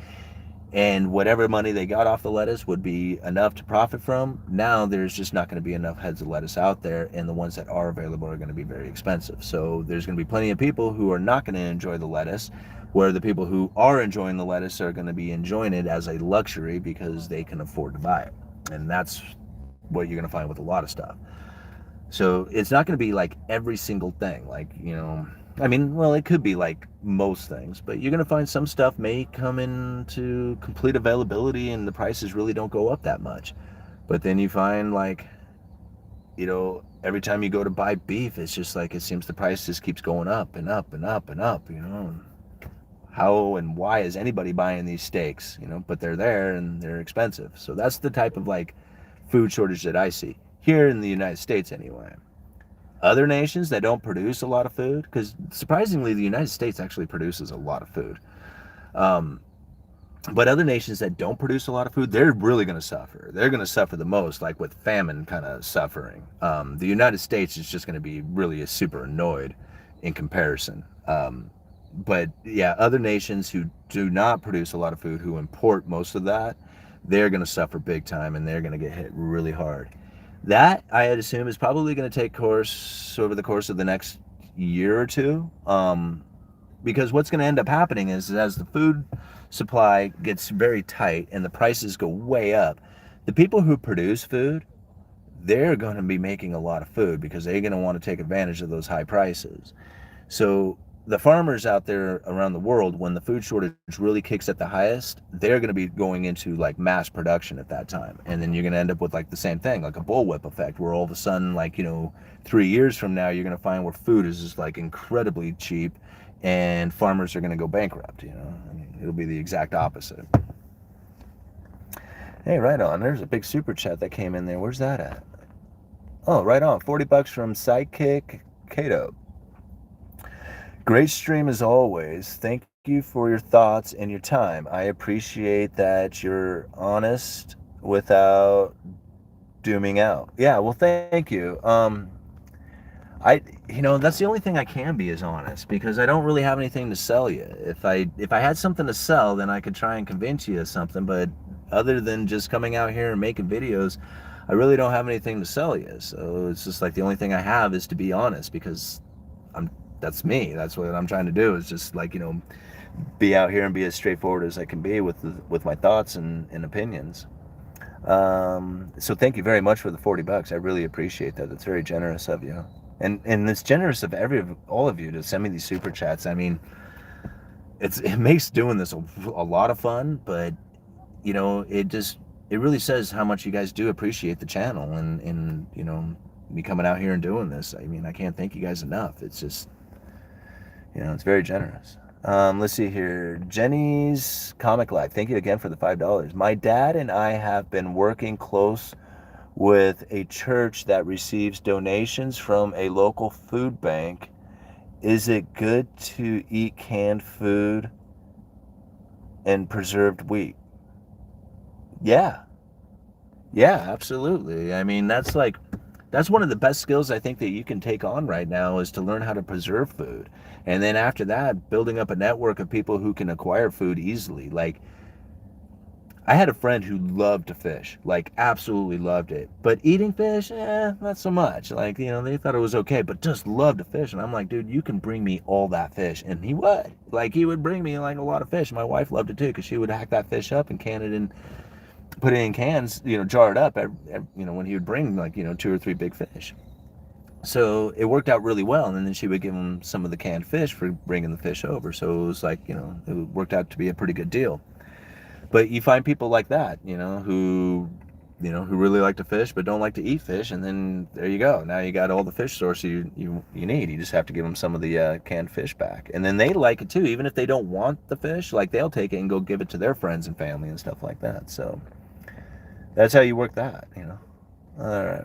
And whatever money they got off the lettuce would be enough to profit from. Now there's just not going to be enough heads of lettuce out there, and the ones that are available are going to be very expensive. So there's going to be plenty of people who are not going to enjoy the lettuce, where the people who are enjoying the lettuce are going to be enjoying it as a luxury because they can afford to buy it. And that's what you're going to find with a lot of stuff. So it's not going to be like every single thing. Like, I mean, well, it could be like most things, but you're going to find some stuff may come into complete availability and the prices really don't go up that much. But then you find, like, every time you go to buy beef, it's just like it seems the price just keeps going up and up and up and up, How and why is anybody buying these steaks, but they're there and they're expensive. So that's the type of, like, food shortage that I see here in the United States anyway. Other nations that don't produce a lot of food, because surprisingly the United States actually produces a lot of food, but other nations that don't produce a lot of food, they're really going to suffer. They're going to suffer the most, like with famine kind of suffering. The United States is just going to be really super annoyed in comparison. But yeah, other nations who do not produce a lot of food, who import most of that, they're going to suffer big time, and they're going to get hit really hard. That, I'd assume, is probably going to take course over the course of the next year or two, because what's going to end up happening is as the food supply gets very tight and the prices go way up, the people who produce food, they're going to be making a lot of food because they're going to want to take advantage of those high prices. So the farmers out there around the world, when the food shortage really kicks at the highest, they're going to be going into like mass production at that time. And then you're going to end up with like the same thing, like a bullwhip effect, where all of a sudden, like, 3 years from now, you're going to find where food is just like incredibly cheap and farmers are going to go bankrupt. I mean, it'll be the exact opposite. Hey, right on. There's a big super chat that came in there. Where's that at? Oh, right on. $40 from Sidekick Cato. Great stream as always. Thank you for your thoughts and your time. I appreciate that you're honest without dooming out. Yeah, well, thank you. That's the only thing I can be is honest, because I don't really have anything to sell you. If I had something to sell, then I could try and convince you of something. But other than just coming out here and making videos, I really don't have anything to sell you. So it's just like the only thing I have is to be honest, because I'm that's me. That's what I'm trying to do, is just like, be out here and be as straightforward as I can be with my thoughts and opinions. So thank you very much for the $40. I really appreciate that. That's very generous of you. And it's generous of all of you to send me these super chats. I mean, it makes doing this a lot of fun, but it really says how much you guys do appreciate the channel and me coming out here and doing this. I mean, I can't thank you guys enough. It's just, it's very generous. Let's see here. Jenny's Comic Life. Thank you again for the $5. My dad and I have been working close with a church that receives donations from a local food bank. Is it good to eat canned food and preserved wheat? Yeah. Yeah, absolutely. I mean, that's one of the best skills I think that you can take on right now, is to learn how to preserve food. And then after that, building up a network of people who can acquire food easily. Like, I had a friend who loved to fish, like absolutely loved it. But eating fish, not so much. Like, they thought it was okay, but just loved to fish. And I'm like, dude, you can bring me all that fish. And he would. Like, he would bring me like a lot of fish. My wife loved it too, because she would hack that fish up and can it and put it in cans, jar it up, when he would bring like, 2 or 3 big fish. So it worked out really well. And then she would give him some of the canned fish for bringing the fish over. So it was like, it worked out to be a pretty good deal. But you find people like that, who really like to fish but don't like to eat fish, and then there you go. Now you got all the fish source you need. You just have to give them some of the canned fish back, and then they like it too, even if they don't want the fish. Like, they'll take it and go give it to their friends and family and stuff like that. So that's how you work that. All right.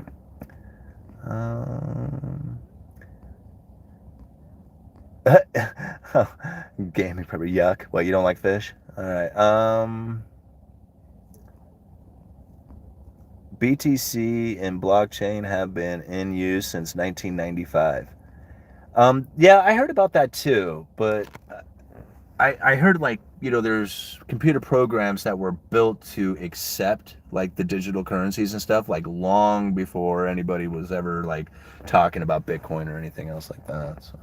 Gaming pepper, yuck. What, you don't like fish? All right. BTC and blockchain have been in use since 1995. Yeah, I heard about that too, but I heard, like, there's computer programs that were built to accept like the digital currencies and stuff, like long before anybody was ever like talking about Bitcoin or anything else like that. So.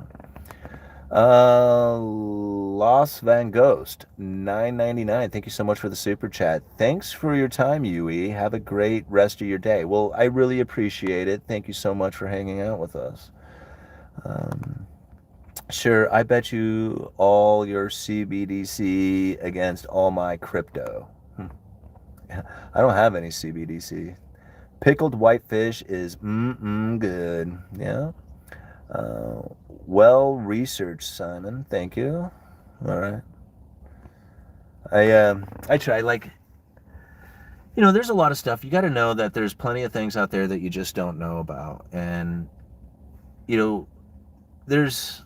Los Van Ghost, $9.99. Thank you so much for the super chat. Thanks for your time, Yui. Have a great rest of your day. Well, I really appreciate it. Thank you so much for hanging out with us. Sure, I bet you all your CBDC against all my crypto. I don't have any CBDC. Pickled whitefish is good. Yeah. Well researched, Simon. Thank you. All right. I try, like, there's a lot of stuff. You got to know that there's plenty of things out there that you just don't know about. And, there's,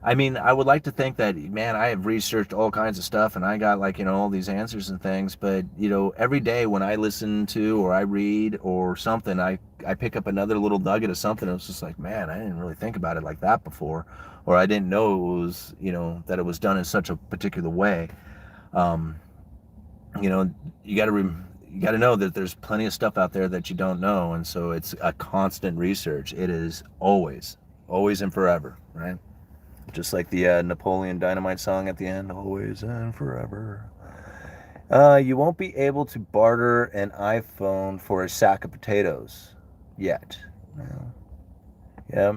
I mean, I would like to think that, man, I have researched all kinds of stuff and I got, like, all these answers and things. But, every day when I listen to or I read or something, I pick up another little nugget of something. It's just like, man, I didn't really think about it like that before. Or I didn't know it was, that it was done in such a particular way. You got to know that there's plenty of stuff out there that you don't know. And so it's a constant research. It is always and forever, right? Just like the Napoleon Dynamite song at the end, always and forever. You won't be able to barter an iPhone for a sack of potatoes yet. Yeah.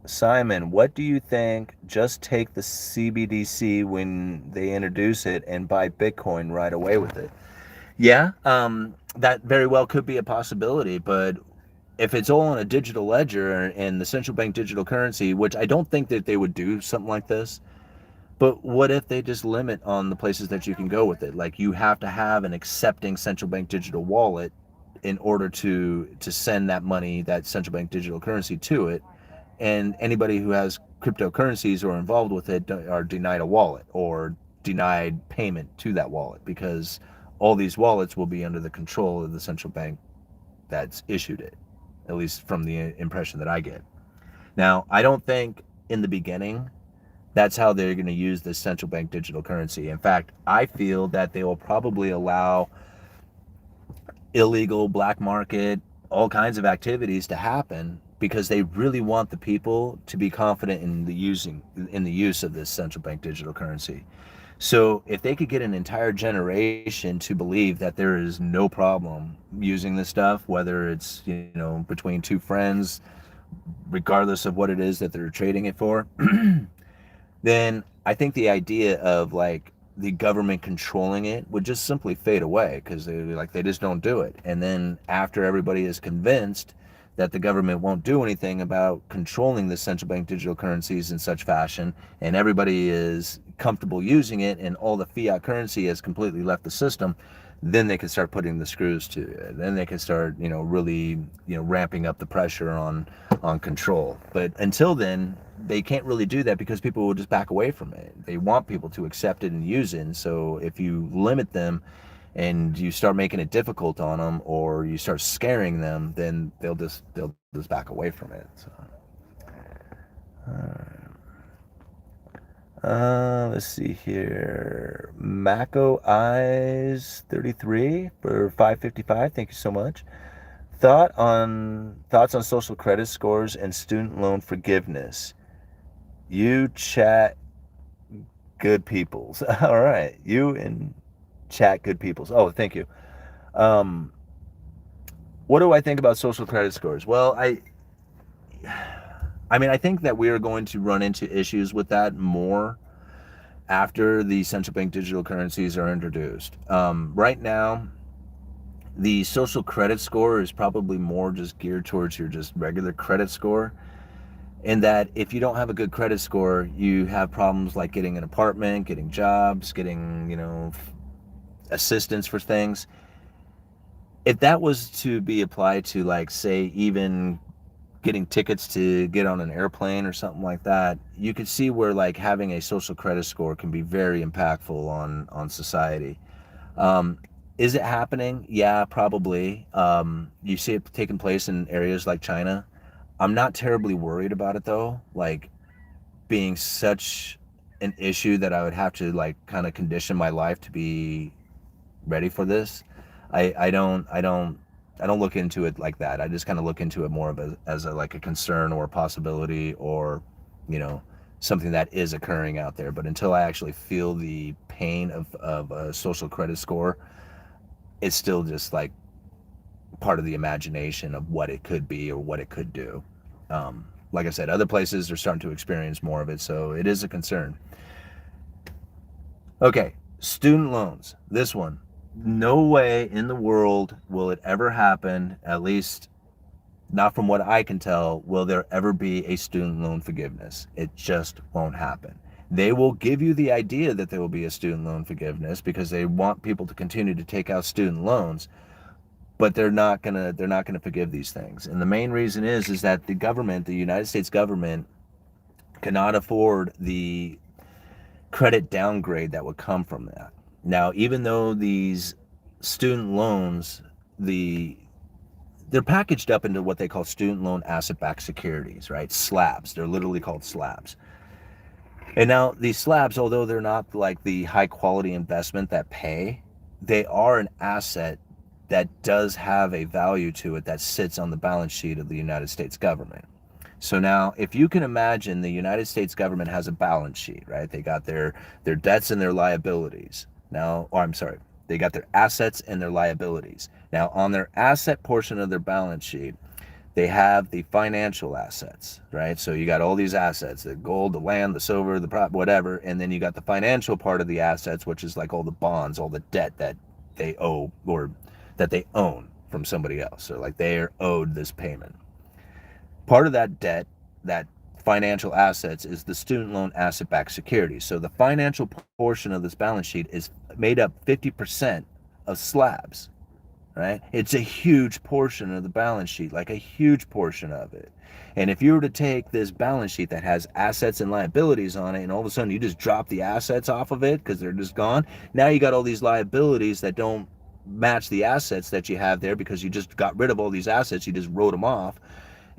Simon, what do you think? Just take the CBDC when they introduce it and buy Bitcoin right away with it. Yeah, that very well could be a possibility, but if it's all on a digital ledger and the central bank digital currency, which I don't think that they would do something like this, but what if they just limit on the places that you can go with it? Like, you have to have an accepting central bank digital wallet in order to send that money, that central bank digital currency, to it. And anybody who has cryptocurrencies or involved with it are denied a wallet or denied payment to that wallet, because all these wallets will be under the control of the central bank that's issued it. at least from the impression that I get. Now, I don't think in the beginning that's how they're going to use this central bank digital currency. In fact, I feel that they will probably allow illegal black market, all kinds of activities to happen because they really want the people to be confident in the use of this central bank digital currency. So if they could get an entire generation to believe that there is no problem using this stuff, whether it's, between two friends, regardless of what it is that they're trading it for, then I think the idea of like the government controlling it would just simply fade away because they just don't do it. And then after everybody is convinced that the government won't do anything about controlling the central bank digital currencies in such fashion, and everybody is comfortable using it, and all the fiat currency has completely left the system, then they can start putting the screws to it. Then they can start, really, ramping up the pressure on control. But until then, they can't really do that because people will just back away from it. They want people to accept it and use it. And so if you limit them and you start making it difficult on them, or you start scaring them, then they'll just back away from it. So, let's see here. Mako Eyes 33 for 555. Thank you so much. Thoughts on social credit scores and student loan forgiveness. You chat good peoples. All right, you and chat good peoples. Oh, thank you. What do I think about social credit scores? Well, I think that we are going to run into issues with that more after the central bank digital currencies are introduced. Right now, the social credit score is probably more just geared towards your just regular credit score. In that if you don't have a good credit score, you have problems like getting an apartment, getting jobs, getting, assistance for things. If that was to be applied to, like, say, even getting tickets to get on an airplane or something like that, you could see where like having a social credit score can be very impactful on society. Is it happening? Yeah, probably. You see it taking place in areas like China. I'm not terribly worried about it though, like being such an issue that I would have to like kind of condition my life to be ready for this. I don't look into it like that. I just kind of look into it more of as a like a concern or a possibility, or something that is occurring out there. But until I actually feel the pain of a social credit score, it's still just like part of the imagination of what it could be or what it could do. Like I said, other places are starting to experience more of it, so it is a concern. Okay, student loans. This one, no way in the world will it ever happen, at least not from what I can tell, will there ever be a student loan forgiveness. It just won't happen. They will give you the idea that there will be a student loan forgiveness because they want people to continue to take out student loans, but they're not gonna forgive these things. And the main reason is that the government, the United States government, cannot afford the credit downgrade that would come from that. Now, even though these student loans, they're packaged up into what they call student loan asset-backed securities, right? Slabs. They're literally called slabs. And now these slabs, although they're not like the high quality investment that pay, they are an asset that does have a value to it that sits on the balance sheet of the United States government. So now, if you can imagine, the United States government has a balance sheet, right? They got their debts and their liabilities. Now, or I'm sorry, they got their assets and their liabilities. Now, on their asset portion of their balance sheet, they have the financial assets, right? So you got all these assets, the gold, the land, the silver, the prop, whatever, and then you got the financial part of the assets, which is like all the bonds, all the debt that they owe or that they own from somebody else. So like they are owed this payment. Part of that debt, that financial assets, is the student loan asset-backed securities. So the financial portion of this balance sheet is made up 50% of slabs, right? It's a huge portion of the balance sheet, like a huge portion of it. And if you were to take this balance sheet that has assets and liabilities on it, and all of a sudden you just drop the assets off of it because they're just gone, now you got all these liabilities that don't match the assets that you have there because you just got rid of all these assets, you just wrote them off.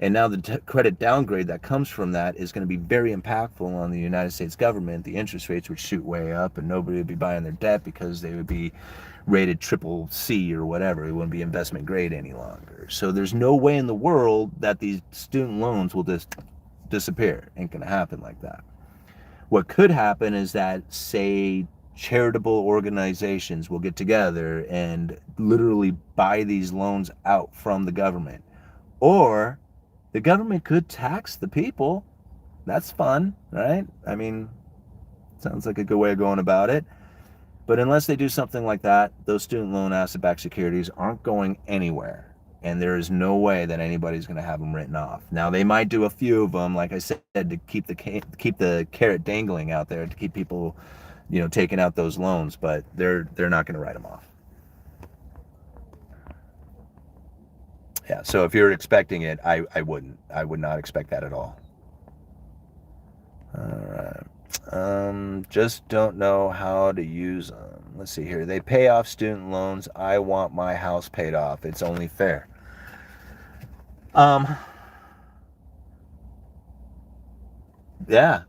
And now the credit downgrade that comes from that is going to be very impactful on the United States government. The interest rates would shoot way up and nobody would be buying their debt because they would be rated triple C or whatever. It wouldn't be investment grade any longer. So there's no way in the world that these student loans will just disappear. Ain't going to happen like that. What could happen is that, say, charitable organizations will get together and literally buy these loans out from the government. Or the government could tax the people. That's fun, right? I mean, sounds like a good way of going about it. But unless they do something like that, those student loan asset-backed securities aren't going anywhere. And there is no way that anybody's going to have them written off. Now, they might do a few of them, like I said, to keep the carrot dangling out there, to keep people, taking out those loans. But they're not going to write them off. Yeah, so if you're expecting it, I wouldn't. I would not expect that at all. All right. Just don't know how to use them. Let's see here. They pay off student loans. I want my house paid off. It's only fair. Yeah,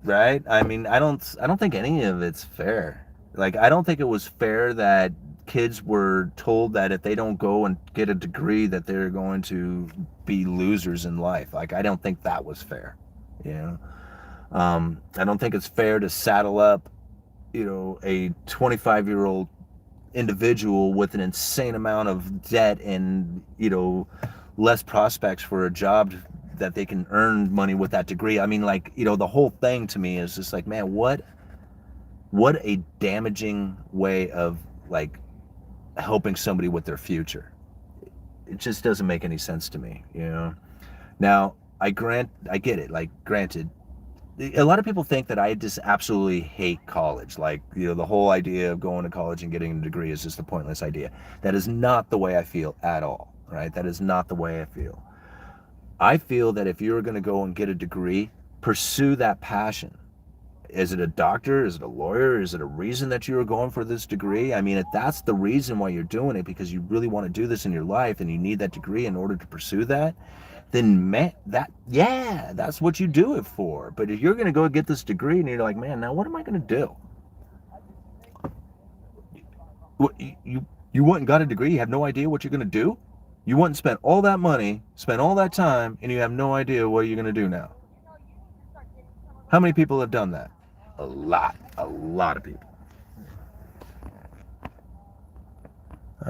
right? I mean, I don't think any of it's fair. Like, I don't think it was fair that kids were told that if they don't go and get a degree that they're going to be losers in life. Like, I don't think that was fair. I don't think it's fair to saddle up, a 25-year-old individual with an insane amount of debt and, less prospects for a job that they can earn money with that degree. I mean, like, the whole thing to me is just like, man, what a damaging way of, like, helping somebody with their future. It just doesn't make any sense to me, Now, I get it. Like, granted, a lot of people think that I just absolutely hate college. Like, the whole idea of going to college and getting a degree is just a pointless idea. That is not the way I feel at all, right? That is not the way I feel. I feel that if you're going to go and get a degree, pursue that passion. Is it a doctor? Is it a lawyer? Is it a reason that you are going for this degree? I mean, if that's the reason why you're doing it, because you really want to do this in your life and you need that degree in order to pursue that, then that's what you do it for. But if you're going to go get this degree and you're like, man, now what am I going to do? You went and got a degree, you have no idea what you're going to do? You went and spent all that money, spent all that time, and you have no idea what you're going to do now. How many people have done that? A lot of people.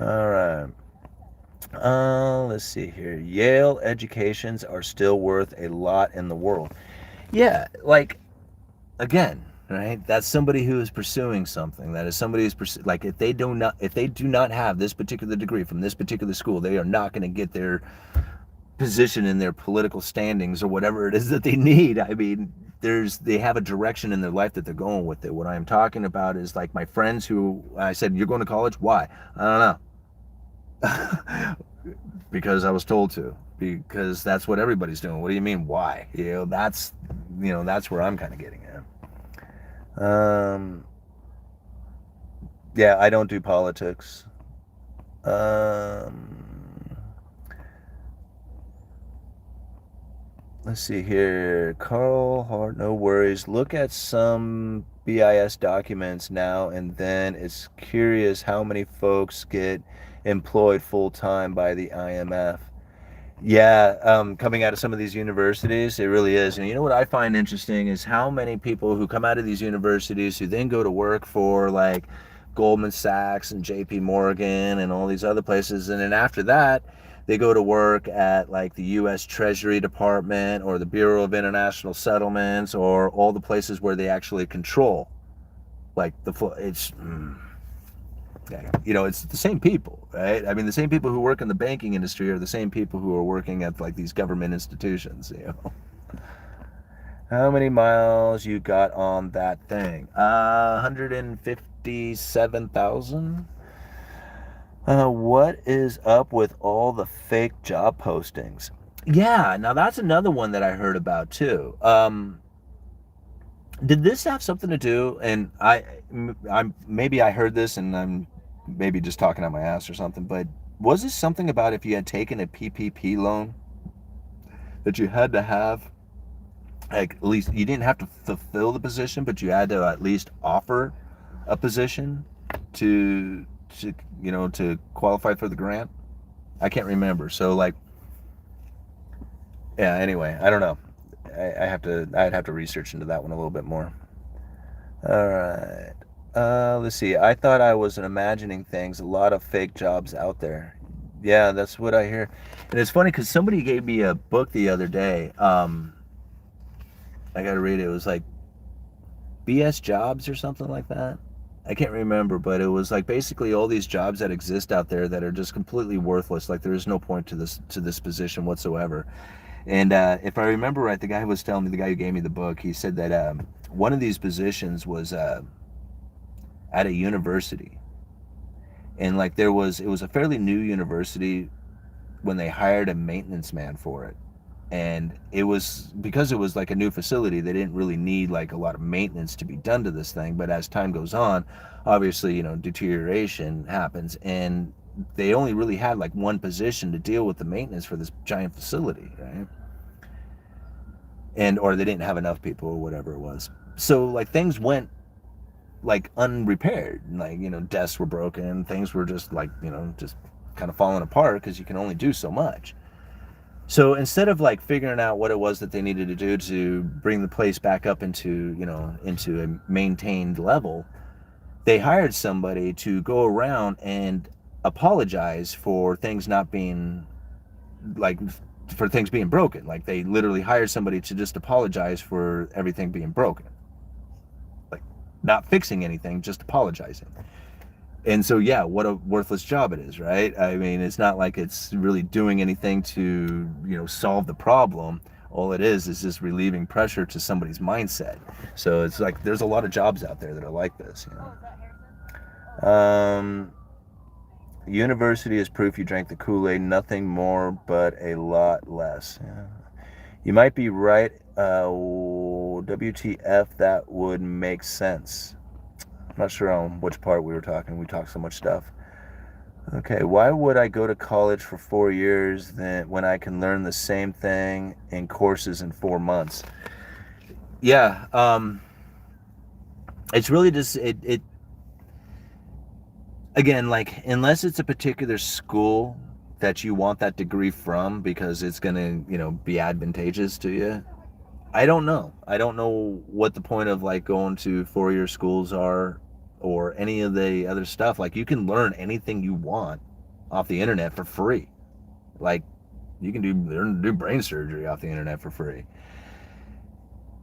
All right. Let's see here. Yale educations are still worth a lot in the world. Yeah, like, again, right? That's somebody who is pursuing something. That is somebody who's like, if they do not have this particular degree from this particular school, they are not going to get their position in their political standings or whatever it is that they need. I mean, they have a direction in their life that they're going with it. What I'm talking about is, like, my friends who I said, you're going to college? Why? I don't know. Because I was told to, because that's what everybody's doing. What do you mean, why? That's where I'm kind of getting at. Yeah, I don't do politics. Let's see here. Carl Hart, no worries. Look at some BIS documents now and then. It's curious how many folks get employed full-time by the IMF. Yeah, coming out of some of these universities, it really is. And you know what I find interesting is how many people who come out of these universities who then go to work for, like, Goldman Sachs and JP Morgan and all these other places, and then after that they go to work at, like, the U.S. Treasury Department or the Bureau of International Settlements or all the places where they actually control, like, it's the same people, right? I mean, the same people who work in the banking industry are the same people who are working at, like, these government institutions. How many miles you got on that thing? 157,000. What is up with all the fake job postings? Yeah, now that's another one that I heard about too. Did this have something to do? And I maybe I heard this and I'm maybe just talking out my ass or something, but was this something about if you had taken a PPP loan that you had to have, like, at least you didn't have to fulfill the position, but you had to at least offer a position to to qualify for the grant? I can't remember. So like, yeah. Anyway, I don't know. I'd have to research into that one a little bit more. All right. Let's see. I thought I was imagining things. A lot of fake jobs out there. Yeah, that's what I hear. And it's funny because somebody gave me a book the other day. I got to read it. It was like BS Jobs or something like that. I can't remember, but it was like basically all these jobs that exist out there that are just completely worthless. Like there is no point to this position whatsoever. And if I remember right, the guy who was telling me, the guy who gave me the book, he said that one of these positions was at a university, and like it was a fairly new university when they hired a maintenance man for it. And it was because it was like a new facility, they didn't really need like a lot of maintenance to be done to this thing. But as time goes on, obviously, deterioration happens, and they only really had like one position to deal with the maintenance for this giant facility, right? And or they didn't have enough people or whatever it was. So like things went like unrepaired, like desks were broken, things were just like just kind of falling apart because you can only do so much. So instead of like figuring out what it was that they needed to do to bring the place back up into into a maintained level, they hired somebody to go around and apologize for things not being like for things being broken. Like they literally hired somebody to just apologize for everything being broken, like not fixing anything, just apologizing. And so yeah, what a worthless job it is, right? I mean, it's not like it's really doing anything to solve the problem. All it is just relieving pressure to somebody's mindset. So it's like there's a lot of jobs out there that are like this. University is proof you drank the Kool-Aid, nothing more but a lot less. Yeah. You might be right. WTF, that would make sense. I'm not sure on which part we were talking. We talked so much stuff. Okay, why would I go to college for 4 years when I can learn the same thing in courses in 4 months? Yeah, it's really just it again, like unless it's a particular school that you want that degree from because it's gonna be advantageous to you. I don't know. I don't know what the point of like going to 4-year schools are or any of the other stuff. Like you can learn anything you want off the internet for free. Like you can do brain surgery off the internet for free.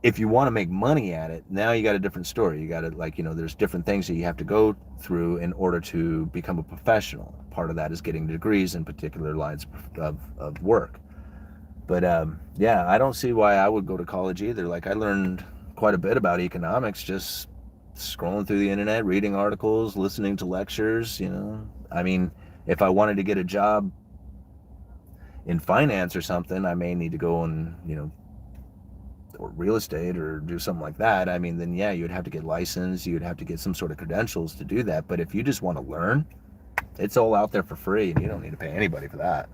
If you want to make money at it, now you got a different story. You got to like, there's different things that you have to go through in order to become a professional. Part of that is getting degrees in particular lines of work. But yeah, I don't see why I would go to college either. Like I learned quite a bit about economics just scrolling through the internet, reading articles, listening to lectures. I mean, if I wanted to get a job in finance or something, I may need to go and or real estate or do something like that. I mean, then yeah, you'd have to get licensed. You'd have to get some sort of credentials to do that. But if you just want to learn, it's all out there for free, and you don't need to pay anybody for that.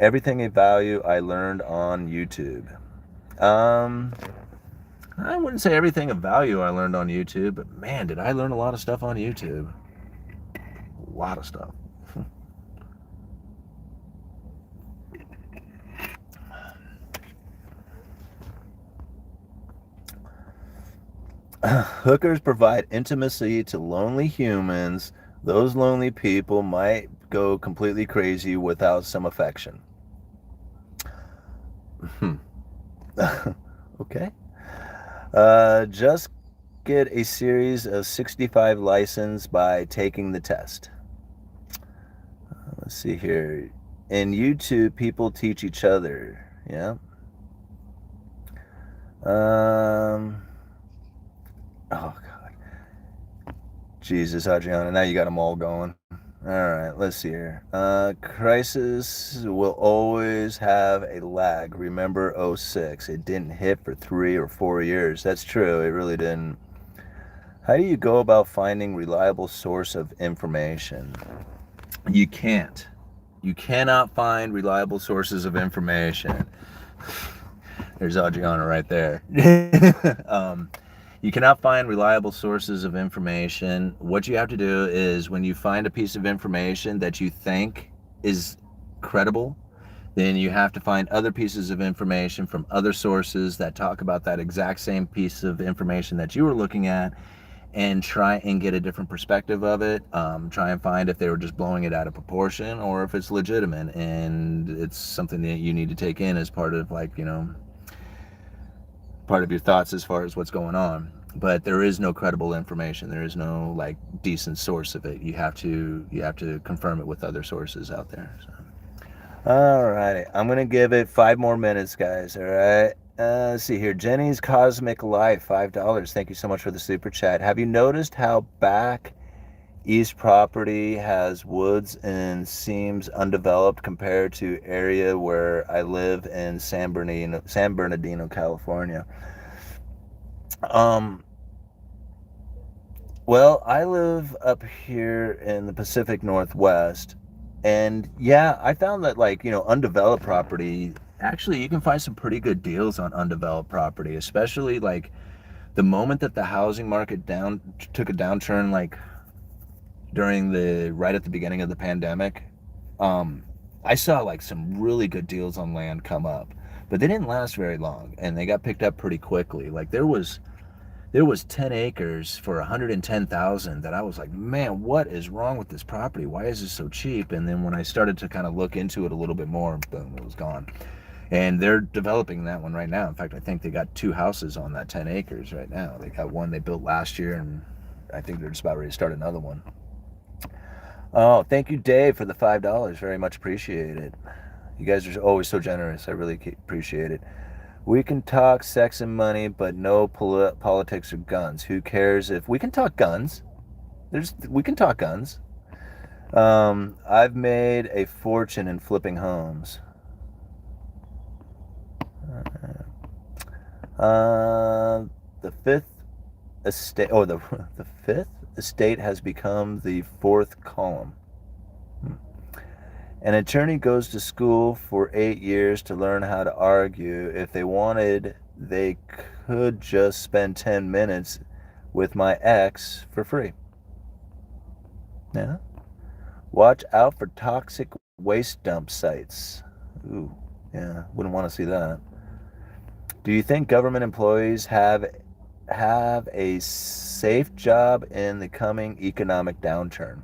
Everything of value I learned on YouTube. I wouldn't say everything of value I learned on YouTube, but man, did I learn a lot of stuff on YouTube. A lot of stuff. Hookers provide intimacy to lonely humans. Those lonely people might go completely crazy without some affection. Okay. Just get a series of 65 license by taking the test. Let's see here. In YouTube, people teach each other. Yeah. Oh God. Jesus, Adriana, now you got them all going. All right, let's see here. Crisis will always have a lag. Remember '06? It didn't hit for 3 or 4 years. That's true. It really didn't. How do you go about finding reliable source of information? You can't. You cannot find reliable sources of information. There's Adriana right there. You cannot find reliable sources of information. What you have to do is when you find a piece of information that you think is credible, then you have to find other pieces of information from other sources that talk about that exact same piece of information that you were looking at, and try and get a different perspective of it. Try and find if they were just blowing it out of proportion or if it's legitimate and it's something that you need to take in as part of, like, part of your thoughts as far as what's going on. But there is no credible information. There is no like decent source of it. You have to confirm it with other sources out there. So. All righty, I'm gonna give it 5 more minutes, guys. All right. Let's see here. Jenny's Cosmic Life, $5. Thank you so much for the super chat. Have you noticed how back east property has woods and seems undeveloped compared to area where I live in San Bernardino, California? Well, I live up here in the Pacific Northwest, and yeah, I found that, like, undeveloped property, actually you can find some pretty good deals on undeveloped property, especially like the moment that the housing market took a downturn, like right at the beginning of the pandemic. I saw like some really good deals on land come up, but they didn't last very long and they got picked up pretty quickly. Like there was 10 acres for 110,000 that I was like, man, what is wrong with this property? Why is this so cheap? And then when I started to kind of look into it a little bit more, boom, it was gone. And they're developing that one right now. In fact, I think they got 2 houses on that 10 acres right now. They got one they built last year, and I think they're just about ready to start another one. Oh, thank you, Dave, for the $5. Very much appreciated. You guys are always so generous. I really appreciate it. We can talk sex and money, but no politics or guns. Who cares if we can talk guns? We can talk guns. I've made a fortune in flipping homes. The fifth estate, the fifth estate has become the 4th column. An attorney goes to school for 8 years to learn how to argue. If they wanted, they could just spend 10 minutes with my ex for free. Yeah. Watch out for toxic waste dump sites. Ooh, yeah, wouldn't want to see that. Do you think government employees have a safe job in the coming economic downturn?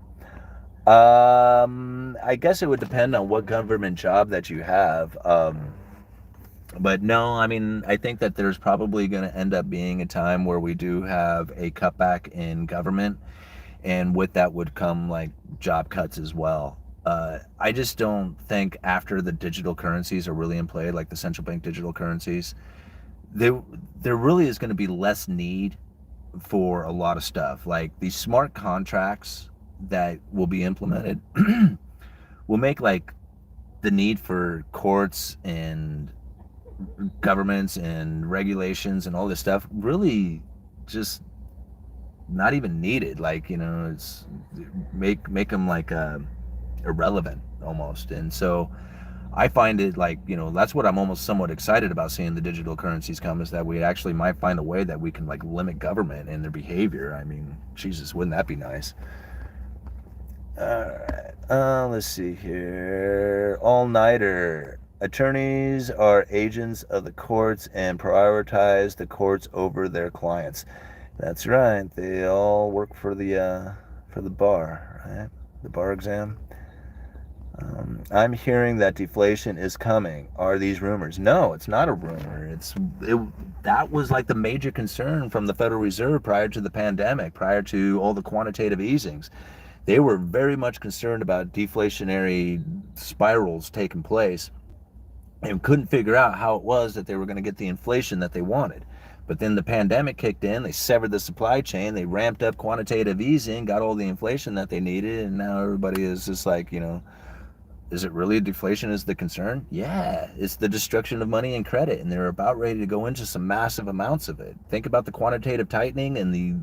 I guess it would depend on what government job that you have. But no, I mean, I think that there's probably going to end up being a time where we do have a cutback in government, and with that would come like job cuts as well. I just don't think after the digital currencies are really in play, like the central bank digital currencies, there really is going to be less need for a lot of stuff. Like these smart contracts that will be implemented will make like the need for courts and governments and regulations and all this stuff really just not even needed. Like, it's make them like irrelevant almost. And so I find it like, that's what I'm almost somewhat excited about seeing the digital currencies come, is that we actually might find a way that we can like limit government and their behavior. I mean, Jesus, wouldn't that be nice? All right. Let's see here. All-nighter. Attorneys are agents of the courts and prioritize the courts over their clients. That's right. They all work for the bar, right? The bar exam. I'm hearing that deflation is coming. Are these rumors? No, it's not a rumor. That was like the major concern from the Federal Reserve prior to the pandemic, prior to all the quantitative easings. They were very much concerned about deflationary spirals taking place and couldn't figure out how it was that they were going to get the inflation that they wanted. But then the pandemic kicked in, they severed the supply chain, they ramped up quantitative easing, got all the inflation that they needed, and now everybody is just like, is it really deflation is the concern? Yeah, it's the destruction of money and credit, and they're about ready to go into some massive amounts of it. Think about the quantitative tightening and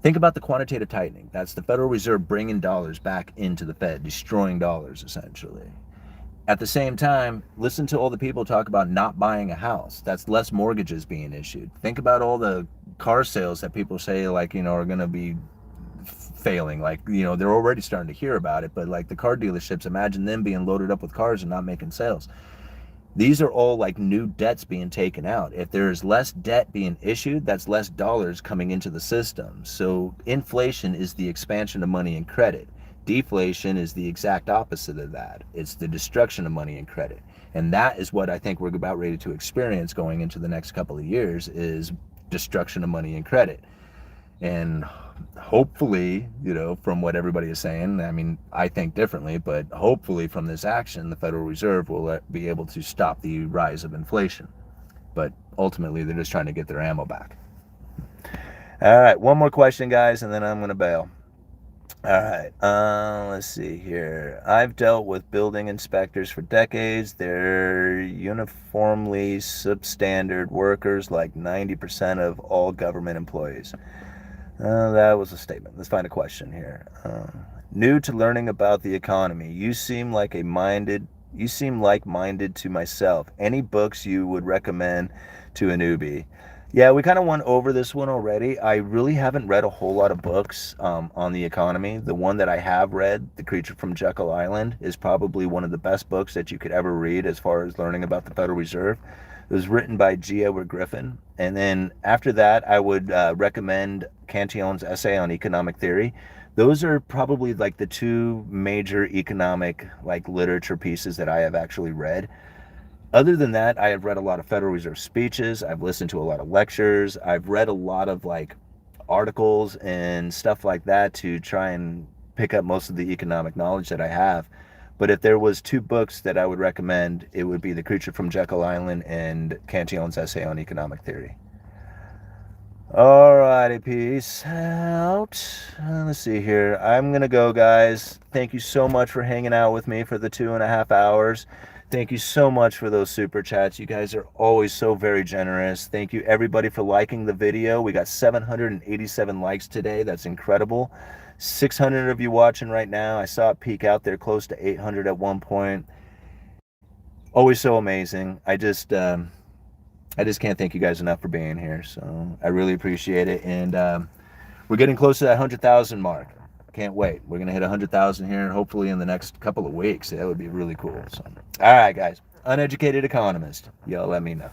Think about the quantitative tightening. That's the Federal Reserve bringing dollars back into the Fed, destroying dollars essentially. At the same time, listen to all the people talk about not buying a house. That's less mortgages being issued. Think about all the car sales that people say, like, are going to be failing. Like, they're already starting to hear about it, but like the car dealerships, imagine them being loaded up with cars and not making sales. These are all like new debts being taken out. If there's less debt being issued, that's less dollars coming into the system. So inflation is the expansion of money and credit. Deflation is the exact opposite of that. It's the destruction of money and credit. And that is what I think we're about ready to experience going into the next couple of years, is destruction of money and credit. And hopefully, from what everybody is saying, I mean, I think differently, but hopefully from this action, the Federal Reserve will be able to stop the rise of inflation. But ultimately, they're just trying to get their ammo back. All right, one more question, guys, and then I'm going to bail. All right, let's see here. I've dealt with building inspectors for decades. They're uniformly substandard workers, like 90% of all government employees. That was a statement. Let's find a question here. New to learning about the economy. You seem like-minded to myself. Any books you would recommend to a newbie? Yeah, we kind of went over this one already. I really haven't read a whole lot of books on the economy. The one that I have read, The Creature from Jekyll Island, is probably one of the best books that you could ever read as far as learning about the Federal Reserve. It was written by G. Edward Griffin. And then after that, I would recommend Cantillon's essay on economic theory. Those are probably like the two major economic literature pieces that I have actually read. Other than that, I have read a lot of Federal Reserve speeches. I've listened to a lot of lectures. I've read a lot of articles and stuff like that to try and pick up most of the economic knowledge that I have. But if there was two books that I would recommend, it would be The Creature from Jekyll Island and Cantillon's essay on economic theory. Alrighty, peace out. Let's see here. I'm going to go, guys. Thank you so much for hanging out with me for the 2.5 hours. Thank you so much for those super chats. You guys are always so very generous. Thank you, everybody, for liking the video. We got 787 likes today. That's incredible. 600 of you watching right now. I saw it peak out there close to 800 at one point. Always so amazing. I just can't thank you guys enough for being here. So I really appreciate it. And we're getting close to that 100,000 mark. Can't wait. We're going to hit 100,000 here, hopefully in the next couple of weeks. That would be really cool. So, all right, guys. Uneducated Economist. Y'all let me know.